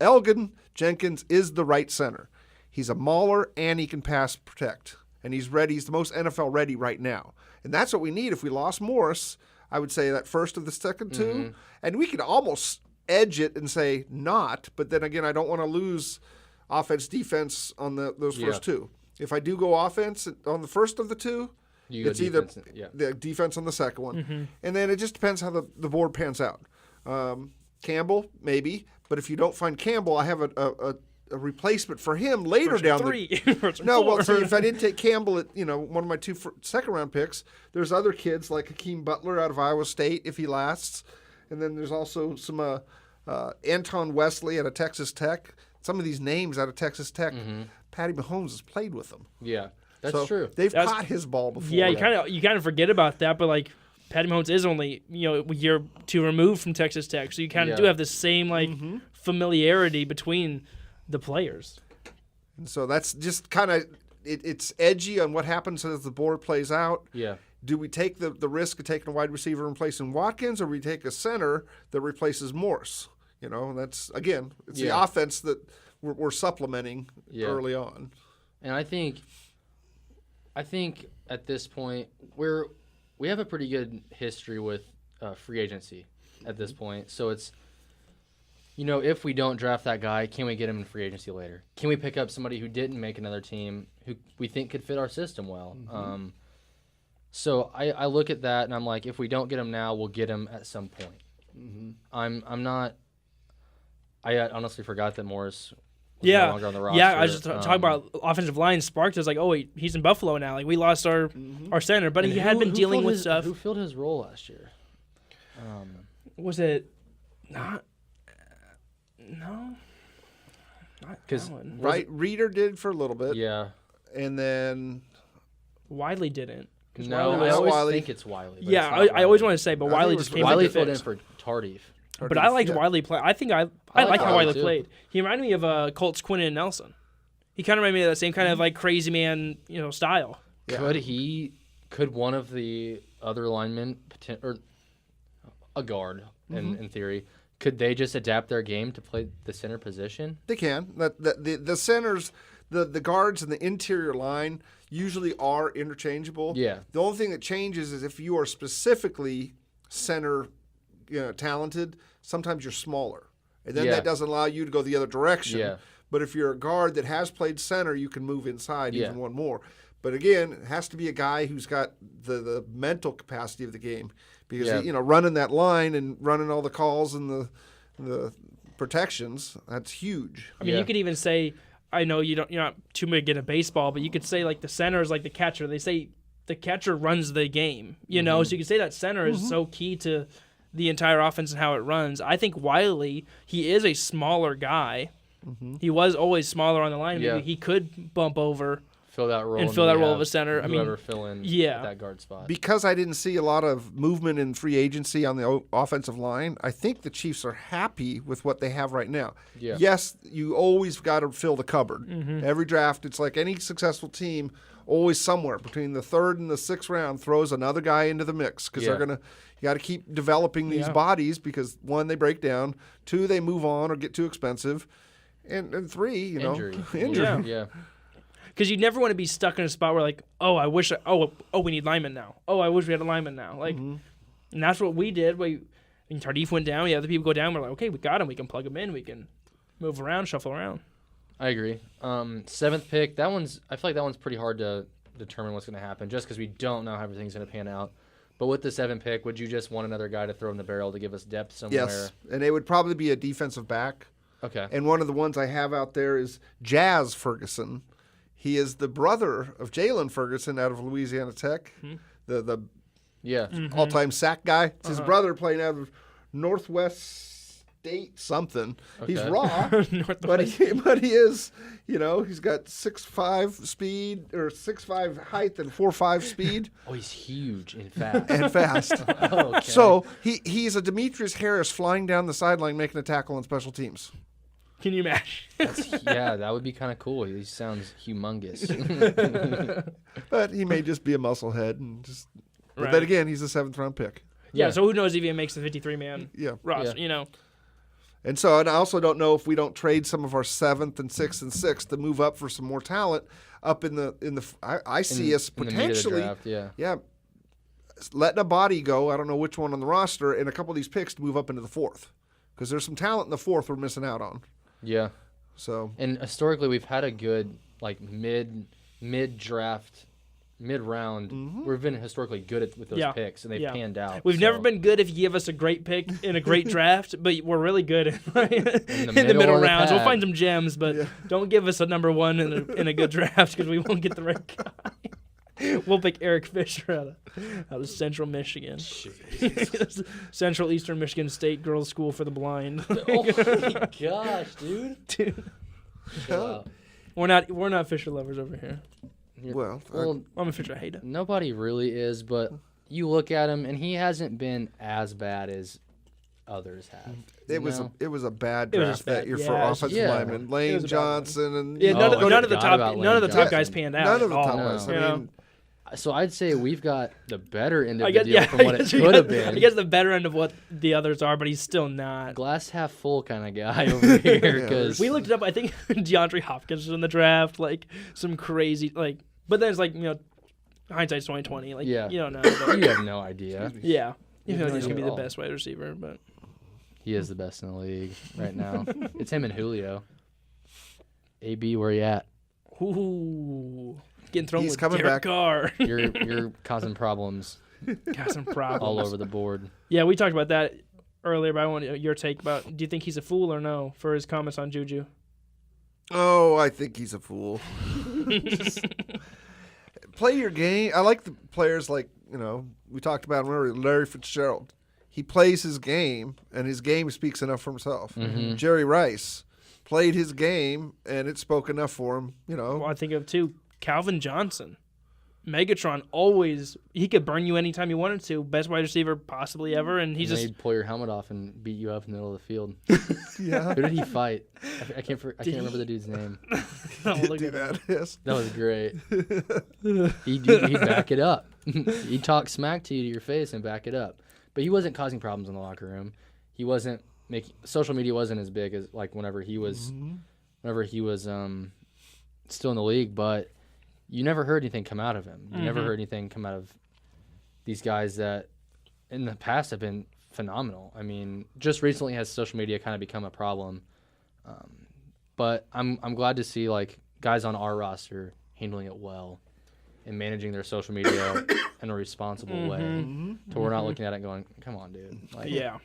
[SPEAKER 3] Elgin Jenkins is the right center. He's a mauler and he can pass protect, and he's ready. He's the most NFL ready right now, and that's what we need. If we lost Morris, I would say that first of the second 2, and we could almost edge it and say not. But then again, I don't want to lose offense, defense on those first 2. If I do go offense on the first of the 2, it's either the defense on the second one. And then it just depends how the board pans out. Campbell, maybe. But if you don't find Campbell, I have a replacement for him later down the... No, well, see, if I didn't take Campbell at one of my 2 second-round picks, there's other kids like Hakeem Butler out of Iowa State if he lasts. And then there's also some Anton Wesley out of Texas Tech. Some of these names out of Texas Tech, Patty Mahomes has played with them.
[SPEAKER 2] Yeah, that's true.
[SPEAKER 3] They've caught his ball before.
[SPEAKER 1] Yeah, you kind of forget about that, but Patty Mahomes is only a year 2 removed from Texas Tech, so you kind of do have the same familiarity between the players.
[SPEAKER 3] And so that's just kind of it's edgy on what happens as the board plays out.
[SPEAKER 2] Yeah.
[SPEAKER 3] Do we take the risk of taking a wide receiver and replacing Watkins, or we take a center that replaces Morse? That's, again, it's the offense that we're supplementing early on.
[SPEAKER 2] And I think at this point we have a pretty good history with free agency at this point. So if we don't draft that guy, can we get him in free agency later? Can we pick up somebody who didn't make another team who we think could fit our system well?
[SPEAKER 3] Mm-hmm.
[SPEAKER 2] So I look at that and I'm like, if we don't get him now, we'll get him at some point.
[SPEAKER 3] Mm-hmm.
[SPEAKER 2] I'm not. I honestly forgot that Morris was
[SPEAKER 1] Yeah,
[SPEAKER 2] no longer on the roster.
[SPEAKER 1] yeah. I was just talking about offensive line. Sparked was like, oh wait, he's in Buffalo now. Like we lost our center, but
[SPEAKER 2] and
[SPEAKER 1] he had been
[SPEAKER 2] who
[SPEAKER 1] dealing
[SPEAKER 2] filled
[SPEAKER 1] with
[SPEAKER 2] his-
[SPEAKER 1] stuff.
[SPEAKER 2] Who filled his role last year?
[SPEAKER 1] Was it not? No, not
[SPEAKER 2] 'Cause
[SPEAKER 1] Allen.
[SPEAKER 3] Right, Reeder did for a little bit,
[SPEAKER 2] Yeah.
[SPEAKER 3] and then
[SPEAKER 1] Wiley didn't. 'Cause
[SPEAKER 2] No,
[SPEAKER 1] Wiley
[SPEAKER 2] I
[SPEAKER 1] was-
[SPEAKER 2] always
[SPEAKER 3] Wiley.
[SPEAKER 2] think it's Wiley. but
[SPEAKER 1] yeah,
[SPEAKER 2] it's not
[SPEAKER 1] I always
[SPEAKER 2] Wiley.
[SPEAKER 1] want to say, but
[SPEAKER 3] I think
[SPEAKER 1] Wiley
[SPEAKER 3] it was
[SPEAKER 1] just came
[SPEAKER 2] Wiley
[SPEAKER 1] in
[SPEAKER 2] filled in
[SPEAKER 1] fix.
[SPEAKER 2] for Tardif.
[SPEAKER 1] But I liked
[SPEAKER 3] yeah.
[SPEAKER 1] Wiley play. I
[SPEAKER 2] I
[SPEAKER 1] like
[SPEAKER 2] like
[SPEAKER 1] how
[SPEAKER 2] Wiley,
[SPEAKER 1] Wiley
[SPEAKER 2] too.
[SPEAKER 1] played. He reminded me of Colts Quinton Nelson. He kind of reminded me of that same kind of like crazy man, style.
[SPEAKER 3] Yeah.
[SPEAKER 2] Could one of the other linemen, or a guard in theory, could they just adapt their game to play the center position?
[SPEAKER 3] They can. The centers, the guards and the interior line usually are interchangeable.
[SPEAKER 2] Yeah.
[SPEAKER 3] The only thing that changes is if you are specifically center, talented. Sometimes you're smaller, and then
[SPEAKER 2] Yeah.
[SPEAKER 3] that doesn't allow you to go the other direction.
[SPEAKER 2] Yeah.
[SPEAKER 3] But if you're a guard that has played center, you can move inside
[SPEAKER 2] Yeah.
[SPEAKER 3] even one more. But again, it has to be a guy who's got the mental capacity of the game, because
[SPEAKER 2] Yeah.
[SPEAKER 3] running that line and running all the calls and the protections, that's huge.
[SPEAKER 1] I mean,
[SPEAKER 2] Yeah.
[SPEAKER 1] you could even say, I know you're not too big into baseball, but you could say like the center is like the catcher. They say the catcher runs the game, so you could say that center is so key to the entire offense and how it runs. I think Wiley, he is a smaller guy. He was always smaller on the line.
[SPEAKER 2] Yeah.
[SPEAKER 1] Maybe he could bump over.
[SPEAKER 2] Fill that role
[SPEAKER 1] And
[SPEAKER 2] and
[SPEAKER 1] fill that
[SPEAKER 2] we
[SPEAKER 1] role
[SPEAKER 2] have
[SPEAKER 1] of a center. I mean,
[SPEAKER 2] whoever fill in
[SPEAKER 1] yeah.
[SPEAKER 2] at that guard spot.
[SPEAKER 3] Because I didn't see a lot of movement in free agency on the offensive line, I think the Chiefs are happy with what they have right now.
[SPEAKER 2] Yeah.
[SPEAKER 3] Yes, you always got to fill the cupboard. Every draft, it's like any successful team, always somewhere between the third and the sixth round throws another guy into the mix, because
[SPEAKER 2] Yeah.
[SPEAKER 3] you got to keep developing these bodies, because one, they break down, two, they move on or get too expensive, and three,
[SPEAKER 2] Injury.
[SPEAKER 3] injury.
[SPEAKER 2] Yeah.
[SPEAKER 1] Because you never want to be stuck in a spot where like, oh, I wish, we need linemen now. Oh, I wish we had a lineman now. Like, and that's what we did. Tardif went down. We had other people go down. We're like, okay, we got him. We can plug him in. We can move around, shuffle around.
[SPEAKER 2] I agree. 7th pick. I feel like that one's pretty hard to determine what's going to happen, just because we don't know how everything's going to pan out. But with the 7th pick, would you just want another guy to throw in the barrel to give us depth somewhere?
[SPEAKER 3] Yes, and it would probably be a defensive back.
[SPEAKER 2] Okay.
[SPEAKER 3] And one of the ones I have out there is Jazz Ferguson. He is the brother of Jalen Ferguson out of Louisiana Tech, the
[SPEAKER 2] Yeah.
[SPEAKER 3] all-time sack guy. It's his brother playing out of Northwest State something. He's
[SPEAKER 2] Okay.
[SPEAKER 3] raw, but he is, he's got 6'5" speed, or 6'5" height and 4'5" speed.
[SPEAKER 2] Oh, he's huge and fast.
[SPEAKER 3] And fast.
[SPEAKER 2] Okay.
[SPEAKER 3] So he's a Demetrius Harris flying down the sideline making a tackle on special teams.
[SPEAKER 1] Can you imagine?
[SPEAKER 2] that would be kind of cool. He sounds humongous.
[SPEAKER 3] But he may just be a musclehead, and just. But
[SPEAKER 1] Right.
[SPEAKER 3] then again, he's a 7th round pick.
[SPEAKER 1] Yeah. So who knows if he makes the 53-man
[SPEAKER 3] Yeah.
[SPEAKER 1] roster?
[SPEAKER 2] Yeah.
[SPEAKER 3] And so, and I also don't know if we don't trade some of our 7th and 6th and 6th to move up for some more talent up in the. I see us
[SPEAKER 2] in the meat of the
[SPEAKER 3] potentially,
[SPEAKER 2] draft, yeah.
[SPEAKER 3] letting a body go. I don't know which one on the roster, and a couple of these picks to move up into the 4th, because there's some talent in the 4th we're missing out on.
[SPEAKER 2] Yeah.
[SPEAKER 3] So
[SPEAKER 2] And historically, we've had a good mid-round. We've been historically good with those picks, and they've panned out.
[SPEAKER 1] We've never been good if you give us a great pick in a great draft, but we're really good in the
[SPEAKER 2] middle
[SPEAKER 1] middle
[SPEAKER 2] of the
[SPEAKER 1] rounds. We'll
[SPEAKER 2] pack.
[SPEAKER 1] find some gems, but don't give us a number one in a good draft, because we won't get the right guy. We'll pick Eric Fisher out of Central Michigan. Central Eastern Michigan State Girls School for the Blind.
[SPEAKER 2] Oh my gosh, dude!
[SPEAKER 1] Dude,
[SPEAKER 2] Wow.
[SPEAKER 1] we're not Fisher lovers over here.
[SPEAKER 3] well,
[SPEAKER 1] I'm a Fisher hater.
[SPEAKER 2] Nobody really is, but you look at him, and he hasn't been as bad as others have.
[SPEAKER 3] it was a bad
[SPEAKER 1] It was
[SPEAKER 3] draft
[SPEAKER 1] just bad.
[SPEAKER 3] that year for
[SPEAKER 1] Yeah,
[SPEAKER 3] offensive
[SPEAKER 2] yeah.
[SPEAKER 3] linemen.
[SPEAKER 1] It
[SPEAKER 3] Lane
[SPEAKER 1] was a bad
[SPEAKER 3] Johnson and
[SPEAKER 1] Yeah, none,
[SPEAKER 2] Oh,
[SPEAKER 1] of,
[SPEAKER 2] I
[SPEAKER 1] none of the
[SPEAKER 2] forgot
[SPEAKER 1] top
[SPEAKER 2] about
[SPEAKER 1] none of the
[SPEAKER 2] Lane
[SPEAKER 1] top guys
[SPEAKER 2] Johnson.
[SPEAKER 1] panned out.
[SPEAKER 3] none of the
[SPEAKER 1] at
[SPEAKER 3] top
[SPEAKER 1] all,
[SPEAKER 3] guys.
[SPEAKER 1] you
[SPEAKER 3] I
[SPEAKER 1] know?
[SPEAKER 3] mean,
[SPEAKER 2] So I'd say we've got the better end of
[SPEAKER 1] I
[SPEAKER 2] the
[SPEAKER 1] guess,
[SPEAKER 2] deal from what it
[SPEAKER 1] you
[SPEAKER 2] could have
[SPEAKER 1] guys-
[SPEAKER 2] been.
[SPEAKER 1] I guess the better end of what the others are, but he's still not.
[SPEAKER 2] Glass half full kind of guy over here, because
[SPEAKER 1] We looked it up. I think DeAndre Hopkins was in the draft, like some crazy, like. But then it's like hindsight's 2020. Like
[SPEAKER 2] Yeah.
[SPEAKER 1] you don't know. But,
[SPEAKER 2] you have no idea.
[SPEAKER 1] yeah, you feel like he's gonna be the
[SPEAKER 2] all.
[SPEAKER 1] best wide receiver, but
[SPEAKER 2] He is the best in the league right now. It's him and Julio. AB, where you at?
[SPEAKER 1] Ooh, getting thrown
[SPEAKER 3] He's
[SPEAKER 1] with
[SPEAKER 3] coming
[SPEAKER 1] Derek
[SPEAKER 3] back.
[SPEAKER 1] Carr.
[SPEAKER 2] You're causing problems
[SPEAKER 1] Got some problems.
[SPEAKER 2] all over the board.
[SPEAKER 1] Yeah, we talked about that earlier, but I want your take about. Do you think he's a fool or no for his comments on Juju?
[SPEAKER 3] Oh, I think he's a fool. Play your game. I like the players like, we talked about him earlier, Larry Fitzgerald. He plays his game, and his game speaks enough for himself.
[SPEAKER 2] Mm-hmm.
[SPEAKER 3] Jerry Rice played his game, and it spoke enough for him,
[SPEAKER 1] Well, I think of, too, Calvin Johnson. Megatron always, he could burn you anytime he wanted to. Best wide receiver possibly ever, and he
[SPEAKER 2] And
[SPEAKER 1] just.
[SPEAKER 2] he'd pull your helmet off and beat you up in the middle of the field.
[SPEAKER 3] Yeah.
[SPEAKER 2] Who did he fight? I can't remember the dude's name.
[SPEAKER 1] I'll
[SPEAKER 3] Did
[SPEAKER 1] look
[SPEAKER 3] do
[SPEAKER 1] it up.
[SPEAKER 3] that, yes.
[SPEAKER 2] That was great. He'd back it up. He'd talk smack to you to your face and back it up. But he wasn't causing problems in the locker room. He wasn't making social media wasn't as big as like whenever he was still in the league. But you never heard anything come out of him. You never heard anything come out of these guys that in the past have been phenomenal. I mean, just recently has social media kind of become a problem. But I'm glad to see like guys on our roster handling it well and managing their social media in a responsible way. To we're not looking at it going, come on, dude. Like,
[SPEAKER 1] Yeah.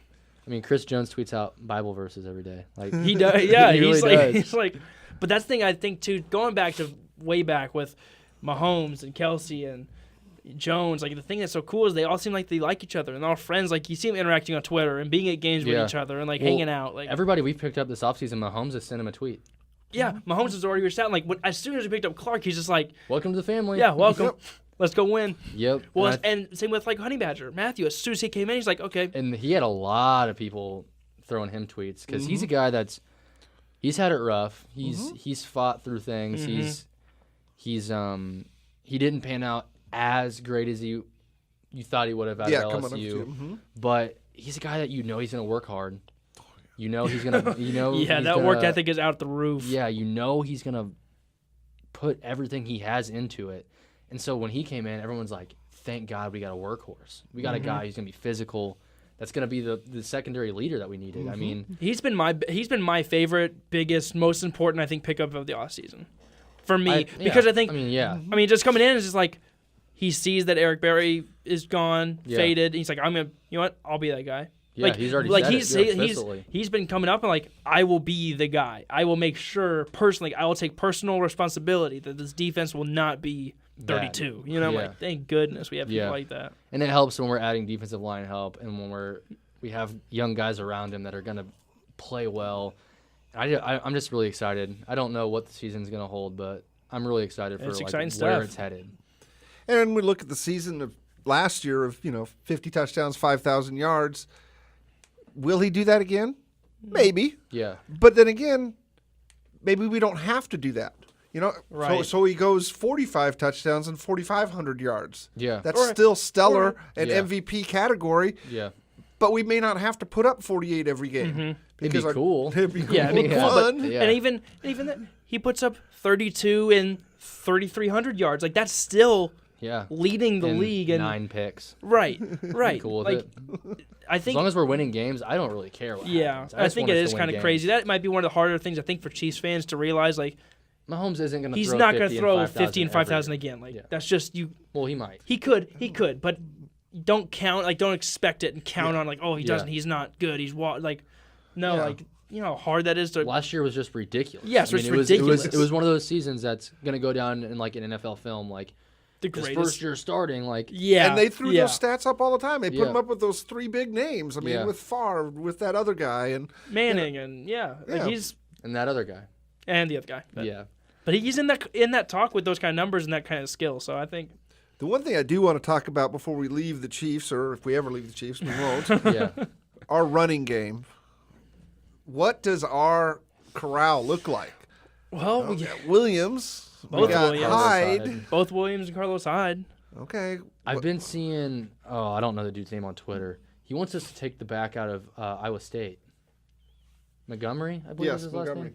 [SPEAKER 2] I mean, Chris Jones tweets out Bible verses every day. Like
[SPEAKER 1] He does. Yeah,
[SPEAKER 2] He
[SPEAKER 1] he's
[SPEAKER 2] really
[SPEAKER 1] like,
[SPEAKER 2] does.
[SPEAKER 1] he's like, but that's the thing I think too. Going back to way back with Mahomes and Kelsey and Jones, like the thing that's so cool is they all seem like they like each other and they're all friends. Like you see them interacting on Twitter and being at games with
[SPEAKER 2] Yeah.
[SPEAKER 1] each other and like
[SPEAKER 2] Well,
[SPEAKER 1] hanging out. Like
[SPEAKER 2] everybody we've picked up this offseason, Mahomes has sent him a tweet.
[SPEAKER 1] yeah, Mahomes has already reached out. Like as soon as he picked up Clark, he's just like,
[SPEAKER 2] Welcome to the family.
[SPEAKER 1] yeah, welcome.
[SPEAKER 3] Yep.
[SPEAKER 1] Let's go win.
[SPEAKER 2] Yep.
[SPEAKER 1] Well,
[SPEAKER 2] and,
[SPEAKER 1] and same with like Honey Badger Matthew. As soon as he came in, he's like, okay,
[SPEAKER 2] and he had a lot of people throwing him tweets because he's a guy he's had it rough. He's fought through things. He didn't pan out as great as you thought he would have at
[SPEAKER 3] Coming up to
[SPEAKER 2] LSU,
[SPEAKER 3] you.
[SPEAKER 2] but he's a guy that he's going to work hard. He's gonna
[SPEAKER 1] yeah, that work ethic is out the roof.
[SPEAKER 2] Yeah, he's going to put everything he has into it. And so when he came in, everyone's like, thank God we got a workhorse. We got a guy who's going to be physical. That's going to be the secondary leader that we needed. I mean,
[SPEAKER 1] He's been my favorite, biggest, most important, I think, pickup of the offseason. For me. Because I think just coming in is just like he sees that Eric Berry is gone, faded, and he's like, I'm gonna I'll be that guy.
[SPEAKER 2] Yeah,
[SPEAKER 1] like,
[SPEAKER 2] he's already
[SPEAKER 1] like
[SPEAKER 2] said
[SPEAKER 1] he's been coming up and like, I will be the guy. I will make sure personally, I will take personal responsibility that this defense will not be 32.
[SPEAKER 2] Bad.
[SPEAKER 1] I'm like, thank goodness we have people like that.
[SPEAKER 2] And it helps when we're adding defensive line help and when we have young guys around him that are going to play well. I'm just really excited. I don't know what the season's going to hold, but I'm really excited for
[SPEAKER 1] exciting
[SPEAKER 2] where
[SPEAKER 1] stuff.
[SPEAKER 2] it's headed.
[SPEAKER 3] And we look at the season of last year of 50 touchdowns, 5,000 yards. Will he do that again? Maybe.
[SPEAKER 2] Yeah.
[SPEAKER 3] But then again, maybe we don't have to do that.
[SPEAKER 1] Right.
[SPEAKER 3] So he goes 45 touchdowns and 4,500 yards.
[SPEAKER 2] Yeah.
[SPEAKER 3] That's still stellar and
[SPEAKER 2] Yeah.
[SPEAKER 3] MVP category.
[SPEAKER 2] Yeah.
[SPEAKER 3] But we may not have to put up 48 every game.
[SPEAKER 2] It'd be cool.
[SPEAKER 3] It'd be cool.
[SPEAKER 1] Yeah, it'd be cool, but-
[SPEAKER 3] Fun.
[SPEAKER 2] Yeah.
[SPEAKER 1] And even that he puts up 32 and 3,300 yards. Like that's still
[SPEAKER 2] Yeah.
[SPEAKER 1] leading the
[SPEAKER 2] And
[SPEAKER 1] league and
[SPEAKER 2] 9 picks.
[SPEAKER 1] right.
[SPEAKER 2] Cool with
[SPEAKER 1] like
[SPEAKER 2] it.
[SPEAKER 1] I
[SPEAKER 2] As
[SPEAKER 1] think
[SPEAKER 2] long as we're winning games, I don't really care what happens.
[SPEAKER 1] I
[SPEAKER 2] just
[SPEAKER 1] think
[SPEAKER 2] want
[SPEAKER 1] it
[SPEAKER 2] us
[SPEAKER 1] is
[SPEAKER 2] to win
[SPEAKER 1] kind of
[SPEAKER 2] games.
[SPEAKER 1] crazy. That might be one of the harder things I think for Chiefs fans to realize. Like
[SPEAKER 2] Mahomes isn't going to
[SPEAKER 1] he's
[SPEAKER 2] throw
[SPEAKER 1] not
[SPEAKER 2] 50
[SPEAKER 1] to throw
[SPEAKER 2] and
[SPEAKER 1] 50 and 5,000
[SPEAKER 2] every-
[SPEAKER 1] again. Like
[SPEAKER 2] Yeah.
[SPEAKER 1] that's just you.
[SPEAKER 2] Well, he might.
[SPEAKER 1] He could, but don't count. Like don't expect it and count on like he doesn't. He's not good. He's like no
[SPEAKER 3] Yeah.
[SPEAKER 1] like how hard that is to.
[SPEAKER 2] Last year was just ridiculous.
[SPEAKER 1] Yes, it's
[SPEAKER 2] it was
[SPEAKER 1] ridiculous.
[SPEAKER 2] It was one of those seasons that's going to go down in like an NFL film. Like
[SPEAKER 1] the
[SPEAKER 2] his
[SPEAKER 1] greatest.
[SPEAKER 2] first year starting, like
[SPEAKER 1] Yeah,
[SPEAKER 3] And they threw
[SPEAKER 1] yeah.
[SPEAKER 3] those stats up all the time. They put
[SPEAKER 2] Yeah.
[SPEAKER 3] them up with those 3 big names. I mean,
[SPEAKER 2] Yeah.
[SPEAKER 3] with Favre, with that other guy. And
[SPEAKER 1] Manning and like
[SPEAKER 3] Yeah.
[SPEAKER 1] he's
[SPEAKER 2] and that other guy.
[SPEAKER 1] and the other guy. But,
[SPEAKER 2] Yeah.
[SPEAKER 1] but he's in that talk with those kind of numbers and that kind of skill. So I think
[SPEAKER 3] the one thing I do want to talk about before we leave the Chiefs, or if we ever leave the Chiefs, we won't,
[SPEAKER 2] Yeah.
[SPEAKER 3] our running game. What does our corral look like?
[SPEAKER 1] well
[SPEAKER 3] We got Williams.
[SPEAKER 1] Both
[SPEAKER 3] we got
[SPEAKER 1] Williams.
[SPEAKER 3] Hyde.
[SPEAKER 1] both Williams and Carlos Hyde.
[SPEAKER 3] Okay.
[SPEAKER 2] I've been seeing. Oh, I don't know the dude's name on Twitter. He wants us to take the back out of Iowa State. Montgomery, I believe
[SPEAKER 3] Yes,
[SPEAKER 2] is his last
[SPEAKER 3] Montgomery.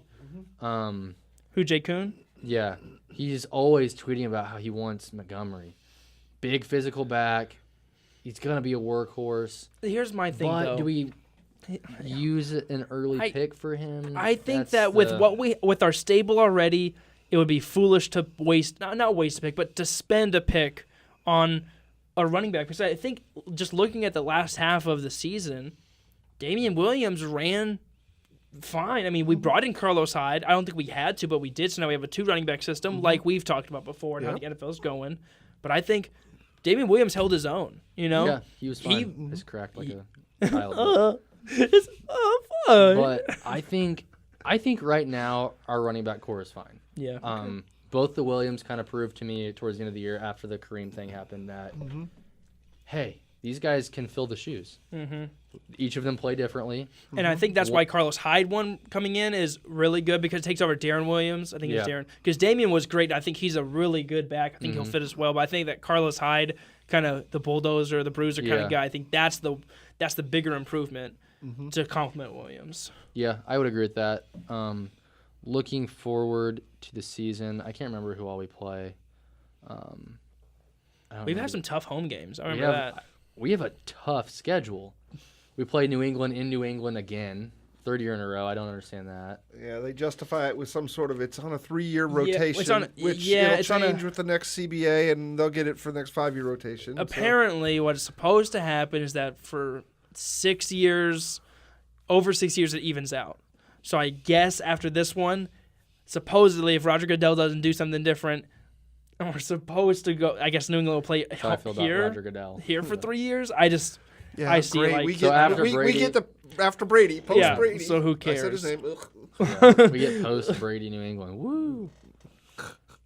[SPEAKER 2] name.
[SPEAKER 1] Who, Jay Kuhn?
[SPEAKER 2] Yeah, he's always tweeting about how he wants Montgomery, big physical back. He's gonna be a workhorse.
[SPEAKER 1] Here's my thing,
[SPEAKER 2] But
[SPEAKER 1] though.
[SPEAKER 2] use an early pick for him.
[SPEAKER 1] I think that with our stable already, it would be foolish to waste not waste a pick, but to spend a pick on a running back. Because I think just looking at the last half of the season, Damian Williams ran fine. I mean, we brought in Carlos Hyde. I don't think we had to, but we did. So now we have a 2 running back system, like we've talked about before, and how the NFL's going. But I think Damian Williams held his own.
[SPEAKER 2] Yeah, he was fine. He's cracked like a child.
[SPEAKER 1] It's fun.
[SPEAKER 2] But I think right now our running back core is fine.
[SPEAKER 1] Yeah.
[SPEAKER 2] Both the Williams kind of proved to me towards the end of the year after the Kareem thing happened that, hey, these guys can fill the shoes. Mm-hmm. Each of them play differently.
[SPEAKER 1] And I think that's why Carlos Hyde one coming in is really good because it takes over Darren Williams. I think it's Darren. Because Damian was great. I think he's a really good back. I think he'll fit as well. But I think that Carlos Hyde, kind of the bulldozer, the bruiser kind of guy, I think that's the bigger improvement to complement Williams.
[SPEAKER 2] Yeah, I would agree with that. Looking forward to the season, I can't remember who all we play.
[SPEAKER 1] We've had some tough home games. I remember that.
[SPEAKER 2] We have a tough schedule. We play New England in New England again, 3rd year in a row. I don't understand that.
[SPEAKER 3] Yeah, they justify it with some sort of it's on a 3-year rotation, which
[SPEAKER 1] it'll
[SPEAKER 3] change with the next CBA, and they'll get it for the next 5-year rotation.
[SPEAKER 1] Apparently, what's supposed to happen is that for 6 years, over 6 years, it evens out. So I guess after this one, supposedly, if Roger Goodell doesn't do something different, we're supposed to go. I guess New England will play here for 3 years. I see
[SPEAKER 3] great.
[SPEAKER 1] like
[SPEAKER 3] we get the after Brady, post Brady.
[SPEAKER 1] So who cares?
[SPEAKER 3] I said his name.
[SPEAKER 2] We get post Brady New England. Woo!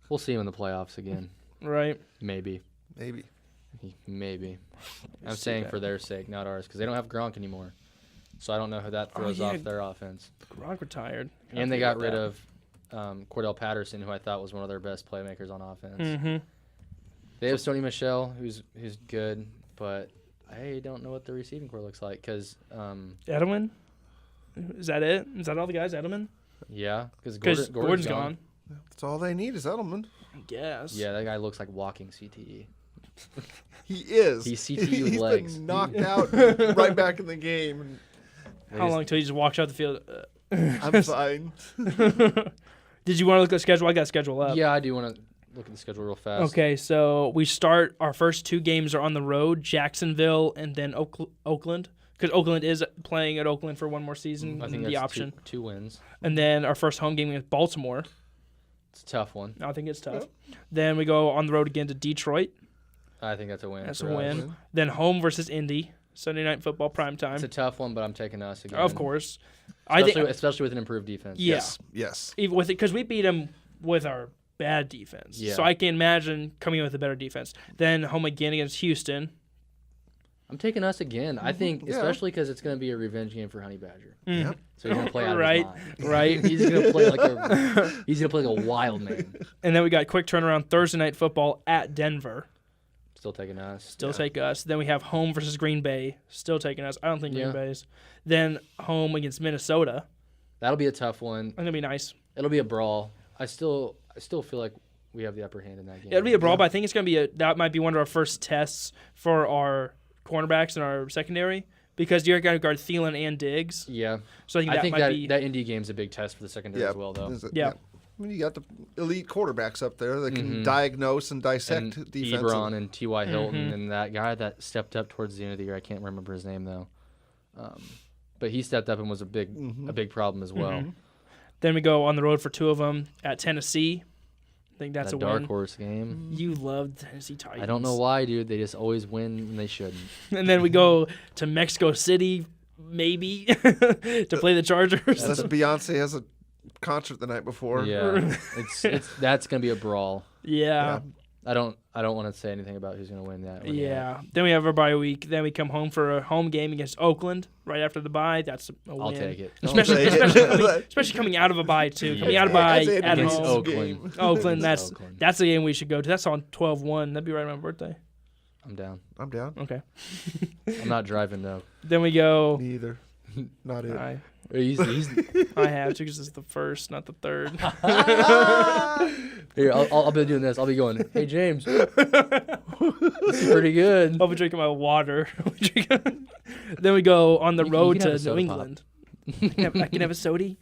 [SPEAKER 2] We'll see him in the playoffs again.
[SPEAKER 1] Right?
[SPEAKER 2] Maybe. I'm saying for their sake, not ours, because they don't have Gronk anymore. So I don't know how that throws off their offense.
[SPEAKER 1] Gronk retired.
[SPEAKER 2] And they got rid of Cordell Patterson, who I thought was one of their best playmakers on offense. Mm-hmm. They have Sony Michel, who's good, but I don't know what the receiving core looks like because
[SPEAKER 1] Edelman? Is that it? Is that all the guys? Edelman?
[SPEAKER 2] Yeah, because
[SPEAKER 1] Gordon's gone.
[SPEAKER 3] That's all they need is Edelman.
[SPEAKER 1] I guess.
[SPEAKER 2] Yeah, that guy looks like walking CTE.
[SPEAKER 3] He is.
[SPEAKER 2] He's CTE with legs.
[SPEAKER 3] Been knocked out right back in the game.
[SPEAKER 1] How long till he just walks out the field?
[SPEAKER 3] I'm fine.
[SPEAKER 1] Did you want to look at the schedule? I got the schedule up.
[SPEAKER 2] Yeah, I do want to look at the schedule real fast.
[SPEAKER 1] Okay, so we start our first 2 games are on the road, Jacksonville and then Oakland, because Oakland is playing at Oakland for one more season.
[SPEAKER 2] I think
[SPEAKER 1] the
[SPEAKER 2] that's
[SPEAKER 1] option.
[SPEAKER 2] Two wins.
[SPEAKER 1] And then our first home game against Baltimore.
[SPEAKER 2] It's a tough one.
[SPEAKER 1] I think it's tough. Yep. Then we go on the road again to Detroit.
[SPEAKER 2] I think that's a win.
[SPEAKER 1] That's a win. Then home versus Indy, Sunday Night Football primetime.
[SPEAKER 2] It's a tough one, but I'm taking us again.
[SPEAKER 1] Of course.
[SPEAKER 2] Especially with an improved defense.
[SPEAKER 1] Yeah.
[SPEAKER 3] Yes.
[SPEAKER 1] Even with it, because we beat them with our bad defense.
[SPEAKER 2] Yeah.
[SPEAKER 1] So I can imagine coming in with a better defense. Then home again against Houston.
[SPEAKER 2] I'm taking us again. I think, especially because it's going to be a revenge game for Honey Badger.
[SPEAKER 1] Mm.
[SPEAKER 2] So he's going to play out
[SPEAKER 1] right,
[SPEAKER 2] of his mind.
[SPEAKER 1] right.
[SPEAKER 2] He's going to play like a wild man.
[SPEAKER 1] And then we got quick turnaround Thursday Night Football at Denver.
[SPEAKER 2] Still taking us.
[SPEAKER 1] Still take us. Then we have home versus Green Bay. Still taking us. I don't think Green Bay's. Then home against Minnesota.
[SPEAKER 2] That'll be a tough one.
[SPEAKER 1] That'll be nice.
[SPEAKER 2] It'll be a brawl. I still feel like we have the upper hand in that game.
[SPEAKER 1] It'll be a brawl, but I think it's going to be that might be one of our first tests for our cornerbacks and our secondary because you're going to guard Thielen and Diggs.
[SPEAKER 2] Yeah.
[SPEAKER 1] So I think
[SPEAKER 2] that Indy game's a big test for the secondary as well, though.
[SPEAKER 1] Yeah.
[SPEAKER 3] I mean, you got the elite quarterbacks up there that can diagnose and dissect
[SPEAKER 2] and
[SPEAKER 3] defense.
[SPEAKER 2] Ebron and T.Y. Hilton and that guy that stepped up towards the end of the year. I can't remember his name, though. But he stepped up and was a big problem as well.
[SPEAKER 1] Mm-hmm. Then we go on the road for 2 of them at Tennessee. I think that's a
[SPEAKER 2] dark
[SPEAKER 1] win.
[SPEAKER 2] horse game.
[SPEAKER 1] You love Tennessee Titans.
[SPEAKER 2] I don't know why, dude. They just always win when they shouldn't.
[SPEAKER 1] And then we go to Mexico City, maybe, to play the Chargers.
[SPEAKER 3] Unless Beyonce has a concert the night before.
[SPEAKER 2] Yeah, that's gonna be a brawl.
[SPEAKER 1] Yeah.
[SPEAKER 2] I don't want to say anything about who's gonna win that one.
[SPEAKER 1] Yeah. Then we have our bye week. Then we come home for a home game against Oakland right after the bye. That's a win.
[SPEAKER 2] I'll take it.
[SPEAKER 1] Especially coming out of a bye too.
[SPEAKER 2] Yeah.
[SPEAKER 1] Coming out of a bye at
[SPEAKER 2] against
[SPEAKER 1] home.
[SPEAKER 2] Oakland.
[SPEAKER 1] That's the game we should go to. That's on 12/1. That'd be right around my birthday.
[SPEAKER 2] I'm down.
[SPEAKER 1] Okay.
[SPEAKER 2] I'm not driving though.
[SPEAKER 1] Then we go.
[SPEAKER 3] Me either. Not it.
[SPEAKER 2] He's
[SPEAKER 1] I have to because it's the first, not the third.
[SPEAKER 2] Here, I'll be doing this. I'll be going, hey, James. Pretty good.
[SPEAKER 1] I'll be drinking my water. Then we go on the
[SPEAKER 2] You
[SPEAKER 1] road
[SPEAKER 2] can have
[SPEAKER 1] to
[SPEAKER 2] a soda
[SPEAKER 1] New
[SPEAKER 2] pop.
[SPEAKER 1] England. I can have a sodie.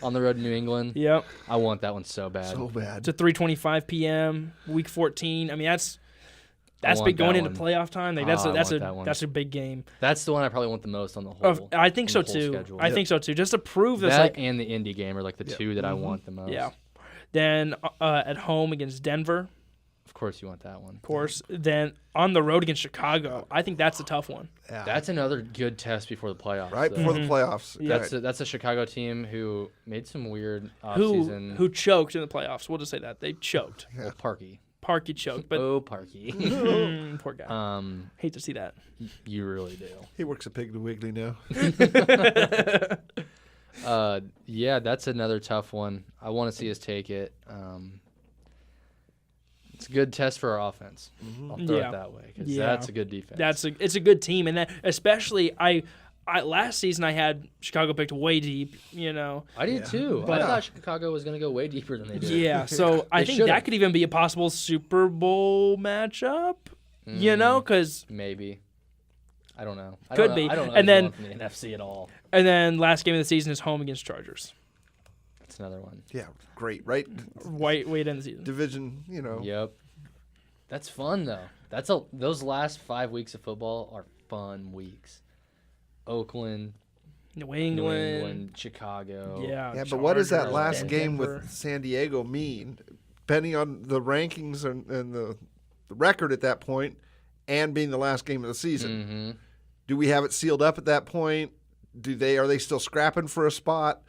[SPEAKER 2] On the road to New England.
[SPEAKER 1] Yep.
[SPEAKER 2] I want that one so bad.
[SPEAKER 3] So bad.
[SPEAKER 1] It's a 3:25 p.m. Week 14. I mean, that's
[SPEAKER 2] want
[SPEAKER 1] big going
[SPEAKER 2] that
[SPEAKER 1] into
[SPEAKER 2] one.
[SPEAKER 1] playoff time. Like
[SPEAKER 2] I want
[SPEAKER 1] that's
[SPEAKER 2] that one.
[SPEAKER 1] a big game.
[SPEAKER 2] That's the one I probably want the most on the whole.
[SPEAKER 1] I think so
[SPEAKER 2] on the whole
[SPEAKER 1] too.
[SPEAKER 2] schedule.
[SPEAKER 1] I think so too. Just to prove
[SPEAKER 2] that
[SPEAKER 1] that's like
[SPEAKER 2] and the Indy game are like the two that I want the most.
[SPEAKER 1] yeah. Then at home against Denver,
[SPEAKER 2] Of course you want that one.
[SPEAKER 1] of course. Then on the road against Chicago. I think that's a tough one.
[SPEAKER 3] Yeah.
[SPEAKER 2] That's another good test before the playoffs.
[SPEAKER 3] right
[SPEAKER 2] though.
[SPEAKER 3] before the playoffs.
[SPEAKER 1] Yeah.
[SPEAKER 3] Right.
[SPEAKER 2] That's a Chicago team who made some weird offseason.
[SPEAKER 1] Who choked in the playoffs? We'll just say that they choked.
[SPEAKER 3] Yeah.
[SPEAKER 2] Parky.
[SPEAKER 1] Parky choked, but
[SPEAKER 2] Parky.
[SPEAKER 1] poor guy. Hate to see that.
[SPEAKER 2] You really do.
[SPEAKER 3] He works at Piggly Wiggly now.
[SPEAKER 2] Yeah, that's another tough one. I want to see us take it. It's a good test for our offense. I'll throw
[SPEAKER 1] Yeah.
[SPEAKER 2] it that way because
[SPEAKER 1] Yeah.
[SPEAKER 2] that's a good defense.
[SPEAKER 1] It's a good team, and that especially I last season I had Chicago picked way deep.
[SPEAKER 2] I did too.
[SPEAKER 1] But-
[SPEAKER 2] I thought Chicago was going to go way deeper than they did.
[SPEAKER 1] Yeah, so I
[SPEAKER 2] They
[SPEAKER 1] think
[SPEAKER 2] should've.
[SPEAKER 1] that could even be a possible Super Bowl matchup. Because
[SPEAKER 2] Maybe. I don't know. I
[SPEAKER 1] Could
[SPEAKER 2] don't
[SPEAKER 1] be.
[SPEAKER 2] know. I don't know
[SPEAKER 1] And then-
[SPEAKER 2] anyone from the NFC at all.
[SPEAKER 1] and then last game of the season is home against Chargers.
[SPEAKER 2] That's another one.
[SPEAKER 3] Yeah, great, right?
[SPEAKER 1] Way to end the season.
[SPEAKER 3] Division,
[SPEAKER 2] Yep. That's fun though. Those last 5 weeks of football are fun weeks. Oakland,
[SPEAKER 1] New
[SPEAKER 2] New
[SPEAKER 1] England.
[SPEAKER 2] England, Chicago.
[SPEAKER 1] Yeah.
[SPEAKER 3] Yeah, but what does that
[SPEAKER 1] Chargers,
[SPEAKER 3] last game
[SPEAKER 1] Denver.
[SPEAKER 3] with San Diego mean? Depending on the rankings and the record at that point, and being the last game of the season,
[SPEAKER 2] Mm-hmm.
[SPEAKER 3] do we have it sealed up at that point? Are they still scrapping for a spot?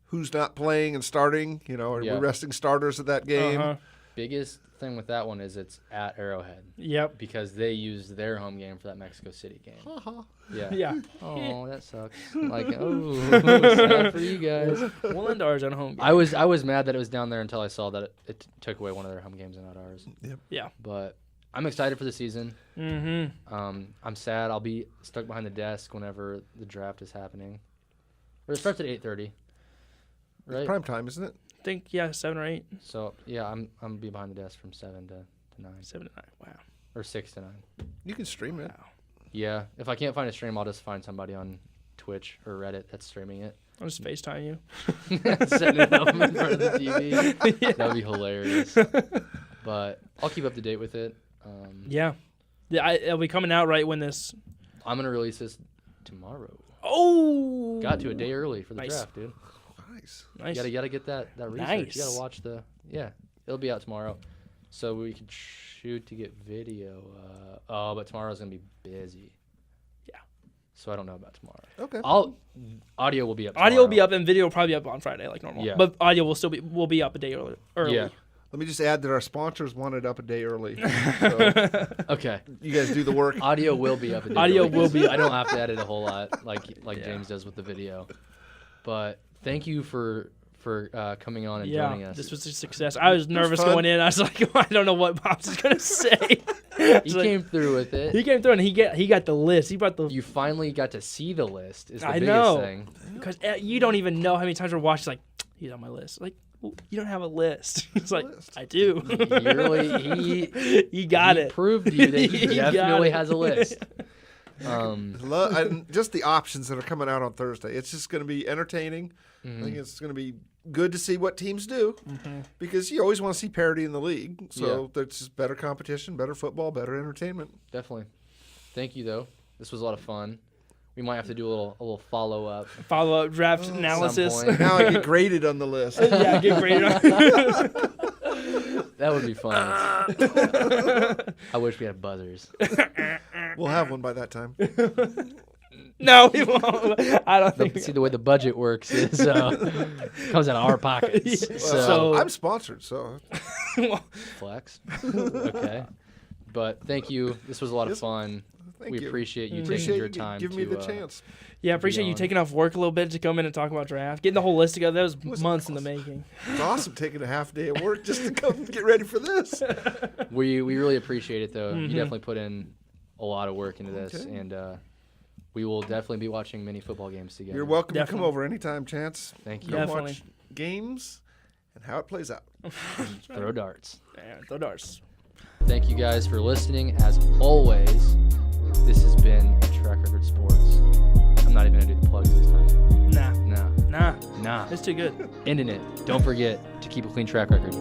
[SPEAKER 3] Who's not playing and starting? Are
[SPEAKER 2] Yeah.
[SPEAKER 3] we resting starters at that game?
[SPEAKER 1] Uh-huh.
[SPEAKER 2] Biggest thing with that one is it's at Arrowhead
[SPEAKER 1] Yep.
[SPEAKER 2] because they used their home game for that Mexico City game. Yeah.
[SPEAKER 1] Yeah.
[SPEAKER 2] Oh, that sucks. Like, sad for you guys.
[SPEAKER 1] We'll end ours on home game.
[SPEAKER 2] I was mad that it was down there until I saw that it took away one of their home games and not ours.
[SPEAKER 1] Yeah.
[SPEAKER 2] But I'm excited for the season.
[SPEAKER 1] Mm-hmm.
[SPEAKER 2] I'm sad. I'll be stuck behind the desk whenever the draft is happening. Or it starts at 8:30, right?
[SPEAKER 3] Prime time, isn't it?
[SPEAKER 1] I think 7 or 8.
[SPEAKER 2] So yeah, I'm gonna be behind the desk from 7 to 9
[SPEAKER 1] 7 to 9. Wow.
[SPEAKER 2] or 6 to 9.
[SPEAKER 3] You can stream it.
[SPEAKER 2] Yeah, if I can't find a stream, I'll just find somebody on Twitch or Reddit that's streaming it.
[SPEAKER 1] I'll just FaceTime you.
[SPEAKER 2] Setting it up in front of the TV. That'd be hilarious. But I'll keep up to date with it.
[SPEAKER 1] Yeah. It'll be coming out right when this.
[SPEAKER 2] I'm gonna release this tomorrow.
[SPEAKER 1] Oh.
[SPEAKER 2] Got to a day early for the
[SPEAKER 1] Nice.
[SPEAKER 2] draft, dude.
[SPEAKER 3] Nice.
[SPEAKER 1] Nice.
[SPEAKER 2] You gotta get that research.
[SPEAKER 1] Nice.
[SPEAKER 2] You gotta watch it'll be out tomorrow. So we could shoot to get video. But tomorrow's gonna be busy.
[SPEAKER 1] Yeah.
[SPEAKER 2] So I don't know about tomorrow.
[SPEAKER 3] Okay.
[SPEAKER 2] Audio will be up.
[SPEAKER 1] Audio will be
[SPEAKER 2] tomorrow.
[SPEAKER 1] up and video will probably be up on Friday like normal.
[SPEAKER 2] Yeah.
[SPEAKER 1] But audio will be up a day early.
[SPEAKER 2] Yeah.
[SPEAKER 3] Let me just add that our sponsors want it up a day early. So
[SPEAKER 2] Okay.
[SPEAKER 3] you guys do the work.
[SPEAKER 2] Audio will be up. A day
[SPEAKER 1] Audio
[SPEAKER 2] early.
[SPEAKER 1] will be
[SPEAKER 2] I don't have to edit a whole lot like
[SPEAKER 1] Yeah.
[SPEAKER 2] James does with the video. But thank you for coming on and
[SPEAKER 1] Yeah,
[SPEAKER 2] joining us.
[SPEAKER 1] this was a success. I was nervous
[SPEAKER 3] fun.
[SPEAKER 1] going in. I was like, I don't know what Pops is gonna say.
[SPEAKER 2] He came through with it.
[SPEAKER 1] He came through and he got the list. He brought the.
[SPEAKER 2] You finally got to see the list. Is the
[SPEAKER 1] I
[SPEAKER 2] biggest
[SPEAKER 1] know.
[SPEAKER 2] thing.
[SPEAKER 1] Because you don't even know how many times we're watching. Like, he's on my list. Like, well, you don't have a list. He's like, I do. He got it.
[SPEAKER 2] Proved to you that he
[SPEAKER 1] He got
[SPEAKER 2] definitely
[SPEAKER 1] it.
[SPEAKER 2] has a list.
[SPEAKER 3] Just the options that are coming out on Thursday. It's just going to be entertaining. I think it's going to be good to see what teams do because you always want to see parity in the league. So there's just better competition, better football, better entertainment.
[SPEAKER 2] Definitely. Thank you though. This was a lot of fun. We might have to do a little follow up.
[SPEAKER 1] Follow up draft analysis.
[SPEAKER 2] point.
[SPEAKER 3] Now I get graded on the list.
[SPEAKER 1] Yeah, get graded on.
[SPEAKER 2] That would be fun. I wish we had buzzers.
[SPEAKER 3] We'll have one by that time.
[SPEAKER 1] No, we won't. I don't think.
[SPEAKER 2] See, the way the budget works is comes out of our pockets.
[SPEAKER 1] Yeah.
[SPEAKER 2] So,
[SPEAKER 1] So-
[SPEAKER 3] I'm sponsored, so
[SPEAKER 2] flex. Okay. But thank you. This was a lot of
[SPEAKER 3] Yes.
[SPEAKER 2] fun.
[SPEAKER 3] thank
[SPEAKER 2] We
[SPEAKER 3] you.
[SPEAKER 2] appreciate you
[SPEAKER 3] Appreciate
[SPEAKER 2] taking your
[SPEAKER 3] you
[SPEAKER 2] time
[SPEAKER 3] giving
[SPEAKER 2] to
[SPEAKER 3] me the chance.
[SPEAKER 1] Yeah, appreciate you
[SPEAKER 2] on.
[SPEAKER 1] taking off work a little bit to come in and talk about draft. Getting the whole list together. That was
[SPEAKER 3] Was
[SPEAKER 1] months in the
[SPEAKER 3] awesome.
[SPEAKER 1] making.
[SPEAKER 3] It's awesome taking a half day of work just to come get ready for this.
[SPEAKER 2] We really appreciate it though. You definitely put in a lot of work into this,
[SPEAKER 3] Okay.
[SPEAKER 2] and we will definitely be watching many football games together.
[SPEAKER 3] You're welcome to
[SPEAKER 1] Definitely.
[SPEAKER 3] come over anytime, Chance.
[SPEAKER 2] Thank you.
[SPEAKER 3] Come
[SPEAKER 1] Definitely.
[SPEAKER 3] watch games and how it plays out.
[SPEAKER 2] Throw darts.
[SPEAKER 1] Yeah, throw darts.
[SPEAKER 2] Thank you guys for listening. As always, this has been Track Record Sports. I'm not even going to do the plugs this time.
[SPEAKER 1] Nah.
[SPEAKER 2] Nah.
[SPEAKER 1] It's too good.
[SPEAKER 2] Ending it. Don't forget to keep a clean track record.